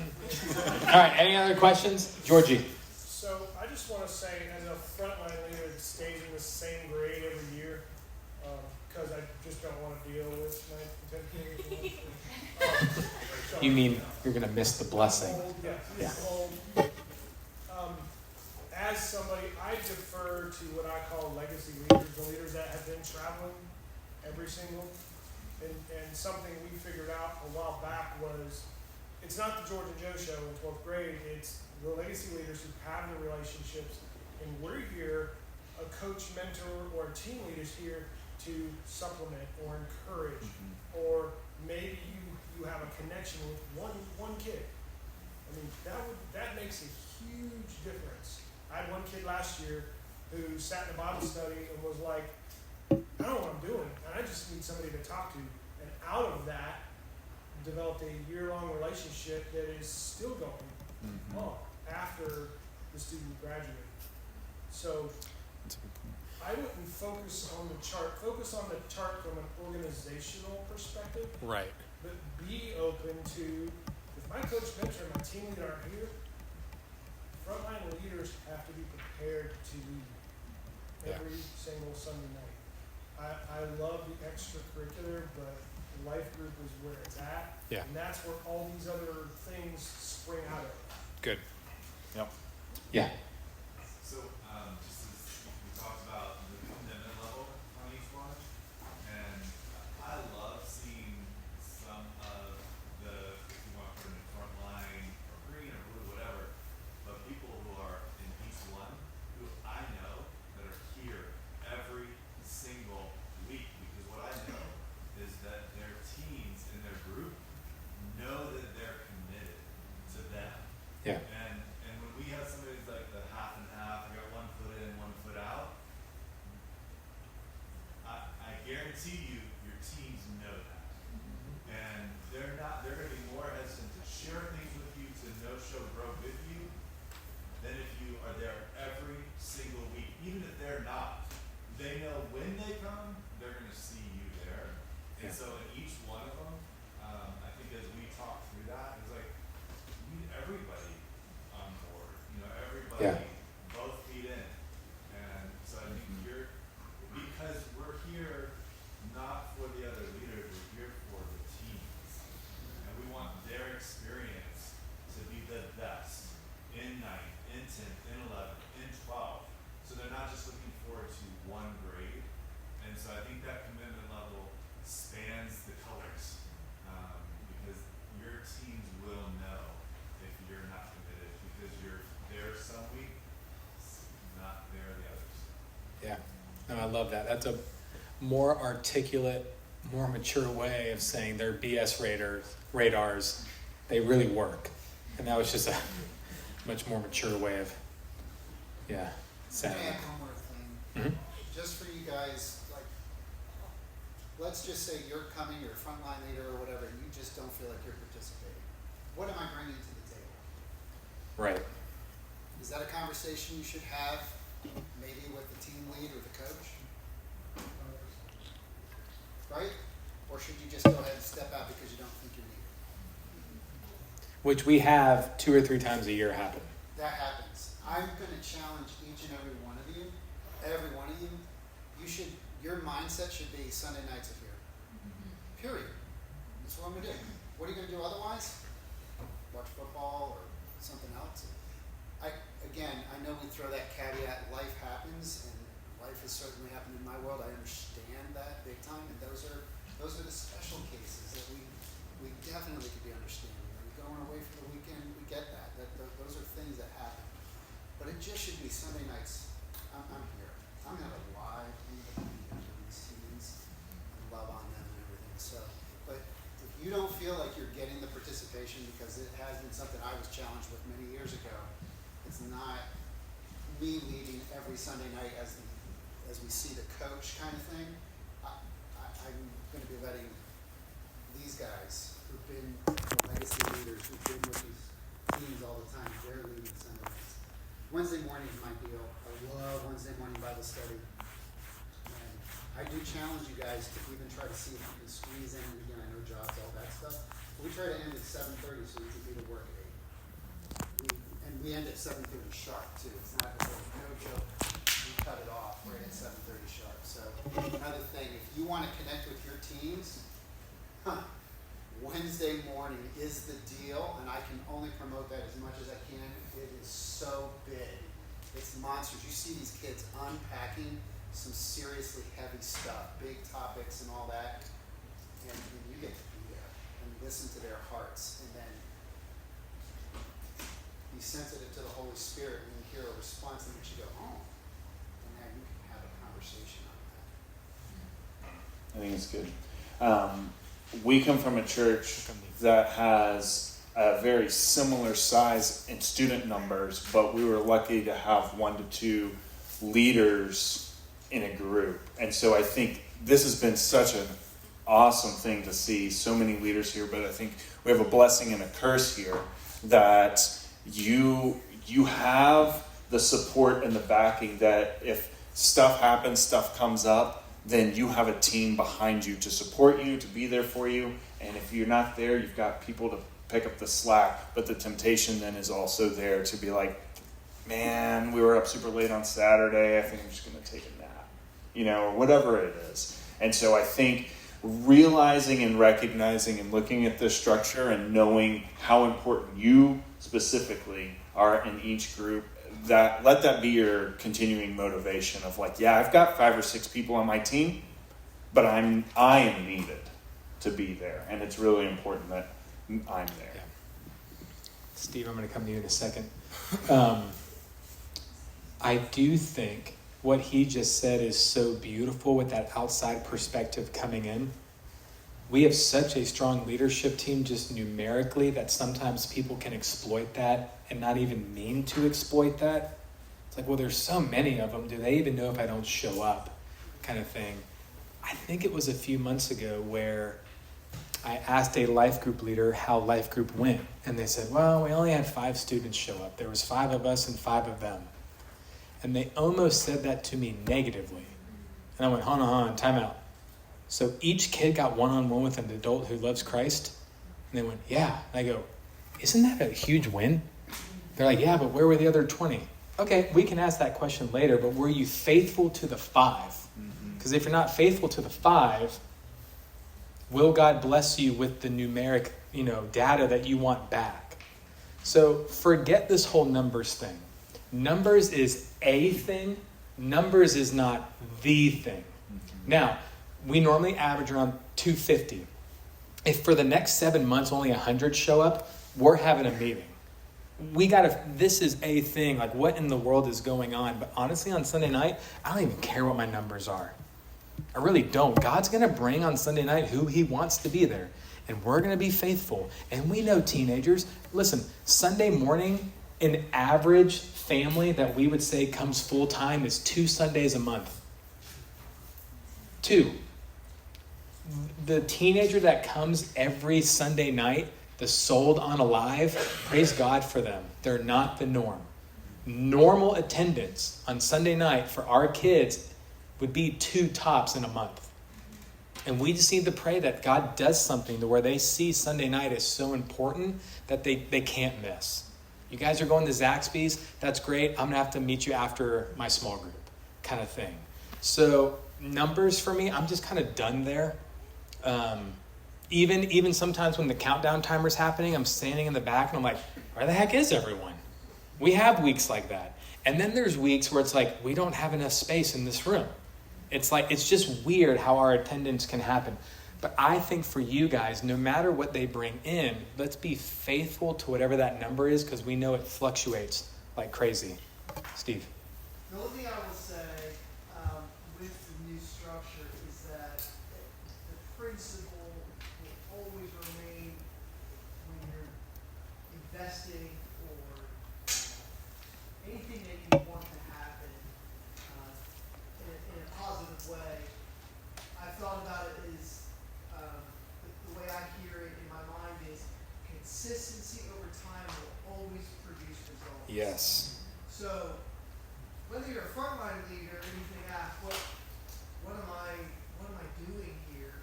All right, any other questions? Georgie. So I just want to say, as a frontline leader that stays in the same grade every year, because I just don't want to deal with my 10th years. You mean you're going to miss the blessing? Yeah. As somebody, I defer to what I call legacy leaders, the leaders that have been traveling every single, and something we figured out a while back was, it's not the George and Joe show in 12th grade, it's the legacy leaders who have the relationships, and we're here, a coach, mentor, or a team lead is here to supplement or encourage, or maybe you have a connection with one kid. I mean, that makes a huge difference. I had one kid last year who sat in a Bible study and was like, I don't know what I'm doing, and I just need somebody to talk to. And out of that, developed a year-long relationship that is still going on after the student graduated. So I wouldn't focus on the chart. Focus on the chart from an organizational perspective. Right. But be open to, if my coach, mentor, and my team leader aren't here, frontline leaders have to be prepared to lead every single Sunday night. I love the extracurricular, but life group is where it's at. Yeah. And that's where all these other things spring out of. Good. Yep. Yeah. So, just as we talked about the commitment level on each one, and I love seeing some of the, if you want to put in front line or green or blue, whatever, but people who are in each one who I know that are here every single week, because what I know is that their teams in their group know that they're committed to them. Yeah. And when we have somebody who's like the half and half, I got 1 foot in, 1 foot out, I guarantee you your teams know that. And they're gonna be more hesitant to share things with you, to show grow with you, than if you are there every single week. Even if they're not, they know when they come, they're gonna see you there. And so in each one of them, I think as we talk through that, it's like, we need everybody on board, everybody, both feet in. And so I think because we're here not for the other leaders, we're here for the teams. And we want their experience to be the best in 9th, in 10th, in 11th, in 12th. So they're not just looking forward to one grade. And so I think that commitment level spans the colors, because your teams will know if you're not committed, because you're there some week, not there the others. Yeah. No, I love that. That's a more articulate, more mature way of saying their BS radars, they really work. And that was just a much more mature way of, saying Let me it. add one more thing. Mhm. Just for you guys, like, let's just say you're coming, you're a frontline leader or whatever, and you just don't feel like you're participating. What am I bringing to the table? Right. Is that a conversation you should have, maybe with the team lead or the coach? Right? Or should you just go ahead and step out because you don't think you're needed? Which we have 2 or 3 times a year happen. That happens. I'm going to challenge each and every one of you. Your mindset should be Sunday nights are here. Period. That's what I'm going to do. What are you going to do otherwise? Watch football or something else? I know we throw that caveat, life happens, and life has certainly happened in my world. I understand that big time, and those are the special cases that we definitely could be understanding. we get that. Those are things that happen. But it just should be Sunday nights. I'm here. I'm gonna live into these teams and love on them and everything. So, but if you don't feel like you're getting the participation, because it has been something I was challenged with many years ago, it's not me leading every Sunday night as we see the coach kind of thing. I'm going to be letting these guys who've been legacy leaders, who've been with these teams all the time, they're leading Sunday nights. Wednesday morning is my deal. I love Wednesday morning Bible study. And I do challenge you guys to even try to see if you can squeeze in, and again, I know jobs, all that stuff. But we try to end at 7:30 so you can be to work at 8. And we end at 7:30 sharp too. It's not no joke. We cut it off right at 7:30 sharp. So another thing, if you want to connect with your teams, Wednesday morning is the deal, and I can only promote that as much as I can. It is so big. It's monsters. You see these kids unpacking some seriously heavy stuff, big topics and all that, and you get to be there and listen to their hearts, and then be sensitive to the Holy Spirit and you hear a response in which you go home, and then you can have a conversation on that. I think it's good. We come from a church that has a very similar size in student numbers, but we were lucky to have 1 to 2 leaders in a group. And so I think this has been such an awesome thing to see so many leaders here, but I think we have a blessing and a curse here that you have the support and the backing that if stuff happens, stuff comes up, then you have a team behind you to support you, to be there for you. And if you're not there, you've got people to pick up the slack. But the temptation then is also there to be like, man, we were up super late on Saturday. I think I'm just going to take a nap, or whatever it is. And so I think realizing and recognizing and looking at this structure and knowing how important you specifically are in each group, that let that be your continuing motivation of like, yeah, I've got 5 or 6 people on my team, but I am needed to be there, and it's really important that I'm there. Yeah. Steve, I'm going to come to you in a second. I do think what he just said is so beautiful with that outside perspective coming in. We have such a strong leadership team just numerically that sometimes people can exploit that and not even mean to exploit that. It's like, well, there's so many of them. Do they even know if I don't show up? Kind of thing. I think it was a few months ago where I asked a life group leader how life group went. And they said, well, we only had 5 students show up. There was 5 of us and 5 of them. And they almost said that to me negatively. And I went, hold on, time out. So each kid got one-on-one with an adult who loves Christ? And they went, yeah. And I go, isn't that a huge win? They're like, yeah, but where were the other 20? Okay, we can ask that question later, but were you faithful to the 5? Because if you're not faithful to the 5, will God bless you with the numeric, data that you want back? So forget this whole numbers thing. Numbers is a thing. Numbers is not the thing. Now, we normally average around 250. If for the next 7 months only 100 show up, we're having a meeting. This is a thing. Like, what in the world is going on? But honestly, on Sunday night, I don't even care what my numbers are. I really don't. God's going to bring on Sunday night who he wants to be there. And we're going to be faithful. And we know teenagers. Listen, Sunday morning, an average family that we would say comes full time is 2 Sundays a month. 2. The teenager that comes every Sunday night, the sold on alive, praise God for them. They're not the norm. Normal attendance on Sunday night for our kids would be 2 tops in a month. And we just need to pray that God does something to where they see Sunday night as so important that they can't miss. You guys are going to Zaxby's? That's great. I'm going to have to meet you after my small group kind of thing. So numbers for me, I'm just kind of done there. Even sometimes when the countdown timer's happening, I'm standing in the back and I'm like, where the heck is everyone? We have weeks like that. And then there's weeks where it's like, we don't have enough space in this room. It's like, it's just weird how our attendance can happen. But I think for you guys, no matter what they bring in, let's be faithful to whatever that number is, because we know it fluctuates like crazy. Steve. The only thing I will say with the new structure is that the principle will always remain when you're investing or anything that you want to happen in a positive way. I've thought about it as the way I hear it in my mind is consistency over time will always produce results. Yes. So whether you're a frontline leader or anything else, what am I doing here?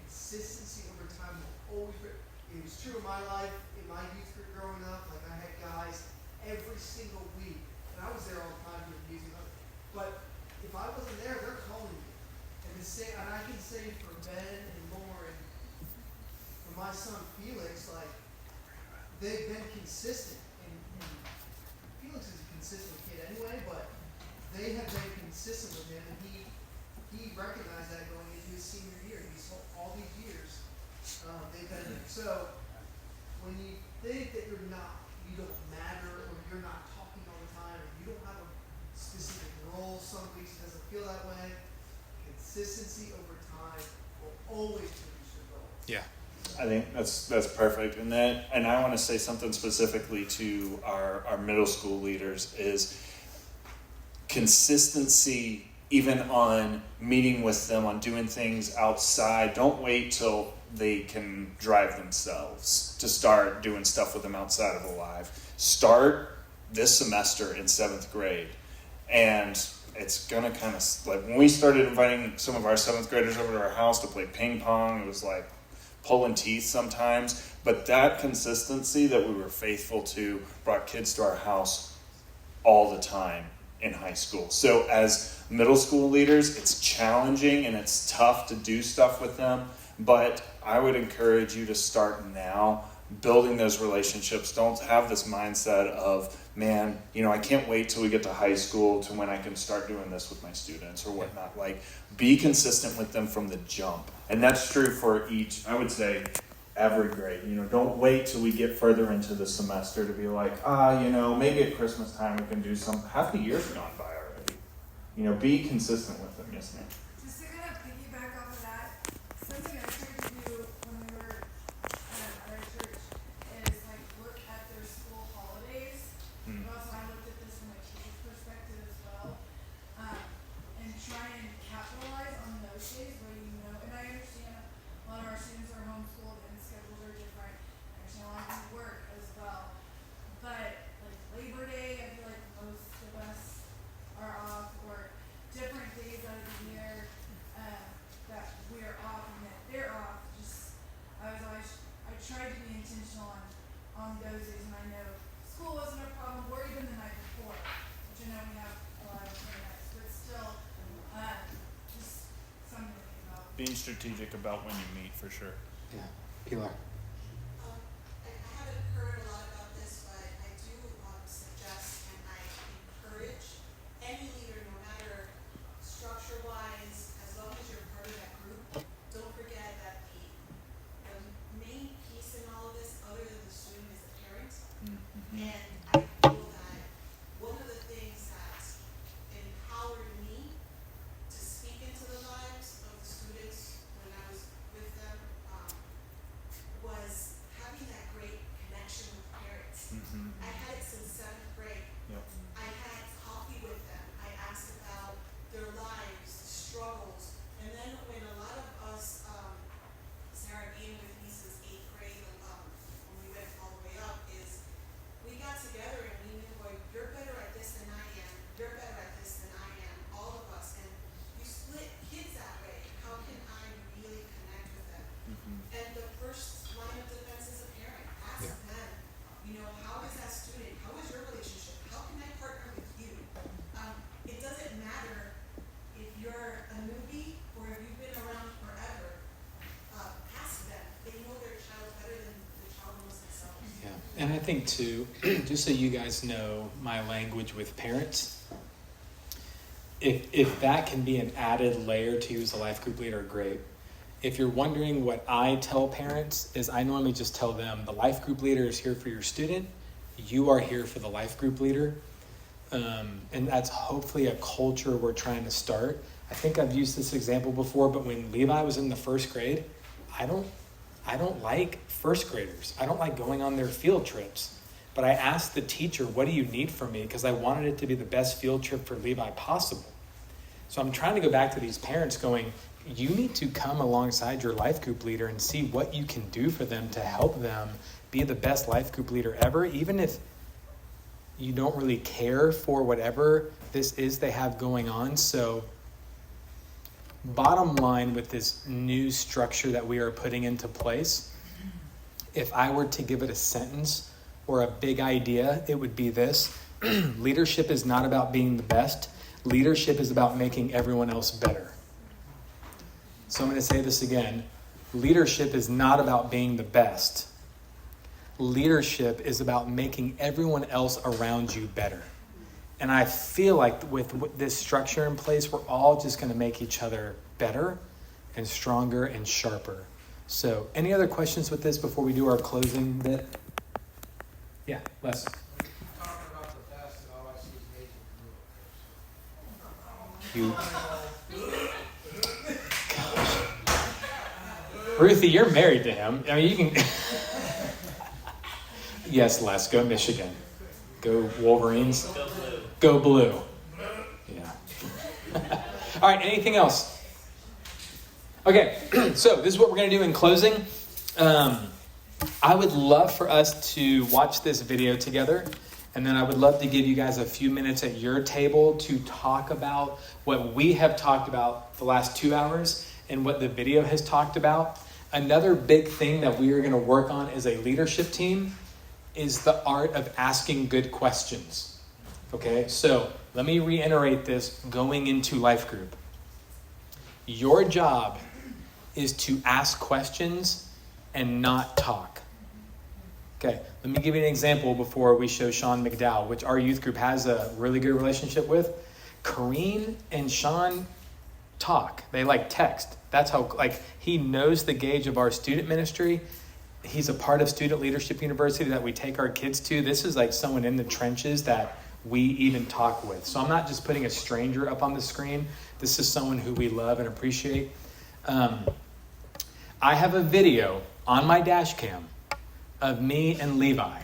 Consistency over time will always. It was true in my life, in my youth group growing up. Like I had guys every single week, and I was there all the time doing music. But if I wasn't there, they're calling me. And I can say for Ben and Lauren, for my son Felix, like they've been consistent. And Felix is a consistent kid anyway, but they have been consistent with him, and he recognized that going into his senior year. He's all these years they've been there. So when you think that you don't matter, or you're not talking all the time, or you don't have a specific role, some weeks it doesn't feel that way. Consistency over time will always produce results. Yeah. I think that's perfect. And I want to say something specifically to our middle school leaders is consistency, even on meeting with them, on doing things outside. Don't wait till they can drive themselves to start doing stuff with them outside of Alive. Start this semester in 7th grade. And it's gonna kind of, like when we started inviting some of our 7th graders over to our house to play ping pong, it was like pulling teeth sometimes. But that consistency that we were faithful to brought kids to our house all the time in high school. So as middle school leaders, it's challenging and it's tough to do stuff with them, but I would encourage you to start now building those relationships. Don't have this mindset of, man, I can't wait till we get to high school to when I can start doing this with my students or whatnot. Like, be consistent with them from the jump. And that's true for I would say, every grade. Don't wait till we get further into the semester to be like, maybe at Christmas time we can do something. Half the year's gone by already. Be consistent with them. Yes, ma'am. Just to kind of piggyback off of that, something I tried to do when we were at our church is like look at their school holidays. But also I looked at this from a teacher's perspective as well, and try and capitalize on those days where and I understand a lot of our students are homeschooled and schedules are different. I understand a lot of them work as well, but like Labor Day, I feel like most of us are off, or different days out of the year that we're off and that they're off. I tried to be intentional on those days, and I know school wasn't a problem, or even the night before, which I know we have a lot of nights, but still, just something to think about. Being strategic about when you meet, for sure. Yeah. Pilar. I haven't heard a lot about this, but I do suggest and I encourage any leader, no matter structure-wise, as long as you're part of that group, don't forget that the main piece in all of this, other than the student, is the parent. And I feel that one of the things that empowered me to speak into the lives of the students when I was with them was having that great connection with parents. I had it since 7th grade. Yep. I had coffee with them. I asked about their lives, struggles, and then when a lot of us, Sarah being with me since 8th grade, when we went all the way up, is we got together and we knew, like, you're better at this than I am, you're better at this than I am, all of us, and you split kids that way. How can I really connect with them? And the first line of defense is a parent. Ask them, how is that student? How is your relationship? How can I partner with you? It doesn't matter if you're a newbie or if you've been around forever. Ask them. They know their child better than the child knows themselves. Yeah. And I think too, just so you guys know my language with parents, if that can be an added layer to you as a life group leader, great. if you're wondering what I tell parents, is I normally just tell them the life group leader is here for your student. You are here for the life group leader. And that's hopefully a culture we're trying to start. I think I've used this example before, but when Levi was in the first grade, I don't like first graders. I don't like going on their field trips. But I asked the teacher, what do you need from me? Because I wanted it to be the best field trip for Levi possible. So I'm trying to go back to these parents going, you need to come alongside your life group leader and see what you can do for them to help them be the best life group leader ever, even if you don't really care for whatever this is they have going on. So bottom line with this new structure that we are putting into place, if I were to give it a sentence or a big idea, it would be this. Leadership is not about being the best. Leadership is about making everyone else better. So I'm going to say this again. Leadership is not about being the best. Leadership is about making everyone else around you better. And I feel like with this structure in place, we're all just going to make each other better and stronger and sharper. So any other questions with this before we do our closing bit? Yeah, Les. Ruthie, you're married to him. I mean, you can... Yes, Les, go Michigan. Go Wolverines. Go blue. Yeah. All right, anything else? Okay, so this is what we're going to do in closing. I would love for us to watch this video together, and then I would love to give you guys a few minutes at your table to talk about what we have talked about the last 2 hours and what the video has talked about. Another big thing that we are going to work on as a leadership team is the art of asking good questions. Okay, so let me reiterate this going into life group. Your job is to ask questions and not talk. Okay, let me give you an example before we show Sean McDowell, which our youth group has a really good relationship with. Kareen and Sean talk. They text. That's how, he knows the gauge of our student ministry. He's a part of Student Leadership University that we take our kids to. This is someone in the trenches that we even talk with. So I'm not just putting a stranger up on the screen. This is someone who we love and appreciate. I have a video on my dash cam of me and Levi.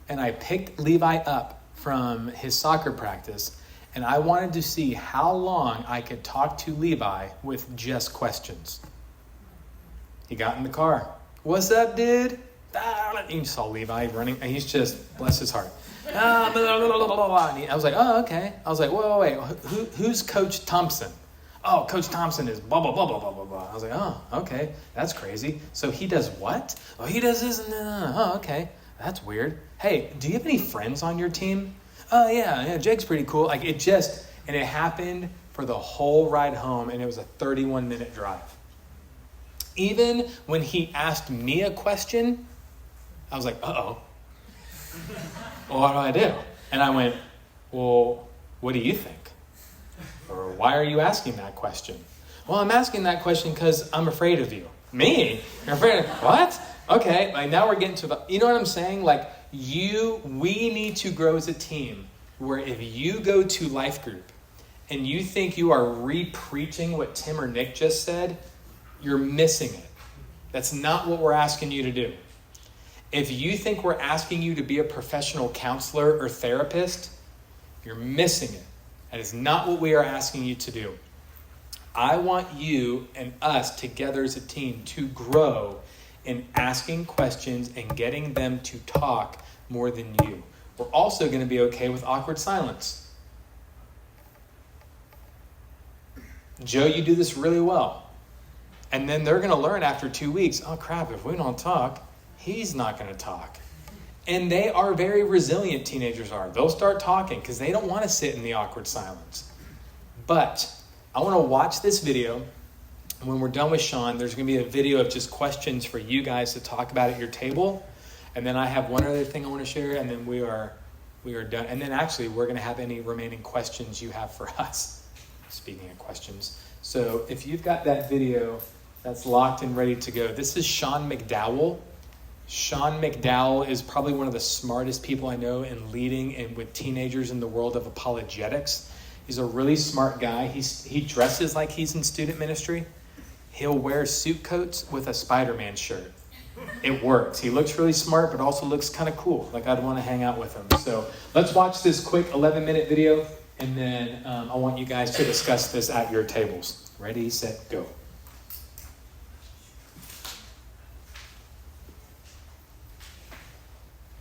And I picked Levi up from his soccer practice, and I wanted to see how long I could talk to Levi with just questions. He got in the car. What's up, dude? You saw Levi running, and he's just, bless his heart. I was like, oh, okay. I was like, wait. Who's Coach Thompson? Oh, Coach Thompson is blah, blah, blah, blah, blah, blah, blah. I was like, oh, okay. That's crazy. So he does what? Oh, he does this and that. Oh, okay. That's weird. Hey, do you have any friends on your team? Oh, yeah, Jake's pretty cool. And it happened for the whole ride home, and it was a 31-minute drive. Even when he asked me a question, I was like, uh-oh. Well, what do? And I went, well, what do you think? Or why are you asking that question? Well, I'm asking that question because I'm afraid of you. Me? You're afraid of what? Okay, now we're getting to you know what I'm saying? We need to grow as a team where if you go to life group and you think you are re-preaching what Tim or Nick just said, you're missing it. That's not what we're asking you to do. If you think we're asking you to be a professional counselor or therapist, you're missing it. That is not what we are asking you to do. I want you and us together as a team to grow in asking questions and getting them to talk more than you. We're also going to be okay with awkward silence. Joe, you do this really well. And then they're going to learn after 2 weeks, oh crap, if we don't talk, he's not going to talk. And they are very resilient, teenagers are. They'll start talking because they don't want to sit in the awkward silence. But I want to watch this video. And when we're done with Sean, there's going to be a video of just questions for you guys to talk about at your table. And then I have one other thing I want to share, and then we are done. And then actually, we're going to have any remaining questions you have for us. Speaking of questions. So if you've got that video, that's locked and ready to go. This is Sean McDowell. Sean McDowell is probably one of the smartest people I know in leading and with teenagers in the world of apologetics. He's a really smart guy. He dresses like he's in student ministry. He'll wear suit coats with a Spider-Man shirt. It works. He looks really smart, but also looks kind of cool. Like I'd want to hang out with him. So let's watch this quick 11-minute video, and then I want you guys to discuss this at your tables. Ready, set, go.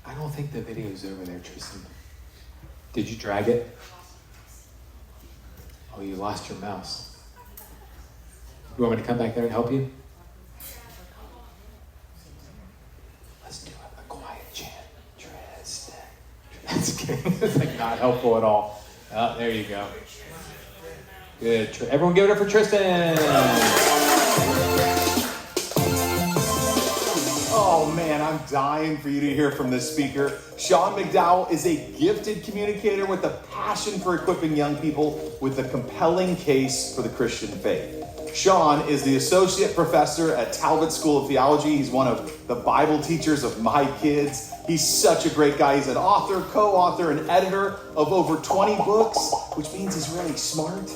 I don't think the video's over there, Tristan. Did you drag it? Oh, you lost your mouse. You want me to come back there and help you? Let's do a quiet chant. Tristan. That's good. It's like not helpful at all. Oh, there you go. Good. Everyone give it up for Tristan. Oh man, I'm dying for you to hear from this speaker. Sean McDowell is a gifted communicator with a passion for equipping young people with a compelling case for the Christian faith. Sean is the associate professor at Talbot School of Theology. He's one of the Bible teachers of my kids. He's such a great guy. He's an author, co-author, and editor of over 20 books, which means he's really smart.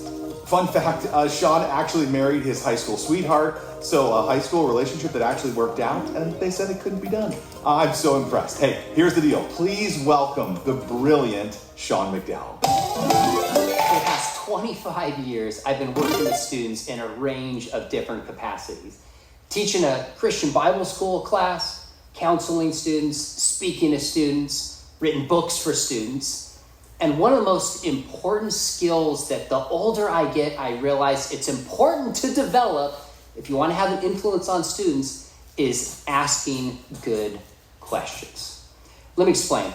Fun fact, Sean actually married his high school sweetheart, so a high school relationship that actually worked out, and they said it couldn't be done. I'm so impressed. Hey, here's the deal. Please welcome the brilliant Sean McDowell. For the past 25 years, I've been working with students in a range of different capacities. Teaching a Christian Bible school class, counseling students, speaking to students, written books for students. And one of the most important skills that the older I get, I realize it's important to develop if you want to have an influence on students is asking good questions. Let me explain.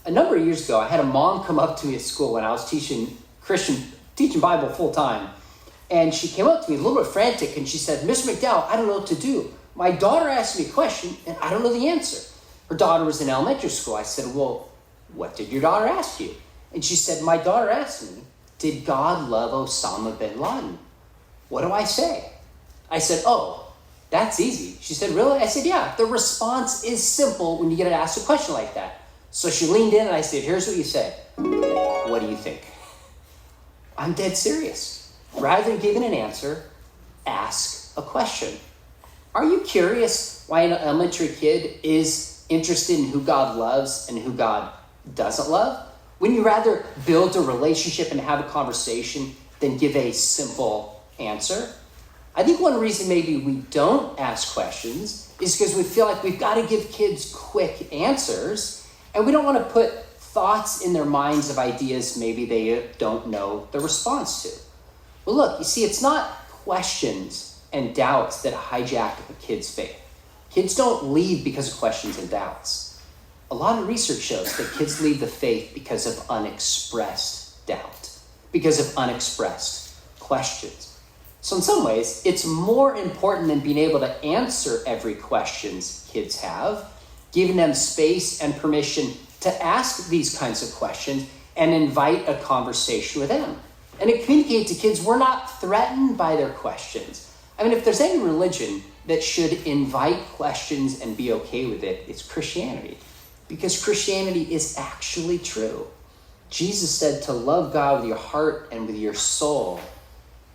A number of years ago, I had a mom come up to me at school when I was teaching Bible full time. And she came up to me a little bit frantic and she said, "Mr. McDowell, I don't know what to do. My daughter asked me a question and I don't know the answer." Her daughter was in elementary school. I said, "Well, what did your daughter ask you?" And she said, "My daughter asked me, did God love Osama bin Laden? What do I say?" I said, "Oh, that's easy." She said, "Really?" I said, "Yeah, the response is simple when you get asked a question like that." So she leaned in and I said, "Here's what you say. What do you think?" I'm dead serious. Rather than giving an answer, ask a question. Are you curious why an elementary kid is interested in who God loves and who God doesn't love? Wouldn't you rather build a relationship and have a conversation than give a simple answer? I think one reason maybe we don't ask questions is because we feel like we've got to give kids quick answers, and we don't want to put thoughts in their minds of ideas maybe they don't know the response to. Well, look, you see, it's not questions and doubts that hijack a kid's faith. Kids don't leave because of questions and doubts. A lot of research shows that kids leave the faith because of unexpressed doubt, because of unexpressed questions. So in some ways, it's more important than being able to answer every question kids have, giving them space and permission to ask these kinds of questions and invite a conversation with them. And to communicate to kids, we're not threatened by their questions. I mean, if there's any religion that should invite questions and be okay with it, it's Christianity. Because Christianity is actually true. Jesus said to love God with your heart and with your soul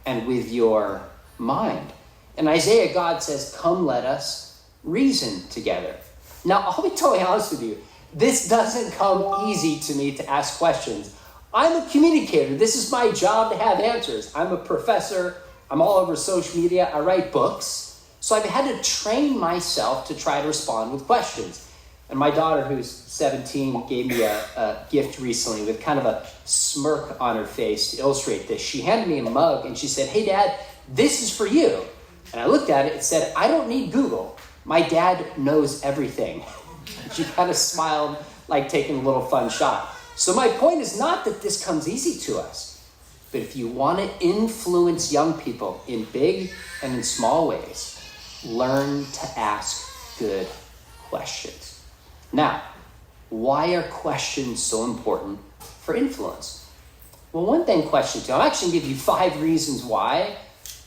and with your mind. In Isaiah, God says, "Come, let us reason together." Now, I'll be totally honest with you. This doesn't come easy to me to ask questions. I'm a communicator. This is my job to have answers. I'm a professor. I'm all over social media. I write books. So I've had to train myself to try to respond with questions. And my daughter, who's 17, gave me a gift recently with kind of a smirk on her face to illustrate this. She handed me a mug and she said, "Hey, Dad, this is for you." And I looked at it and said, "I don't need Google. My dad knows everything." And she kind of smiled like taking a little fun shot. So my point is not that this comes easy to us, but if you want to influence young people in big and in small ways, learn to ask good questions. Now, why are questions so important for influence? Well, one thing questions do. I'm actually going to give you 5 reasons why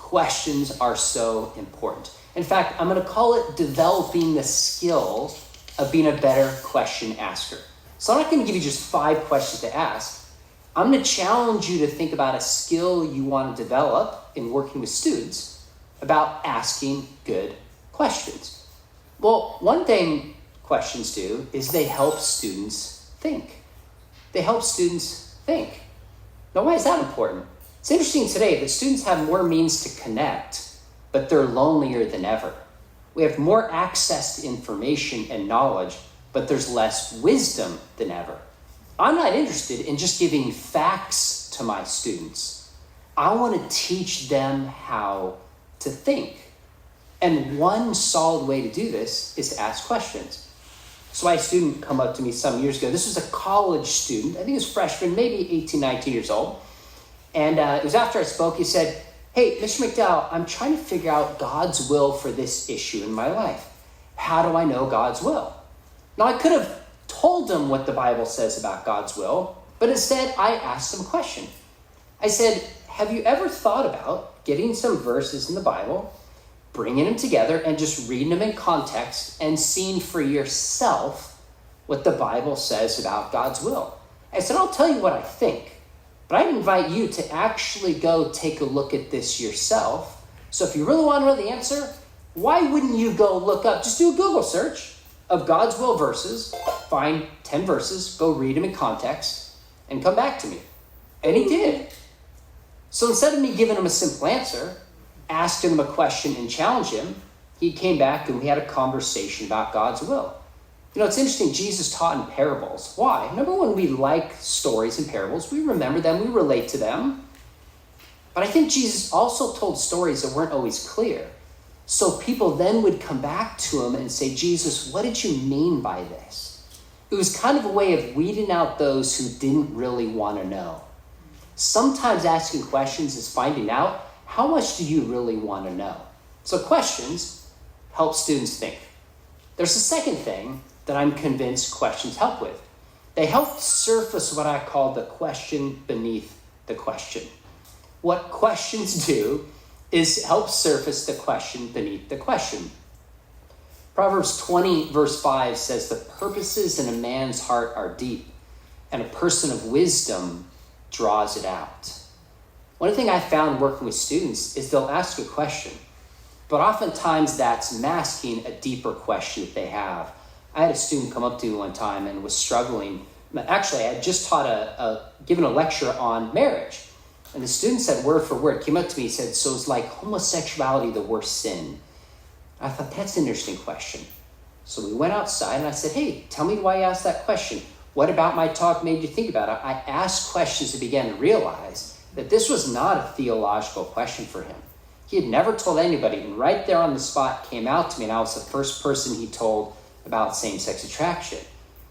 questions are so important. In fact, I'm going to call it developing the skill of being a better question asker. So I'm not going to give you just 5 questions to ask. I'm going to challenge you to think about a skill you want to develop in working with students about asking good questions. Well, one thing questions do is they help students think. They help students think. Now, why is that important? It's interesting today that students have more means to connect, but they're lonelier than ever. We have more access to information and knowledge, but there's less wisdom than ever. I'm not interested in just giving facts to my students. I want to teach them how to think. And one solid way to do this is to ask questions. So I had a student come up to me some years ago. This was a college student. I think he was a freshman, maybe 18, 19 years old. And it was after I spoke, he said, "Hey, Mr. McDowell, I'm trying to figure out God's will for this issue in my life. How do I know God's will?" Now, I could have told him what the Bible says about God's will, but instead I asked him a question. I said, "Have you ever thought about getting some verses in the Bible, bringing them together and just reading them in context and seeing for yourself what the Bible says about God's will?" I said, "I'll tell you what I think, but I'd invite you to actually go take a look at this yourself. So if you really want to know the answer, why wouldn't you go look up, just do a Google search of God's will verses, find 10 verses, go read them in context, and come back to me." And he did. So instead of me giving him a simple answer, asking him a question and challenge him, he came back and we had a conversation about God's will. You know, it's interesting, Jesus taught in parables. Why? Number one, we like stories and parables. We remember them, we relate to them. But I think Jesus also told stories that weren't always clear. So people then would come back to him and say, "Jesus, what did you mean by this?" It was kind of a way of weeding out those who didn't really want to know. Sometimes asking questions is finding out, how much do you really want to know? So questions help students think. There's a second thing that I'm convinced questions help with. They help surface what I call the question beneath the question. What questions do is help surface the question beneath the question. Proverbs 20 verse 5 says, "The purposes in a man's heart are deep, and a person of wisdom draws it out." One thing I found working with students is they'll ask a question, but oftentimes that's masking a deeper question that they have. I had a student come up to me one time and was struggling. Actually, I had just given a lecture on marriage. And the student said word for word, came up to me and said, "So is like homosexuality the worst sin?" I thought, that's an interesting question. So we went outside and I said, "Hey, tell me why you asked that question. What about my talk made you think about it?" I asked questions and began to realize that this was not a theological question for him. He had never told anybody, and right there on the spot came out to me, and I was the first person he told about same-sex attraction.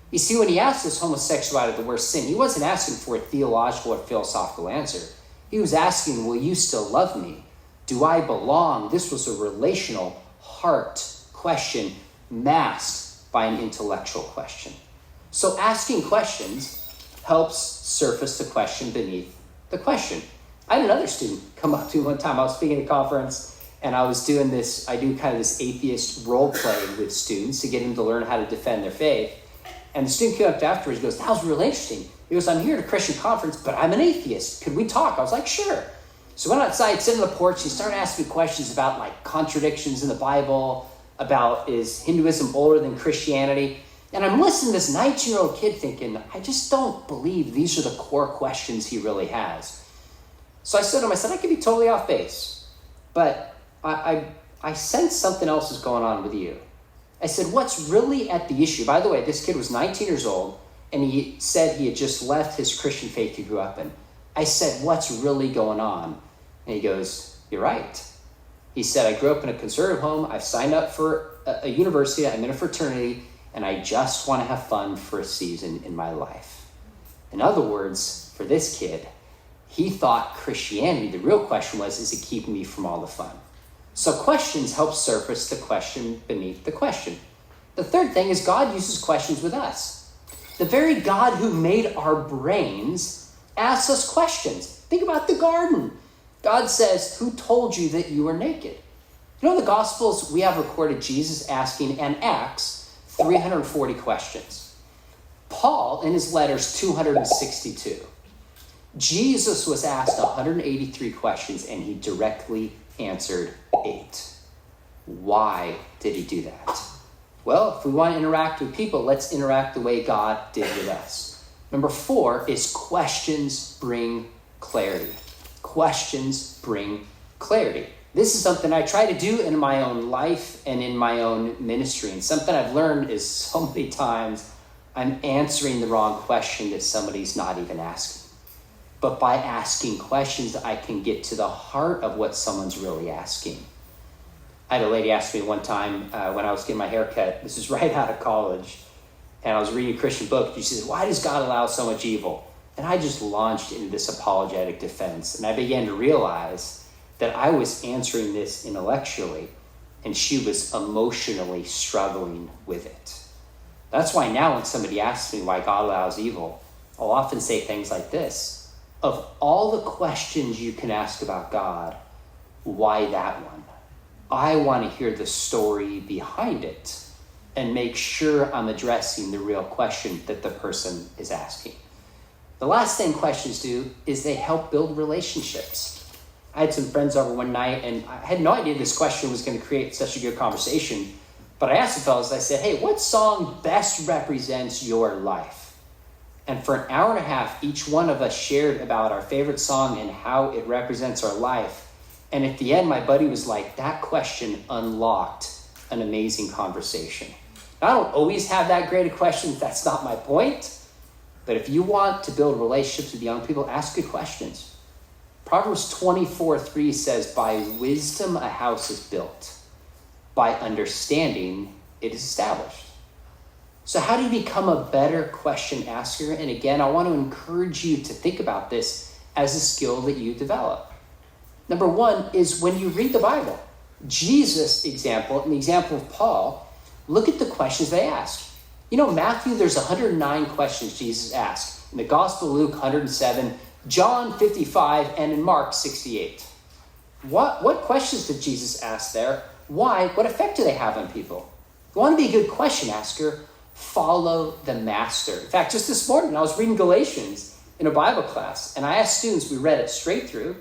You see, when he asked is homosexuality the worst sin, he wasn't asking for a theological or philosophical answer. He was asking, will you still love me? Do I belong? This was a relational heart question masked by an intellectual question. So asking questions helps surface the question beneath the question. I had another student come up to me one time. I was speaking at a conference and I was doing this, I do kind of this atheist role play with students to get them to learn how to defend their faith. And the student came up afterwards and goes, "That was really interesting." He goes, "I'm here at a Christian conference, but I'm an atheist. Could we talk?" I was like, "Sure." So I went outside, sat on the porch, and started asking questions about like contradictions in the Bible, about is Hinduism older than Christianity? And I'm listening to this 19-year-old kid thinking, I just don't believe these are the core questions he really has. So I said to him, I could be totally off base, but I sense something else is going on with you. I said, what's really at the issue? By the way, this kid was 19 years old, and he said he had just left his Christian faith he grew up in. I said, what's really going on? And he goes, you're right. He said, I grew up in a conservative home. I've signed up for a university. I'm in a fraternity, and I just want to have fun for a season in my life. In other words, for this kid, he thought Christianity, the real question was, is it keeping me from all the fun? So questions help surface the question beneath the question. The third thing is God uses questions with us. The very God who made our brains asks us questions. Think about the garden. God says, who told you that you were naked? You know, in the Gospels, we have recorded Jesus asking, and Acts, 340 questions. Paul, in his letters, 262. Jesus was asked 183 questions, and he directly answered 8. Why did he do that? Well, if we want to interact with people, let's interact the way God did with us. Number 4 is questions bring clarity. Questions bring clarity. This is something I try to do in my own life and in my own ministry. And something I've learned is so many times I'm answering the wrong question that somebody's not even asking. But by asking questions, I can get to the heart of what someone's really asking. I had a lady ask me one time when I was getting my hair cut. This is right out of college. And I was reading a Christian book. She says, why does God allow so much evil? And I just launched into this apologetic defense. And I began to realize that I was answering this intellectually, and she was emotionally struggling with it. That's why now when somebody asks me why God allows evil, I'll often say things like this. Of all the questions you can ask about God, why that one? I want to hear the story behind it and make sure I'm addressing the real question that the person is asking. The last thing questions do is they help build relationships. I had some friends over one night, and I had no idea this question was going to create such a good conversation. But I asked the fellas, I said, hey, what song best represents your life? And for an hour and a half, each one of us shared about our favorite song and how it represents our life. And at the end, my buddy was like, that question unlocked an amazing conversation. Now, I don't always have that great of questions. That's not my point. But if you want to build relationships with young people, ask good questions. Proverbs 24:3 says, by wisdom a house is built. By understanding it is established. So how do you become a better question asker? And again, I want to encourage you to think about this as a skill that you develop. Number 1 is when you read the Bible. Jesus' example and the example of Paul, look at the questions they asked. You know, Matthew, there's 109 questions Jesus asked. In the Gospel of Luke, 107, John, 55, and in Mark, 68. What questions did Jesus ask there? Why? What effect do they have on people? If you want to be a good question asker, follow the master. In fact, just this morning, I was reading Galatians in a Bible class, and I asked students, we read it straight through.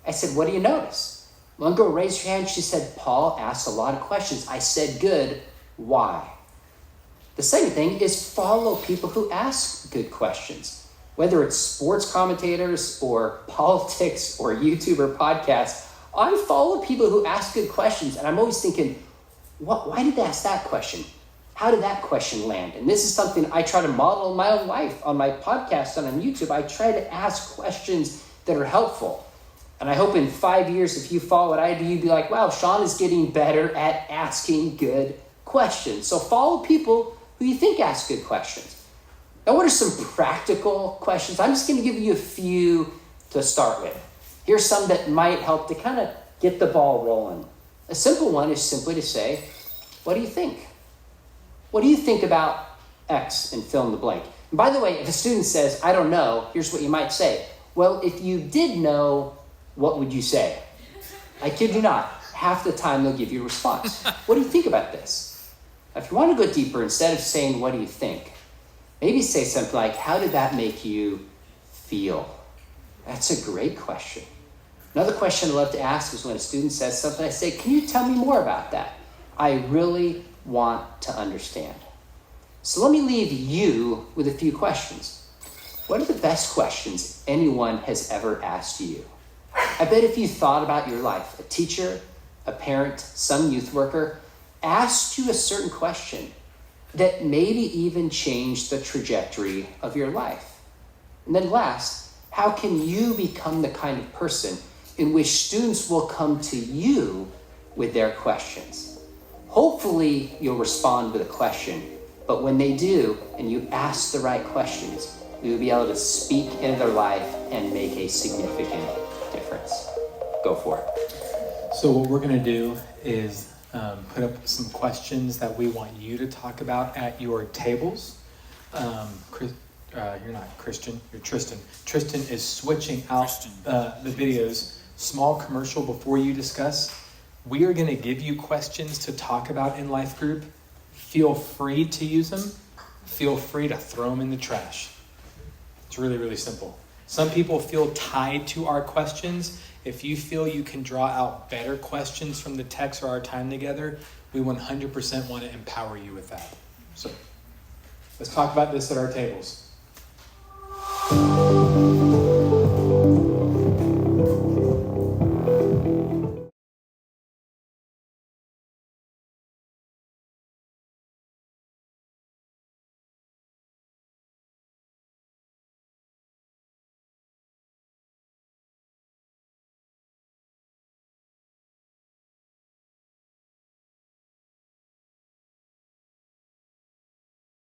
I said, what do you notice? One girl raised her hand. She said, Paul asked a lot of questions. I said, good. Why? The second thing is follow people who ask good questions. Whether it's sports commentators or politics or YouTube or podcasts, I follow people who ask good questions. And I'm always thinking, why did they ask that question? How did that question land? And this is something I try to model in my own life. On my podcast and on YouTube, I try to ask questions that are helpful. And I hope in 5 years, if you follow what I do, you'd be like, wow, Sean is getting better at asking good questions. So follow people who you think ask good questions. Now, what are some practical questions? I'm just going to give you a few to start with. Here's some that might help to kind of get the ball rolling. A simple one is simply to say, what do you think? What do you think about X and fill in the blank? And by the way, if a student says, I don't know, here's what you might say. Well, if you did know, what would you say? I kid you not. Half the time they'll give you a response. What do you think about this? Now, if you want to go deeper, instead of saying, what do you think? Maybe say something like, how did that make you feel? That's a great question. Another question I love to ask is when a student says something, I say, can you tell me more about that? I really want to understand. So let me leave you with a few questions. What are the best questions anyone has ever asked you? I bet if you thought about your life, a teacher, a parent, some youth worker asked you a certain question that maybe even changed the trajectory of your life. And then last, how can you become the kind of person in which students will come to you with their questions? Hopefully you'll respond with a question, but when they do, and you ask the right questions, we will be able to speak into their life and make a significant difference. Go for it. So what we're going to do is put up some questions that we want you to talk about at your tables. You're not Christian, you're Tristan. Tristan is switching out the videos small commercial before you discuss. We are going to give you questions to talk about in life group. Feel free to use them. Feel free to throw them in the trash. It's really, really simple. Some people feel tied to our questions. If you feel you can draw out better questions from the text or our time together, we 100% want to empower you with that. So let's talk about this at our tables.